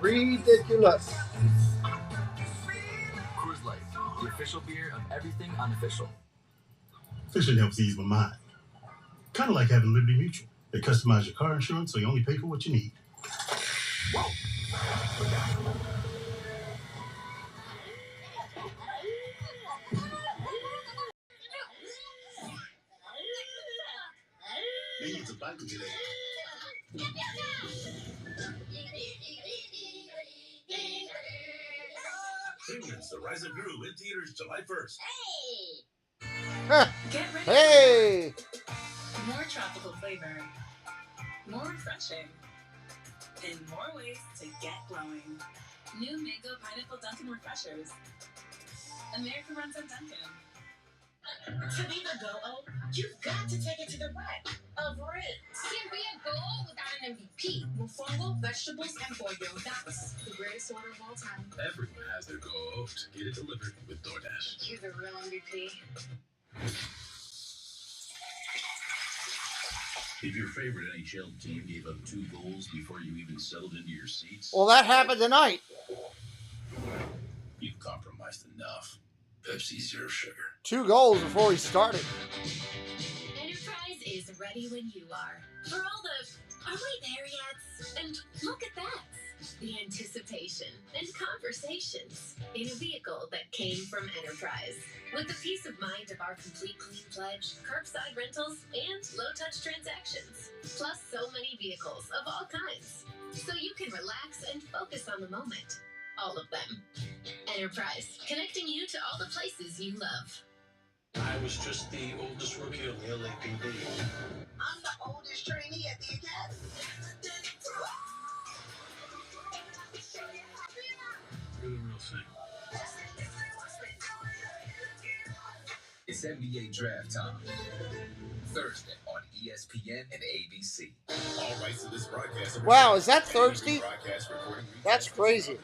Ridiculous. Coors Light, the official beer of everything unofficial. Fishing helps ease my mind. Kind of like having Liberty Mutual. They customize your car insurance so you only pay for what you need. Bible today. Penguins, The Rise of Gru in theaters July 1st. Get ready. Hey! More tropical flavor, more refreshing, and more ways to get glowing. New Mango Pineapple Dunkin' Refreshers. America runs on Dunkin'. To be the goal, you've got to take it to the rack of ribs. Can't be a goal without an MVP. Mofongo, vegetables, and pollo. That's the greatest order of all time. Everyone has their goal to get it delivered with DoorDash. You're the real MVP. If your favorite NHL team gave up 2 goals before you even settled into your seats, Well, that happened tonight. you've compromised enough. Pepsi Zero Sugar. 2 goals before he started. Enterprise is ready when you are. For all the, are we there yet? And look at that. The anticipation and conversations in a vehicle that came from Enterprise. With the peace of mind of our complete clean pledge, curbside rentals, and low-touch transactions. Plus so many vehicles of all kinds. So you can relax and focus on the moment. All of them. Enterprise, connecting you to all the places you love. I was just the oldest rookie on the LAPD. I'm the oldest trainee at the academy. You're the real thing. It's NBA draft time. Thursday on ESPN and ABC. All rights to this broadcast. Wow, is that Thursday? That's crazy.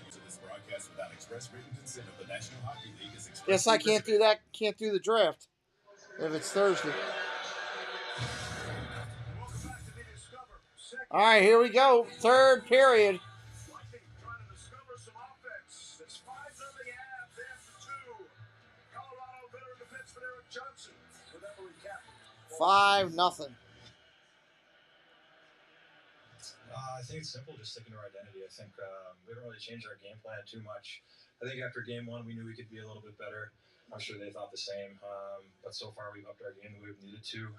Guess I can't do that. Can't do the draft if it's Thursday. All right, here we go. Third period. Trying to discover some offense. It's 5-0 Avs after 2. Colorado veteran defenseman Eric Johnson with Emily Kaplan. 5-0. I think it's simple, just sticking to our identity. I think we haven't really changed our game plan too much. I think after game 1, we knew we could be a little bit better. I'm sure they thought the same. But so far, we've upped our game the way we needed to.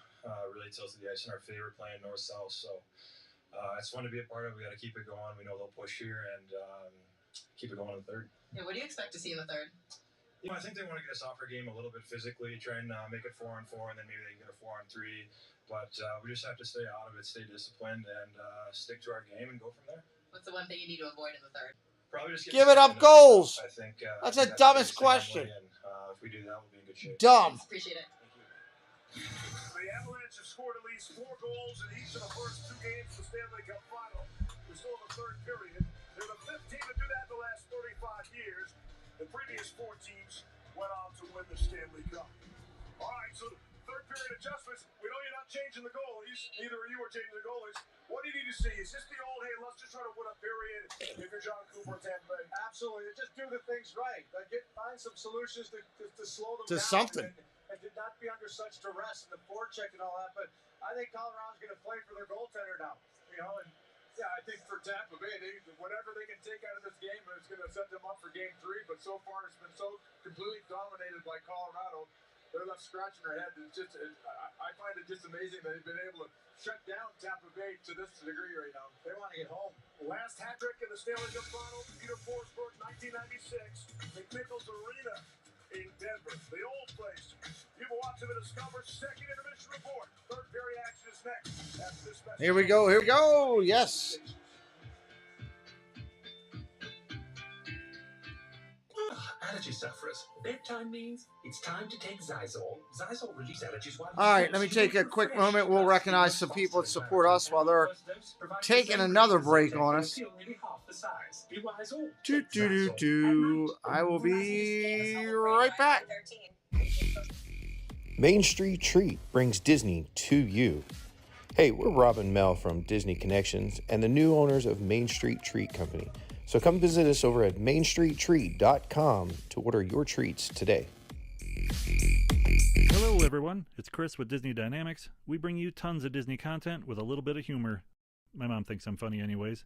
Really tilted the ice in our favor, playing north-south. So it's fun to be a part of. We got to keep it going. We know they'll push here and keep it going in the third. Yeah, what do you expect to see in the third? You know, I think they want to get us off our game a little bit physically, try and make it 4-on-4, and then maybe they can get a 4-on-3. But we just have to stay out of it, stay disciplined, and stick to our game and go from there. What's the one thing you need to avoid in the third? Probably just Give it up goals. I think That's the dumbest question. And, if we do that, we'll be in good shape. Dumb. Appreciate it. The Avalanche have scored at least 4 goals in each of the first 2 games of the Stanley Cup Final. We're still in the third period. They're the 5th team to do that in the last 35 years. The previous 4 teams went on to win the Stanley Cup. All right, so the third period adjustments. We know you're not changing the goalies. Neither of you are changing the goalies. What do you need to see? Is this the old, hey, let's just try to win a period if you're John Cooper and Tampa Bay? Absolutely. Just do the things right. Find some solutions to slow them To down. something. And to not be under such duress and the forecheck and all that. But I think Colorado's going to play for their goaltender now. You know, and Yeah, I think for Tampa Bay, whatever they can take out of this game is going to set them up for Game 3. But so far, it's been so completely dominated by Colorado. They're left scratching their head. It's just, I find it just amazing that they've been able to shut down Tampa Bay to this degree right now. They want to get home. Last hat trick in the Stanley Cup Final, Peter Forsberg, 1996, McNichols Arena in Denver, the old place. You've been watching the Discover second intermission report. Third period action is next. After this message. Here we go. Here we go. Yes. Allergy sufferers. Bedtime means it's time to take Zysol. Zysol relieves allergies while... All right, let me take a quick moment. We'll recognize some people that support us while they're taking another break on us. I will be right back. Main Street Treat brings Disney to you. Hey, we're Rob and Mel from Disney Connections and the new owners of Main Street Treat Company. So come visit us over at mainstreettreat.com to order your treats today. Hello everyone, it's Chris with Disney Dynamics. We bring you tons of Disney content with a little bit of humor. My mom thinks I'm funny anyways.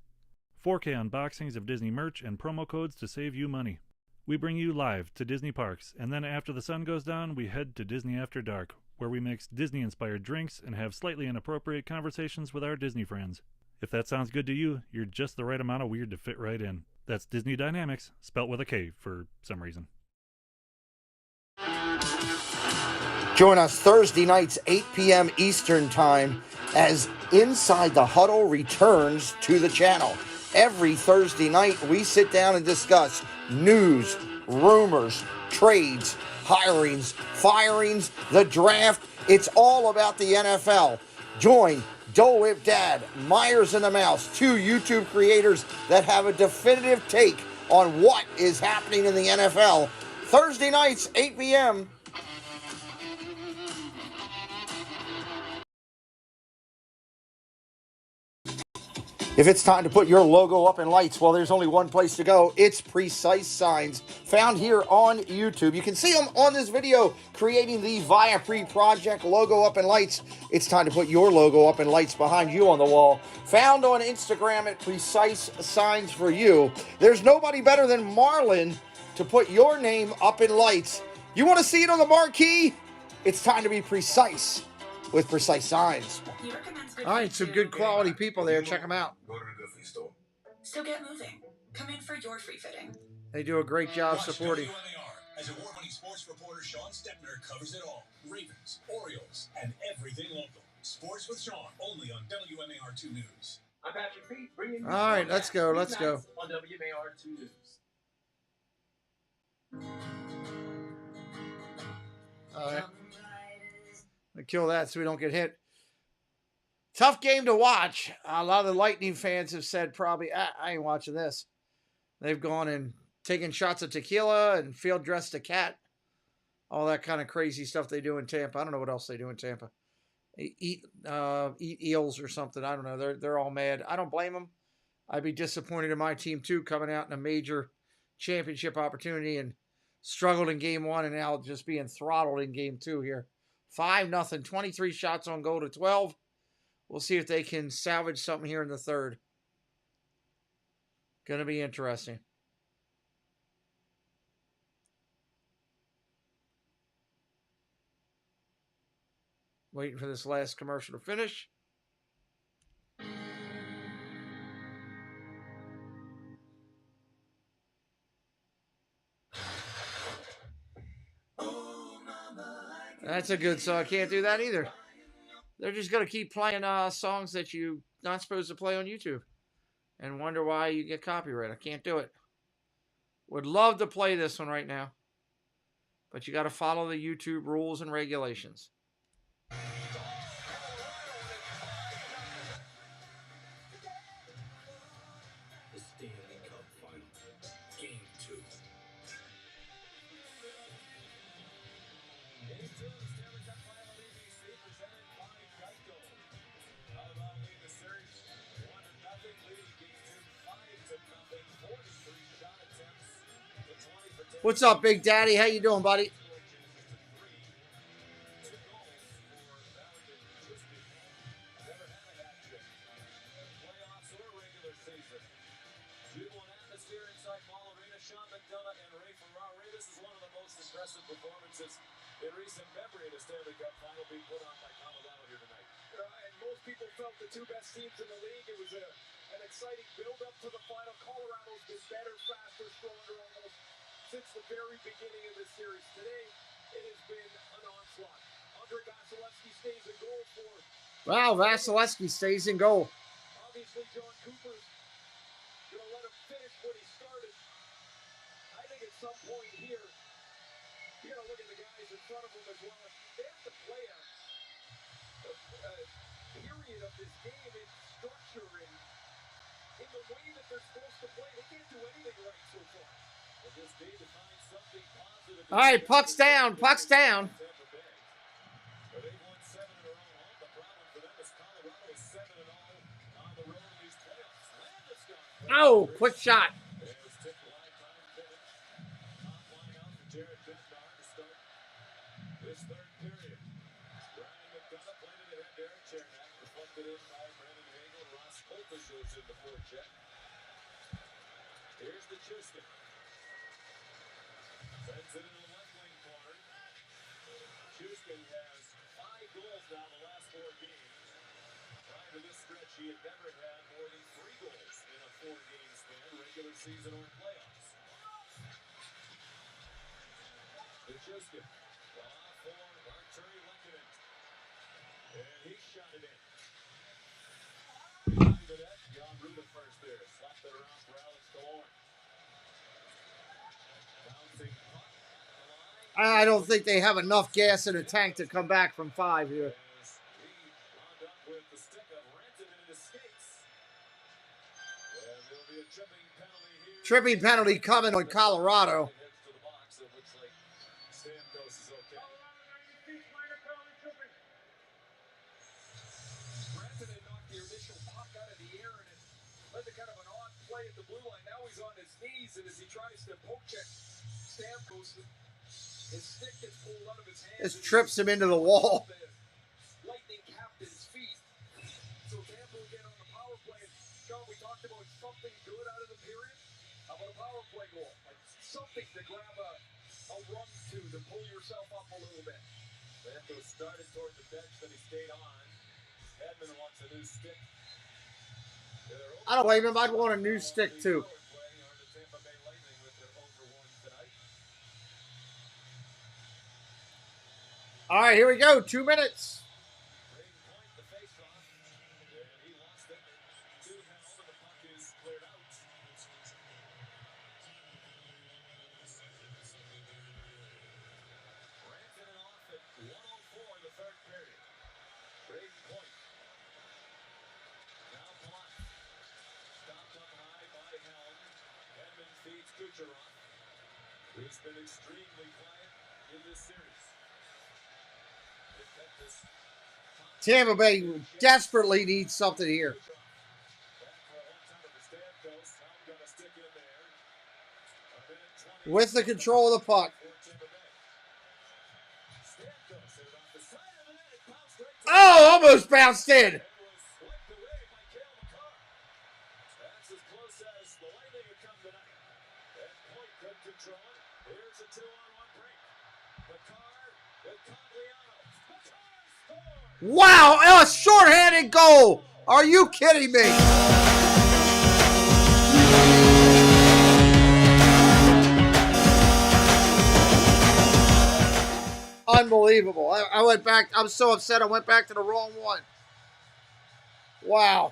4K unboxings of Disney merch and promo codes to save you money. We bring you live to Disney parks, and then after the sun goes down, we head to Disney After Dark, where we mix Disney-inspired drinks and have slightly inappropriate conversations with our Disney friends. If that sounds good to you, you're just the right amount of weird to fit right in. That's Disney Dynamics, spelt with a K for some reason. Join us Thursday nights, 8 p.m. Eastern Time, as Inside the Huddle returns to the channel. Every Thursday night, we sit down and discuss news, rumors, trades, hirings, firings, the draft. It's all about the NFL. Join Dole Whip Dad, Myers and the Mouse, two YouTube creators that have a definitive take on what is happening in the NFL. Thursday nights, 8 p.m. If it's time to put your logo up in lights, well, there's only one place to go. It's Precise Signs, found here on YouTube. You can see them on this video, creating the Viapre Project logo up in lights. It's time to put your logo up in lights behind you on the wall. Found on Instagram at Precise Signs for you. There's nobody better than Marlon to put your name up in lights. You want to see it on the marquee? It's time to be precise with Precise Signs. All right, some good quality people there. Check them out. Go to the Goodfree store. So get moving. Come in for your free fitting. They do a great job supporting. WMAR, as award-winning sports reporter Sean Steppner covers it all. Ravens, Orioles, and everything local. Sports with Sean, only on WMAR 2 News. I'm Patrick Pete, bringing you all right, let's go. Let's go. On WMAR 2 News. All right. Kill that so we don't get hit. Tough game to watch. A lot of the Lightning fans have said probably, I ain't watching this. They've gone and taken shots of tequila and field dressed a cat. All that kind of crazy stuff they do in Tampa. I don't know what else they do in Tampa. Eat eels or something. I don't know. They're all mad. I don't blame them. I'd be disappointed in my team too, coming out in a major championship opportunity and struggled in game one and now just being throttled in game two here. 5-0, 23 shots on goal to 12. We'll see if they can salvage something here in the third. Going to be interesting. Waiting for this last commercial to finish. That's a good song. I can't do that either. They're just going to keep playing songs that you're not supposed to play on YouTube and wonder why you get copyright. I can't do it. Would love to play this one right now, but you got to follow the YouTube rules and regulations. The Stanley Cup Final, Game 2. What's up, Big Daddy? How you doing, buddy? Performances in recent memory in the Stanley Cup Final being put on by Colorado here tonight. And most people felt the two best teams in the league. It was an exciting build-up to the final. Colorado's been better, faster, stronger almost since the very beginning of this series. Today, it has been an onslaught. Andre Vasilevsky stays in goal for... Wow, Vasilevsky stays in goal. Obviously, John Cooper's going to let him finish what he started. I think at some point here, you got to look at the guys in front of them as well. They have to play a period of this game in structure and in the way that they're supposed to play. They can't do anything right so far. But this day to find something positive. All right, puck's down. Puck's down. But they've won 7 in a row. The problem for them is Colorado is 7-0 on the road in these playoffs. Landeskog. Oh, quick shot. This third period. Ryan McDonough played it ahead to Eric Chernak. Reflected in by Brandon Hagel. Ross Polka shows in the forecheck. Here's the Chiskin. Sends it into the left wing corner. Chiskin has goals now the last 4 games. Prior to this stretch, he had never had more than 3 goals in a 4-game span, regular season or playoffs. Nichushkin, off for Arturi Lehkonen. And he shot it in. Behind the net, John Ruda first there. Slapped it around for Alex Killorn. Bouncing puck. I don't think they have enough gas in the tank to come back from 5 here. Tripping penalty coming on Colorado. His stick gets pulled out of his hand. This trips him into the wall. Lightning captain's feet. So Tampa will get on the power play. Sean, we talked about something good out of the period. How about a power play goal? Like something to grab a run to pull yourself up a little bit. Tampa started toward the bench that he stayed on. Edmund wants a new stick. I don't blame him. I'd want a new stick too. All right, here we go. 2 minutes. He's been extremely quiet in this series. Tampa Bay desperately needs something here. With the control of the puck. Oh, almost bounced in. Wow, a shorthanded goal. Are you kidding me? Unbelievable. I went back. I'm so upset I went back to the wrong one. Wow.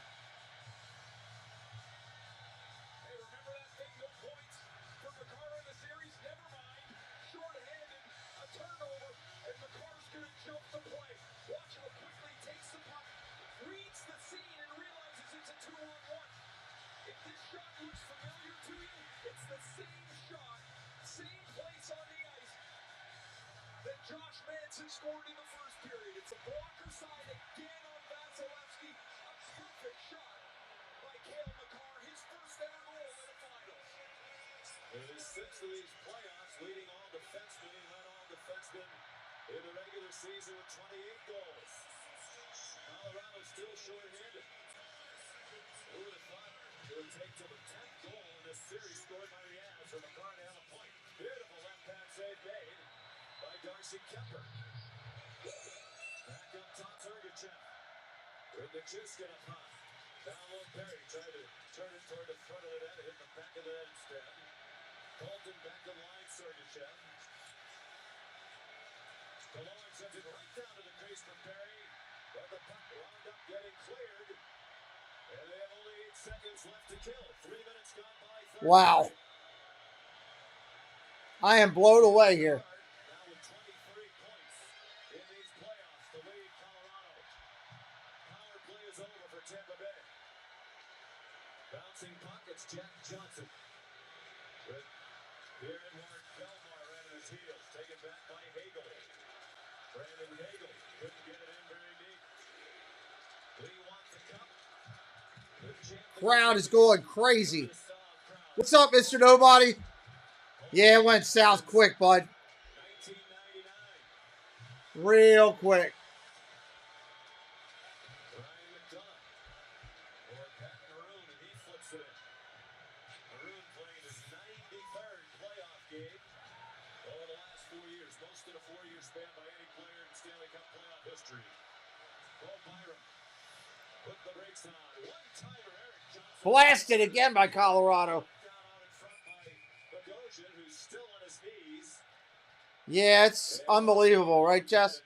Scored in the first period. It's a blocker side again on Vasilevsky. A perfect shot by Cale Makar. His first ever goal in the finals. In his 6th of these playoffs, leading all defensemen. He led all defensemen in the regular season with 28 goals. Colorado still short-handed. Who would have thought it would take till the 10th goal in this series scored by the Avs from Makar down a point. Beautiful left-hand save made by Darcy Kemper. Back up top, Sergachev. With Nichushkin up high. Down low, Perry tried to turn it toward the front of the net, hit the back of the net instead. Colton back to line, Sergachev. Killorn sends it right down to the crease for Perry. But the puck wound up getting cleared. And they have only 8 seconds left to kill. 3 minutes gone by. Wow. I am blown away here. Tampa Bay. Bouncing pockets, Jack Johnson. With here Edward Belmar right on his heels. Taken back by Hagel. Brandon Hagel couldn't get it in very deep. Lee wants the cup. Crowd is going crazy. What's up, Mr. Nobody? Yeah, it went south quick, bud. Real quick. Blasted again by Colorado. Yeah, it's unbelievable, right, Jess?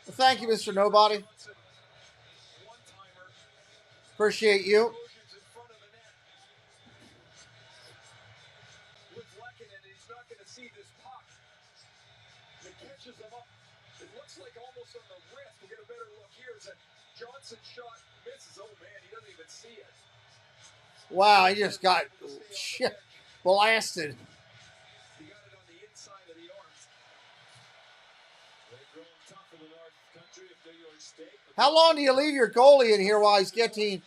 Well, thank you, Mr. Nobody. Appreciate you. It looks like almost on the wrist. We'll get a better look here. As Johnson shot misses. Oh man, he doesn't even see it. Wow, he just got blasted. He got it on the inside of the arms. They've grown tough in the North Country of New York State. How long do you leave your goalie in here while he's getting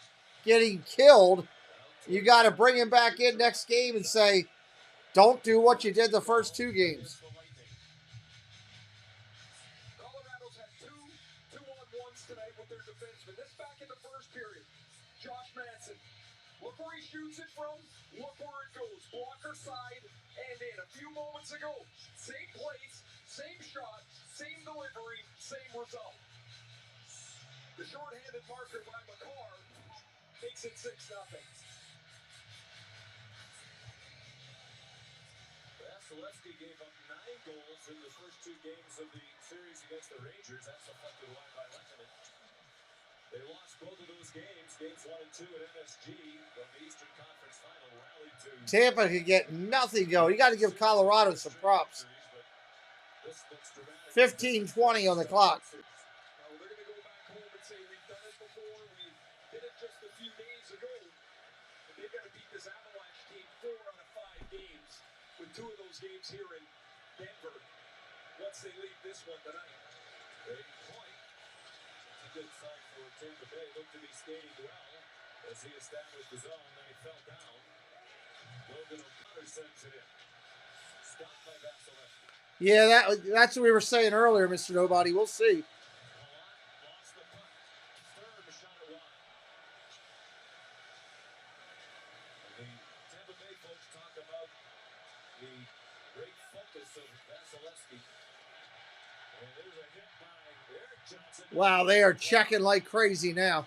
killed? You got to bring him back in next game and say, don't do what you did the first two games. Colorado's had two-on-ones tonight with their defensemen. This back in the first period. Josh Manson. Look where he shoots it from. Look where it goes. Blocker side and in. A few moments ago, same place, same shot, same delivery, same result. The short-handed marker by McCarr makes it 6-0. Vasilevsky gave up 9 goals in the first 2 games of the series against the Rangers. That's deflected away by Lehtonen. They lost both of those games, games 1 and 2 at MSG from the Eastern Conference Final, rallied to Tampa could get nothing going. You got to give Colorado some props. 15-20 on the clock. They're going to go back home and say, we've done it before. We did it just a few days ago. And they've got to beat this Avalanche team 4 out of 5 games, with 2 of those games here in Denver, once they leave this one tonight. Brady Point, it's a good sign for Tampa Bay. Looked to be skating well as he established his own, then he fell down. Logan O'Connor sends it in. Stopped by Vasilevsky. Yeah, that's what we were saying earlier, Mr. Nobody. We'll see. Lost the puck. Third shot at wide. The Tampa Bay folks talk about the great focus of Vasilevsky. And there's a hit by Eric Johnson. Wow, they are checking like crazy now.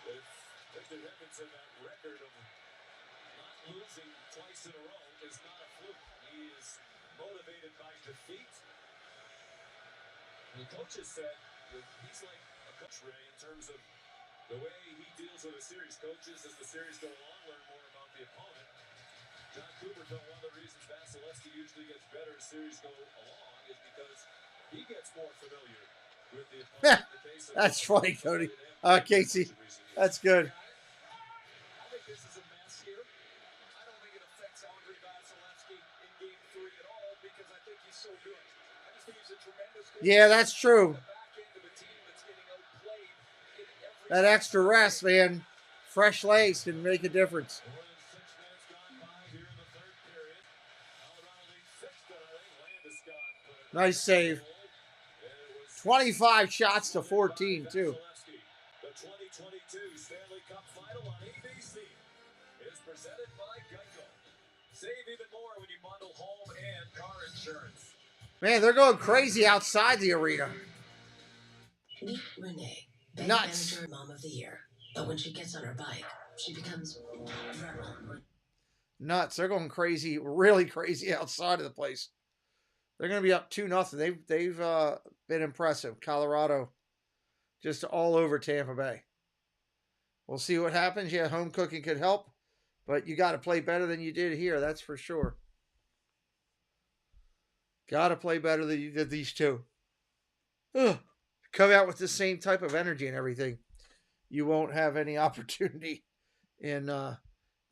Victor Hedman, that record of not losing twice in a row is not a fluke. He is motivated by defeat. And the coaches said that he's like a coach, Ray, in terms of the way he deals with a series. Coaches, as the series go along, learn more about the opponent. John Cooper felt one of the reasons Vasilevsky usually gets better as series go along is because he gets more familiar with the opponent. That's funny, Cody. Casey, that's good. I think this is a mess here. I don't think it affects Andre Vasilevsky in Game 3 at all because I think he's so good. I just think he's a tremendous goalie. Yeah, that's true. That extra rest, man. Fresh legs can make a difference. Nice save. 25 shots to 14, too. The 2022 Stanley Cup Final on ABC is presented by Geico. Save even more when you bundle home and car insurance. Man, they're going crazy outside the arena. Meet Renee, bank Nuts. manager, mom of the year. But when she gets on her bike, she becomes rebel. Nuts. They're going crazy, really crazy outside of the place. They're going to be up 2-0. They've been impressive. Colorado just all over Tampa Bay. We'll see what happens. Yeah, home cooking could help, but you got to play better than you did here. That's for sure. Got to play better than you did these two. Ugh. Come out with the same type of energy and everything. You won't have any opportunity in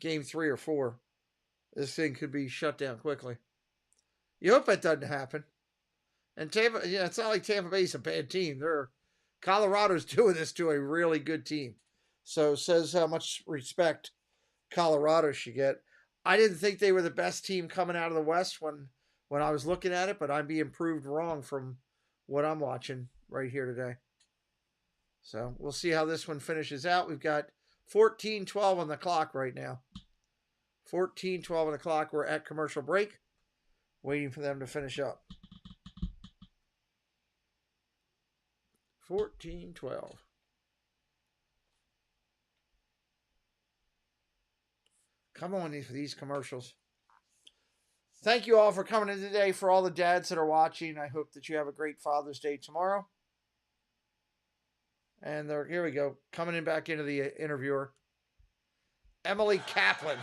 Game 3 or 4. This thing could be shut down quickly. You hope that doesn't happen. And Tampa, yeah, it's not like Tampa Bay's a bad team. Colorado's doing this to a really good team. So says how much respect Colorado should get. I didn't think they were the best team coming out of the West when I was looking at it, but I'm being proved wrong from what I'm watching right here today. So we'll see how this one finishes out. We've got 14-12 on the clock right now. 14-12 on the clock. We're at commercial break. Waiting for them to finish up. 14-12. Come on for these commercials. Thank you all for coming in today. For all the dads that are watching, I hope that you have a great Father's Day tomorrow. And here we go. Coming in back into the interviewer. Emily Kaplan.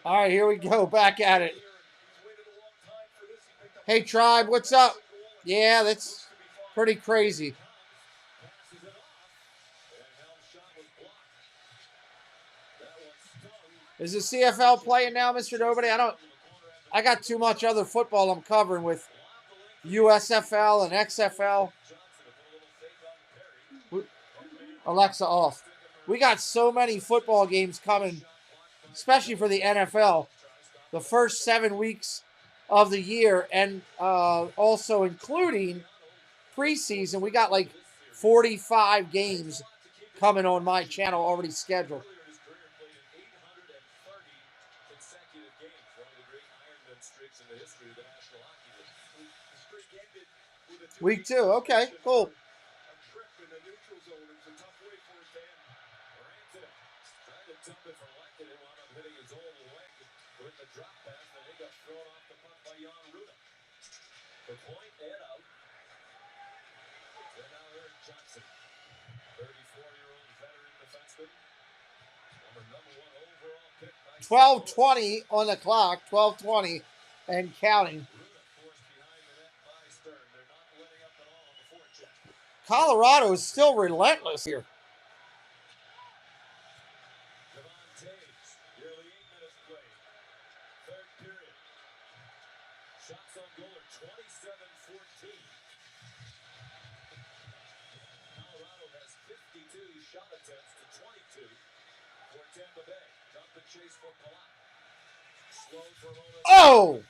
All right, here we go. Back at it. Hey, Tribe, what's up? Yeah, that's pretty crazy. Is the CFL playing now, Mr. Nobody? I got too much other football I'm covering with USFL and XFL. Alexa off. We got so many football games coming, especially for the NFL. The first 7 weeks of the year, and also including preseason. We got like 45 games coming on my channel already scheduled. Week 2. Okay, cool. Johnson, 34-year-old veteran defenseman, number 1 overall pick. 12:20 on the clock, 12:20 and counting. Colorado is still relentless here. Nearly 8 minutes played. Third period. Shots on goal are 27-14. Colorado has 52 shot attempts to 22 for Tampa Bay. Dump and chase for Palat. Slow for a moment. Oh!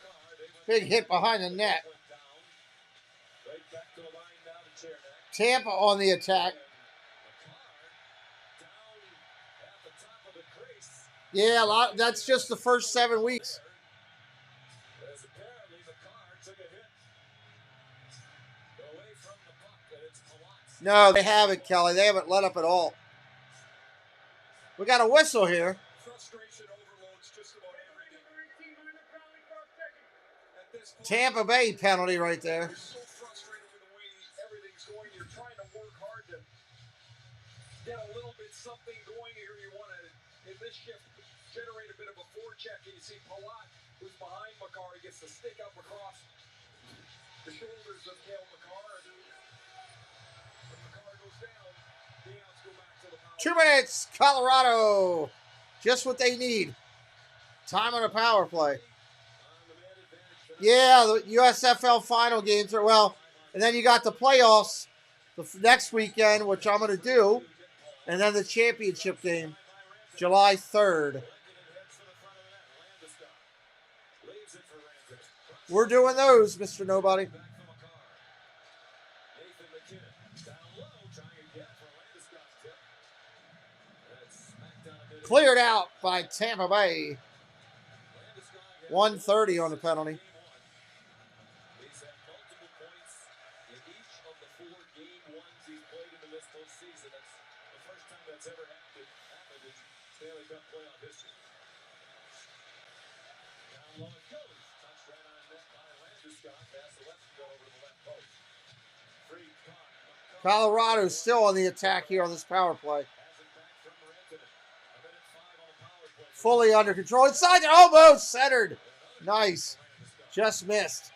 Big hit behind the net. Right back to the line now to Chernak. Tampa on the attack. Yeah, that's just the first 7 weeks. As apparently the car took a hit. Away from the puck, and it's Palat. No, they haven't, Kelly. They haven't let up at all. We got a whistle here. Frustration overloads just about every game. At this point, Tampa Bay penalty right there. you're so frustrated with the way everything's going. You're trying to work hard to get a little bit something going here. You want to, in this shift, generate a bit of a forecheck, and you see Palat, who's behind Makar, he gets the stick up across the shoulders of Cale Makar, and when Makar goes down, the outs go back to the power. 2 minutes, Colorado. Just what they need. Time on a power play. Yeah, the USFL final games are, well, and then you got the playoffs the next weekend, which I'm going to do, and then the championship game, July 3rd. We're doing those, Mr. Nobody. Cleared out by Tampa Bay. 1:30 on the penalty. He's had multiple points in each of the 4 game ones he's played in this postseason. That's the first time that's ever happened in Stanley Cup playoff history. Down low it goes. Touched right on net by Landeskog. Pass the left, go over to the left post. Free caught. Colorado's still on the attack here on this power play. Fully under control. Inside, almost centered. Nice. Just missed.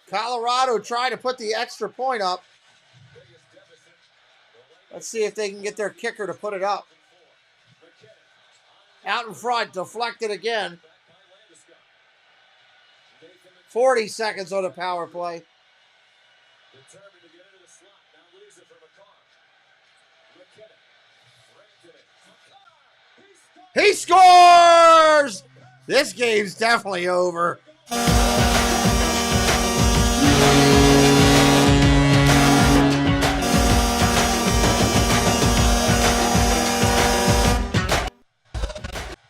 Colorado trying to put the extra point up. Let's see if they can get their kicker to put it up. Out in front, deflected again. 40 seconds on the power play. He scores! This game's definitely over.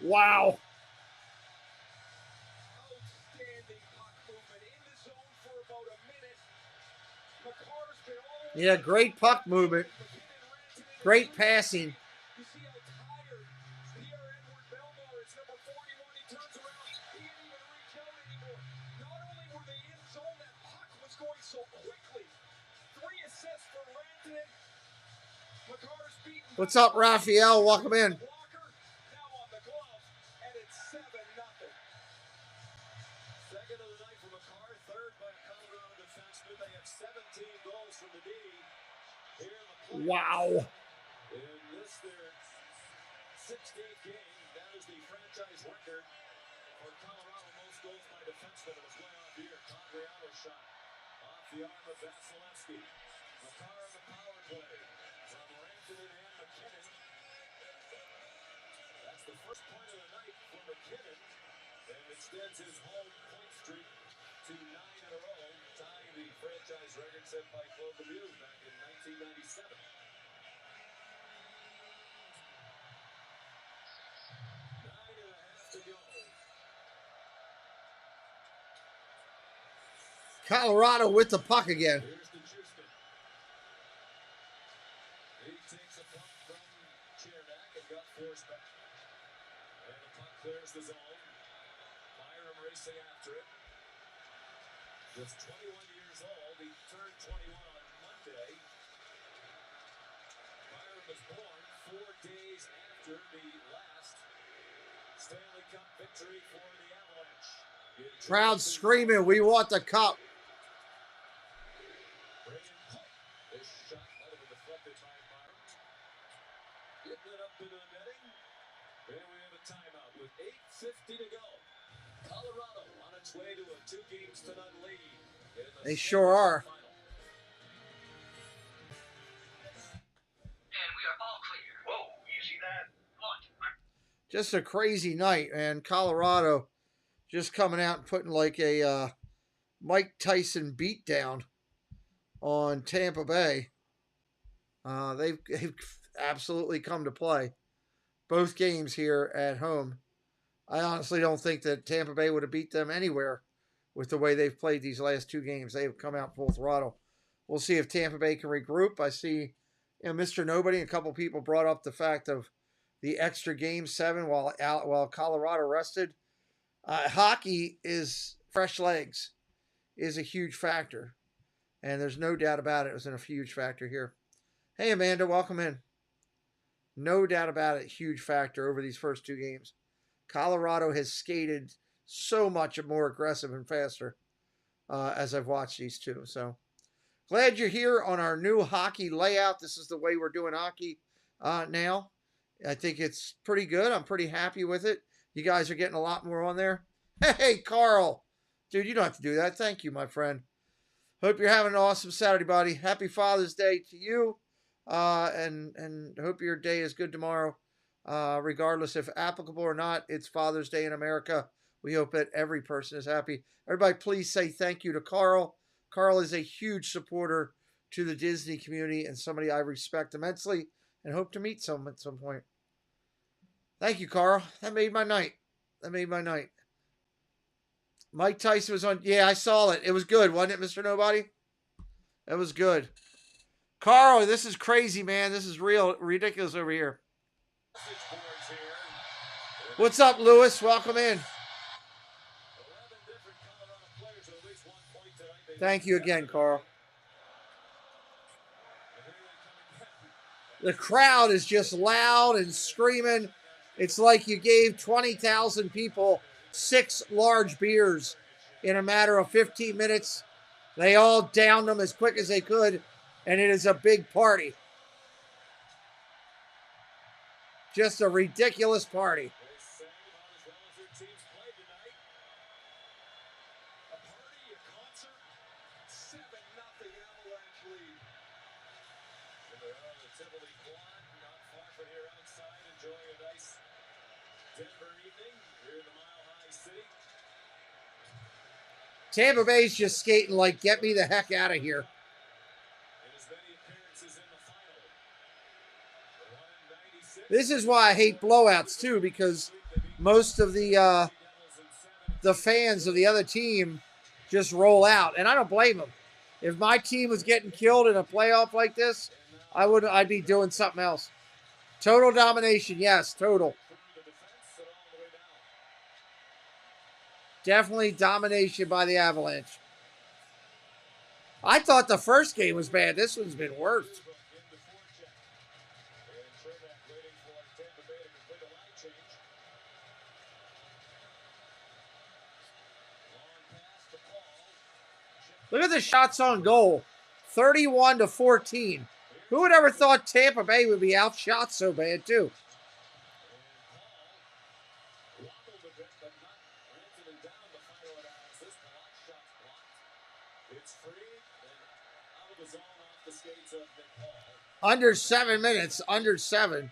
Wow. Yeah, great puck movement. Great passing. What's up, Raphael? Welcome in. Wow. In this, their 16th game, that is the franchise record for Colorado. Most goals by defensemen in a playoff year. Conriano shot off the arm of Vasilevsky. Makar on the power play from Rantanen and McKinnon. That's the first point of the night for McKinnon, and extends his home point streak to 9 in a row, tying the franchise record set by Claude Lemieux back in 1997. 9.5 to go. Colorado with the puck again. Here's to Houston. He takes a puck from Chernak and got forced back. And the puck clears the zone. Byram racing after it. Just 21 years old. He turned 21 on Monday. Byram was born 4 days after the last Stanley Cup victory for the Avalanche. Crowd screaming, "We want the cup." This shot might have been deflected by Byram. Getting it up into the netting. And we have a timeout with 8:50 to go. Colorado on its way to a 2-games-to-none lead. They sure are. And we are all clear. Whoa, you see that? What? Just a crazy night, man. Colorado just coming out and putting like a Mike Tyson beatdown on Tampa Bay. They've absolutely come to play. Both games here at home. I honestly don't think that Tampa Bay would have beat them anywhere with the way they've played these last 2 games. They've come out full throttle. We'll see if Tampa Bay can regroup. I see, Mr. Nobody, a couple people brought up the fact of the extra game 7 while Colorado rested. Hockey is fresh legs is a huge factor, and there's no doubt about it. It was a huge factor here. Hey, Amanda, welcome in. No doubt about it, huge factor over these first 2 games. Colorado has skated so much more aggressive and faster as I've watched these 2. So glad you're here on our new hockey layout. This is the way we're doing hockey now. I think it's pretty good. I'm pretty happy with it. You guys are getting a lot more on there. Hey, Carl. Dude, you don't have to do that. Thank you, my friend. Hope you're having an awesome Saturday, buddy. Happy Father's Day to you. And hope your day is good tomorrow. Regardless if applicable or not, it's Father's Day in America. We hope that every person is happy. Everybody, please say thank you to Carl. Carl is a huge supporter to the Disney community and somebody I respect immensely and hope to meet at some point. Thank you, Carl. That made my night. Mike Tyson was on. Yeah, I saw it. It was good, wasn't it, Mr. Nobody? It was good. Carl, this is crazy, man. This is ridiculous over here. What's up, Lewis? Welcome in. Thank you again, Carl. The crowd is just loud and screaming. It's like you gave 20,000 people 6 large beers in a matter of 15 minutes. They all downed them as quick as they could, and it is a big party. Just a ridiculous party. Tampa Bay's just skating like, get me the heck out of here. This is why I hate blowouts too, because most of the fans of the other team just roll out, and I don't blame them. If my team was getting killed in a playoff like this, I'd be doing something else. Total domination, yes, total. Definitely domination by the Avalanche. I thought the first game was bad. This one's been worse. Look at the shots on goal. 31-14. Who would ever thought Tampa Bay would be outshot so bad, too? Under 7 minutes. Under 7.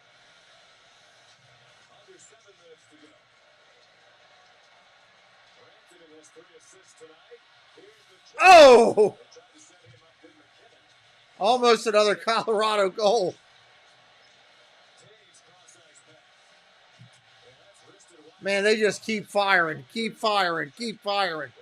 Oh! Almost another Colorado goal. Man, they just keep firing, keep firing, keep firing.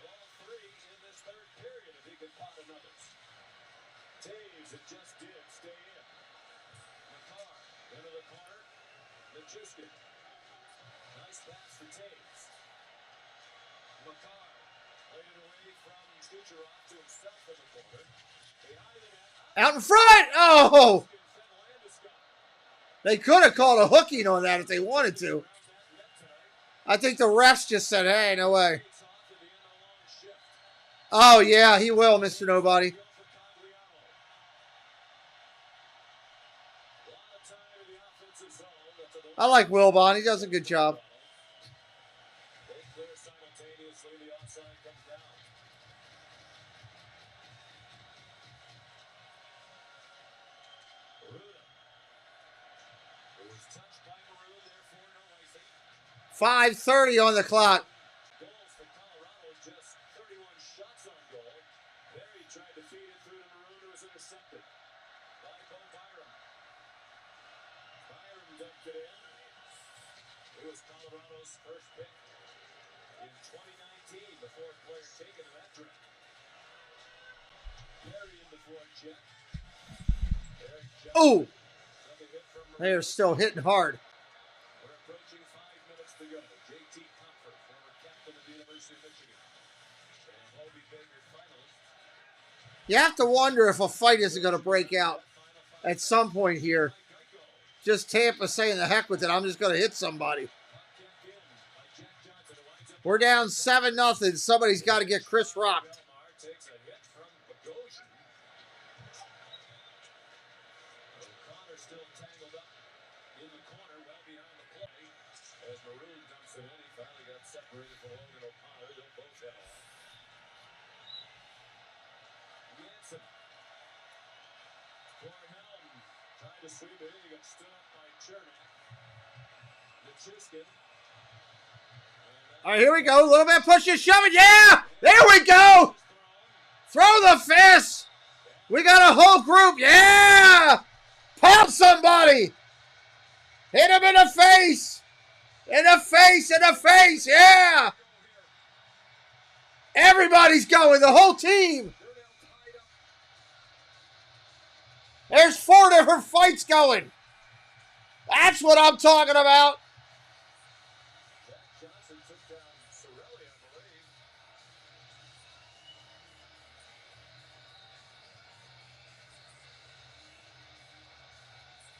Out in front! Oh! They could have called a hooking on that if they wanted to. I think the refs just said, hey, no way. Oh, yeah, he will, Mr. Nobody. I like Wilbon. He does a good job. .5:30 on the clock. Oh, they are still hitting hard. You have to wonder if a fight isn't going to break out at some point here. Just Tampa saying the heck with it. I'm just going to hit somebody. We're down 7-0. Somebody's got to get Chris rocked. All right, here we go. A little bit pushing, shoving. Yeah! There we go! Throw the fist! We got a whole group. Yeah! Pound somebody! Hit him in the face! In the face! In the face! Yeah! Everybody's going. The whole team. There's 4 different fights going. That's what I'm talking about.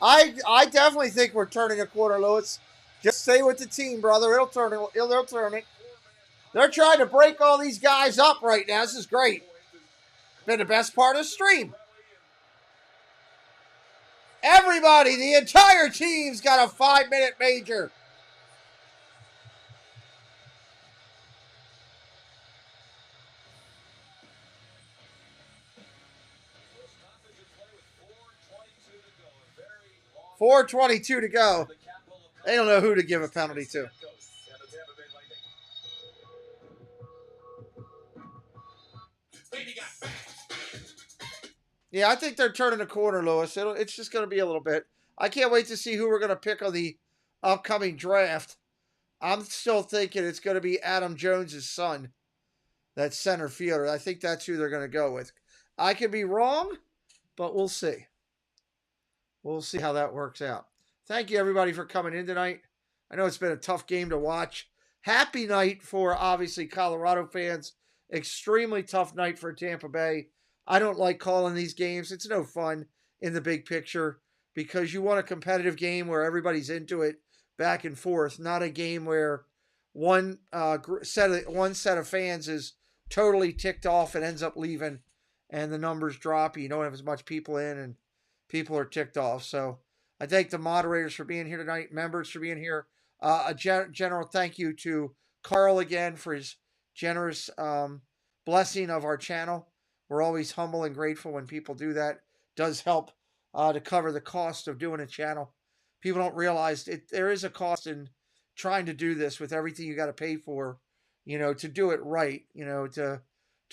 I definitely think we're turning a corner, Lewis. Just stay with the team, brother. It'll turn it. They'll turn it. They're trying to break all these guys up right now. This is great. Been the best part of the stream. Everybody, the entire team's got a 5-minute major. .422 to go. They don't know who to give a penalty to. Yeah, I think they're turning a corner, Lewis. It's just going to be a little bit. I can't wait to see who we're going to pick on the upcoming draft. I'm still thinking it's going to be Adam Jones' son, that center fielder. I think that's who they're going to go with. I could be wrong, but we'll see. We'll see how that works out. Thank you, everybody, for coming in tonight. I know it's been a tough game to watch. Happy night for, obviously, Colorado fans. Extremely tough night for Tampa Bay. I don't like calling these games. It's no fun in the big picture because you want a competitive game where everybody's into it back and forth, not a game where one set of fans is totally ticked off and ends up leaving and the numbers drop. You don't have as much people in and people are ticked off. So I thank the moderators for being here tonight, members for being here. A general thank you to Carl again for his generous blessing of our channel. We're always humble and grateful when people do that. It does help to cover the cost of doing a channel. People don't realize there is a cost in trying to do this with everything you got to pay for, to do it right, to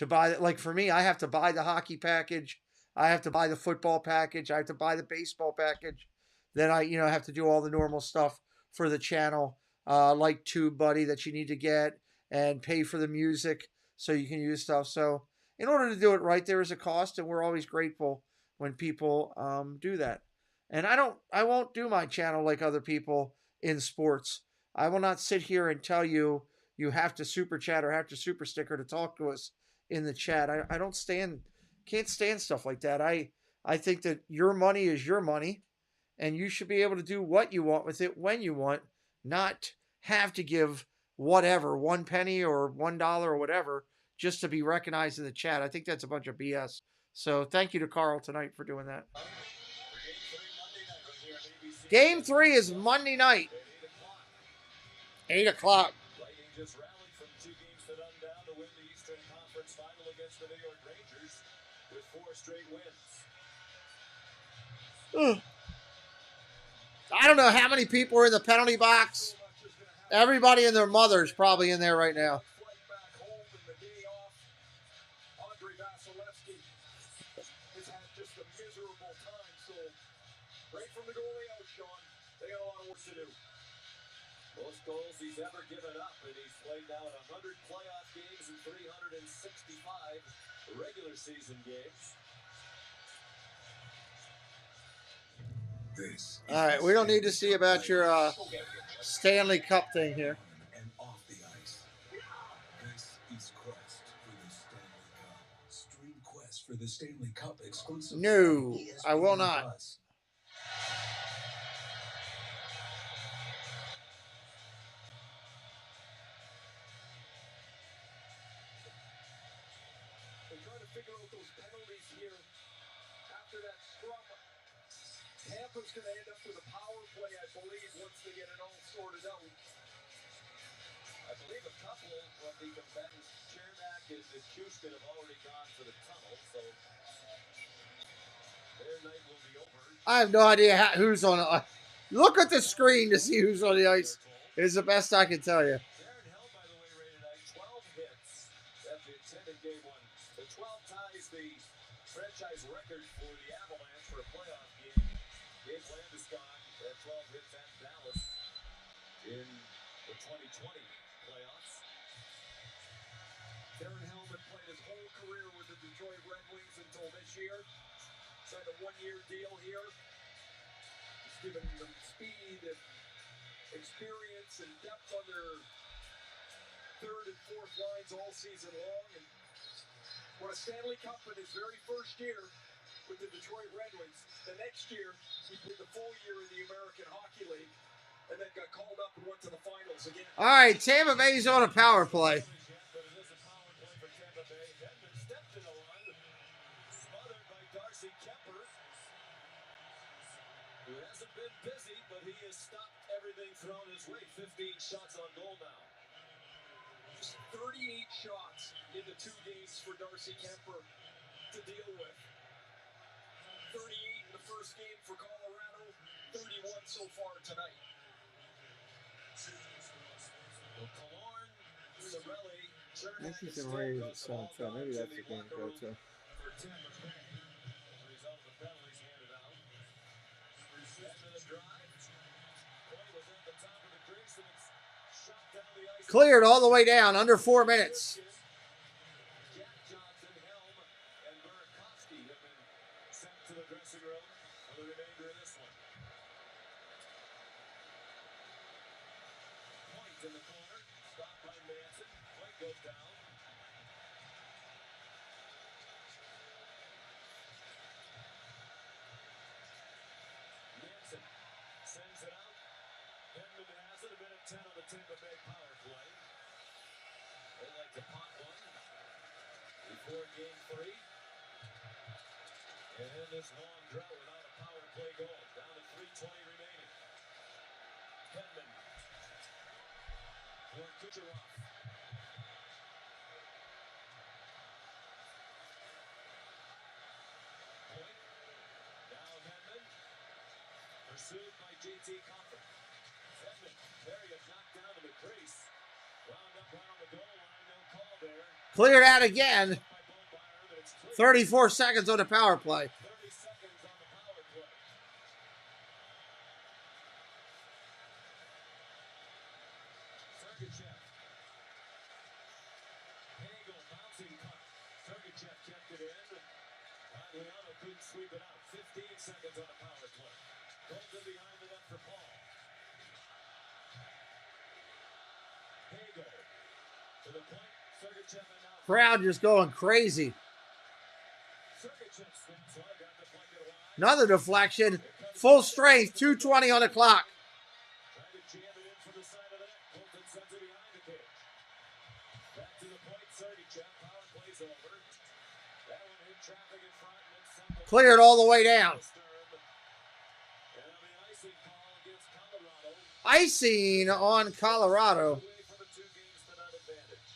buy it. Like for me, I have to buy the hockey package. I have to buy the football package. I have to buy the baseball package. Then I, have to do all the normal stuff for the channel, like TubeBuddy that you need to get and pay for the music so you can use stuff. So in order to do it right, there is a cost, and we're always grateful when people do that. And I won't do my channel like other people in sports. I will not sit here and tell you have to super chat or have to super sticker to talk to us in the chat. I can't stand stuff like that. I think that your money is your money, and you should be able to do what you want with it when you want, not have to give whatever, 1 penny or $1 or whatever, just to be recognized in the chat. I think that's a bunch of BS. So thank you to Carl tonight for doing that. Game 3 is Monday night, 8 o'clock. Lightning just rallied from 2 games to none down to win the Eastern Conference Final against the New York Rangers with 4 straight wins. I don't know how many people are in the penalty box. Everybody and their mother is probably in there right now. Andre Vasilevsky has had just a miserable time, so right from the goalie out, Sean, they got a lot of work to do. Most goals he's ever given up, and he's played now in 100 playoff games and 365 regular season games. All right, we don't need to see about your Stanley Cup thing here. And off the ice. This is Quest for the Stanley Cup. Stream Quest for the Stanley Cup exclusive. No, I will not. They're trying to figure out those penalties here after that scrum. Tampa's going to end up with a power play, I believe, once they get it all sorted out. I believe a couple of the combatants, Chernak and Houston, have already gone for the tunnel, so their night will be over. I have no idea who's on it. Look at the screen to see who's on the ice. Is the best I can tell you. Darren Hill, by the way, Ray, tonight, 12 hits. That's the intended game one. The 12 ties the franchise record for the Avalanche for a playoff game. Gabe Landeskog had 12 hits at Dallas in the 2020 playoffs. Darren Hill had played his whole career with the Detroit Red Wings until this year. Signed a 1-year deal here. Just giving them speed and experience and depth on their 3rd and 4th lines all season long, and won a Stanley Cup in his very first year with the Detroit Red Wings. The next year, he played the full year in the American Hockey League, and then got called up and went to the finals again. All right, Tampa Bay's on a power play. But it is a power play for Tampa Bay. Hedman stepped to the line, smothered by Darcy Kemper. He hasn't been busy, but he has stopped everything thrown his way. 15 shots on goal now. Just 38 shots in the 2 games for Darcy Kemper to deal with. 38 in the first game for Colorado, 31 so far tonight. I think he's in Rays at 7:10. Maybe that's the game to go to. Cleared all the way down, under 4 minutes. In the corner, stopped by Manson. Point goes down. Manson sends it out. Edmund has it. A minute 10 on the Tampa Bay power play. They like to pop one before game 3. And in this long drought without a power play goal, down to 3:20 remaining. Edmund. For Kucherov. Point. Now Hedman. Pursued by JT Compher. Hedman. Perry knocked down to the crease. Wound up right on the goal line. No call there. Cleared out again. 34 seconds on the power play. 30 seconds on the power play. Sergachev. Hagel bouncing puck. Sergachev kept it in. Liano couldn't sweep it out. 15 seconds on the power play. Colton behind the net for Paul. Hagel to the point. Sergachev and now. Crowd just going crazy. Sergachev swings hard down the flank of the line. Another deflection. Full strength. 2:20 on the clock. Trying to jam it in from the side of the net. Colton sends it behind the cage. Back to the point. Sergachev. Power plays over. That one hit traffic in front and then sent the Cleared all the way down. and the icing call against Colorado. Icing on Colorado. Away from a 2 games to none advantage.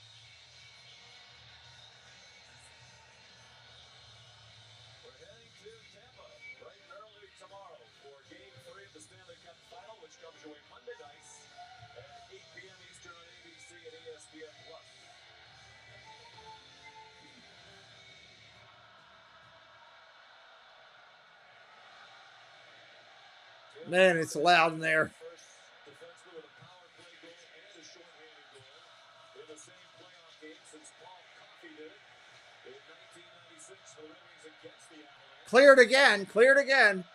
We're heading to Tampa bright and early tomorrow for Game 3 of the Stanley Cup Final, which comes your way Monday nights at 8 p.m. Eastern on ABC and ESPN+. Man, it's loud in there. First defenseman with a power play goal and a shorthanded goal in the same playoff game since Paul Coffey did it in 1996 for the Red Wings against the Avalanche. Cleared again. Cleared again.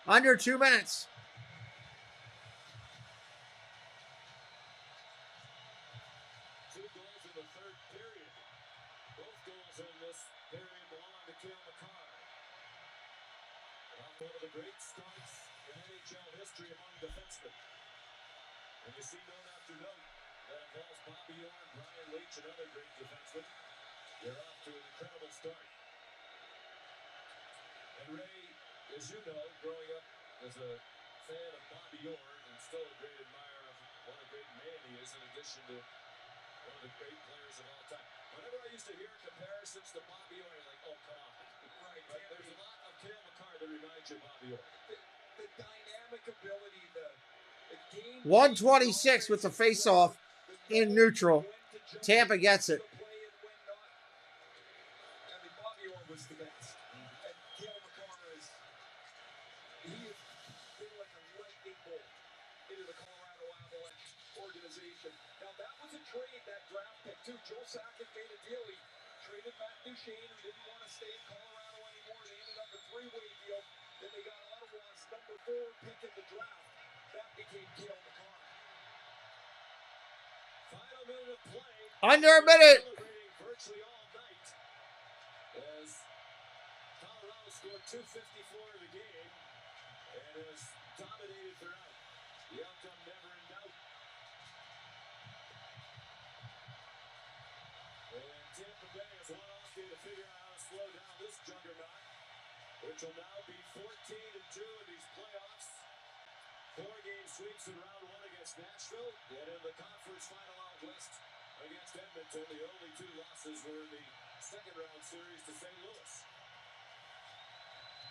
Under 2 minutes. 2 goals in the third period. Both goals in this period belong to Cale Makar. Off one of the great starts in NHL history among defensemen. And you see note after note that involves Bobby Orr, Brian Leetch, and other great defensemen. You're off to an incredible start. And Ray, as you know, growing up as a fan of Bobby Orr and still a great admirer of what a great man he is, in addition to one of the great players of all time. Whenever I used to hear comparisons to Bobby Orr, you're like, oh, come on. Right. But there's a lot of Cale Makar that reminds you of Bobby Orr. The dynamic ability, the game. 126 with the face-off in neutral. Tampa gets it. I mean, Bobby Orr was the best. And Cale Makar he has been like a lightning bolt into the Colorado Avalanche organization. Now, that was a trade, that draft pick, too. Joe Sakic made a deal. He traded Matt Duchene, who didn't want to stay in Colorado anymore. They ended up a 3-way deal. Then they got Ottawa's number 4 pick in the draft. That became Cale Makar. Final minute of play. Under a minute. Celebrating virtually all night as Colorado scored 254 in the game and has dominated throughout. The outcome never in doubt. And Tampa Bay has one off day to figure out how to slow down this juggernaut with which will now be 14-2 in these playoffs. 4-game sweeps in round 1 against Nashville, and in the conference final out west against Edmonton, the only 2 losses were in the second round series to St. Louis.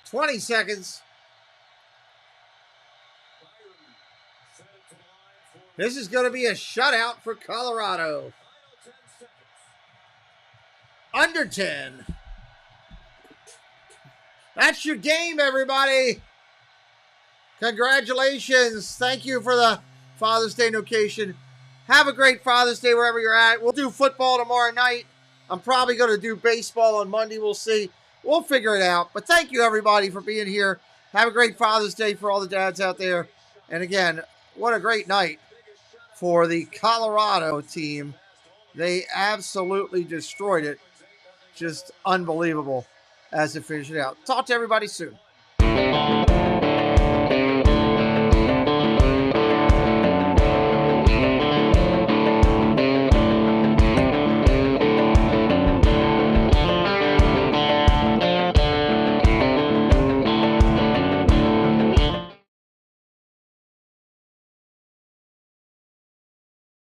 20 seconds. This is going to be a shutout for Colorado. Under 10. That's your game, everybody. Congratulations. Thank you for the Father's Day notification. Have a great Father's Day wherever you're at. We'll do football tomorrow night. I'm probably going to do baseball on Monday. We'll see. We'll figure it out. But thank you, everybody, for being here. Have a great Father's Day for all the dads out there. And again, what a great night for the Colorado team. They absolutely destroyed it. Just unbelievable as it finished out. Talk to everybody soon.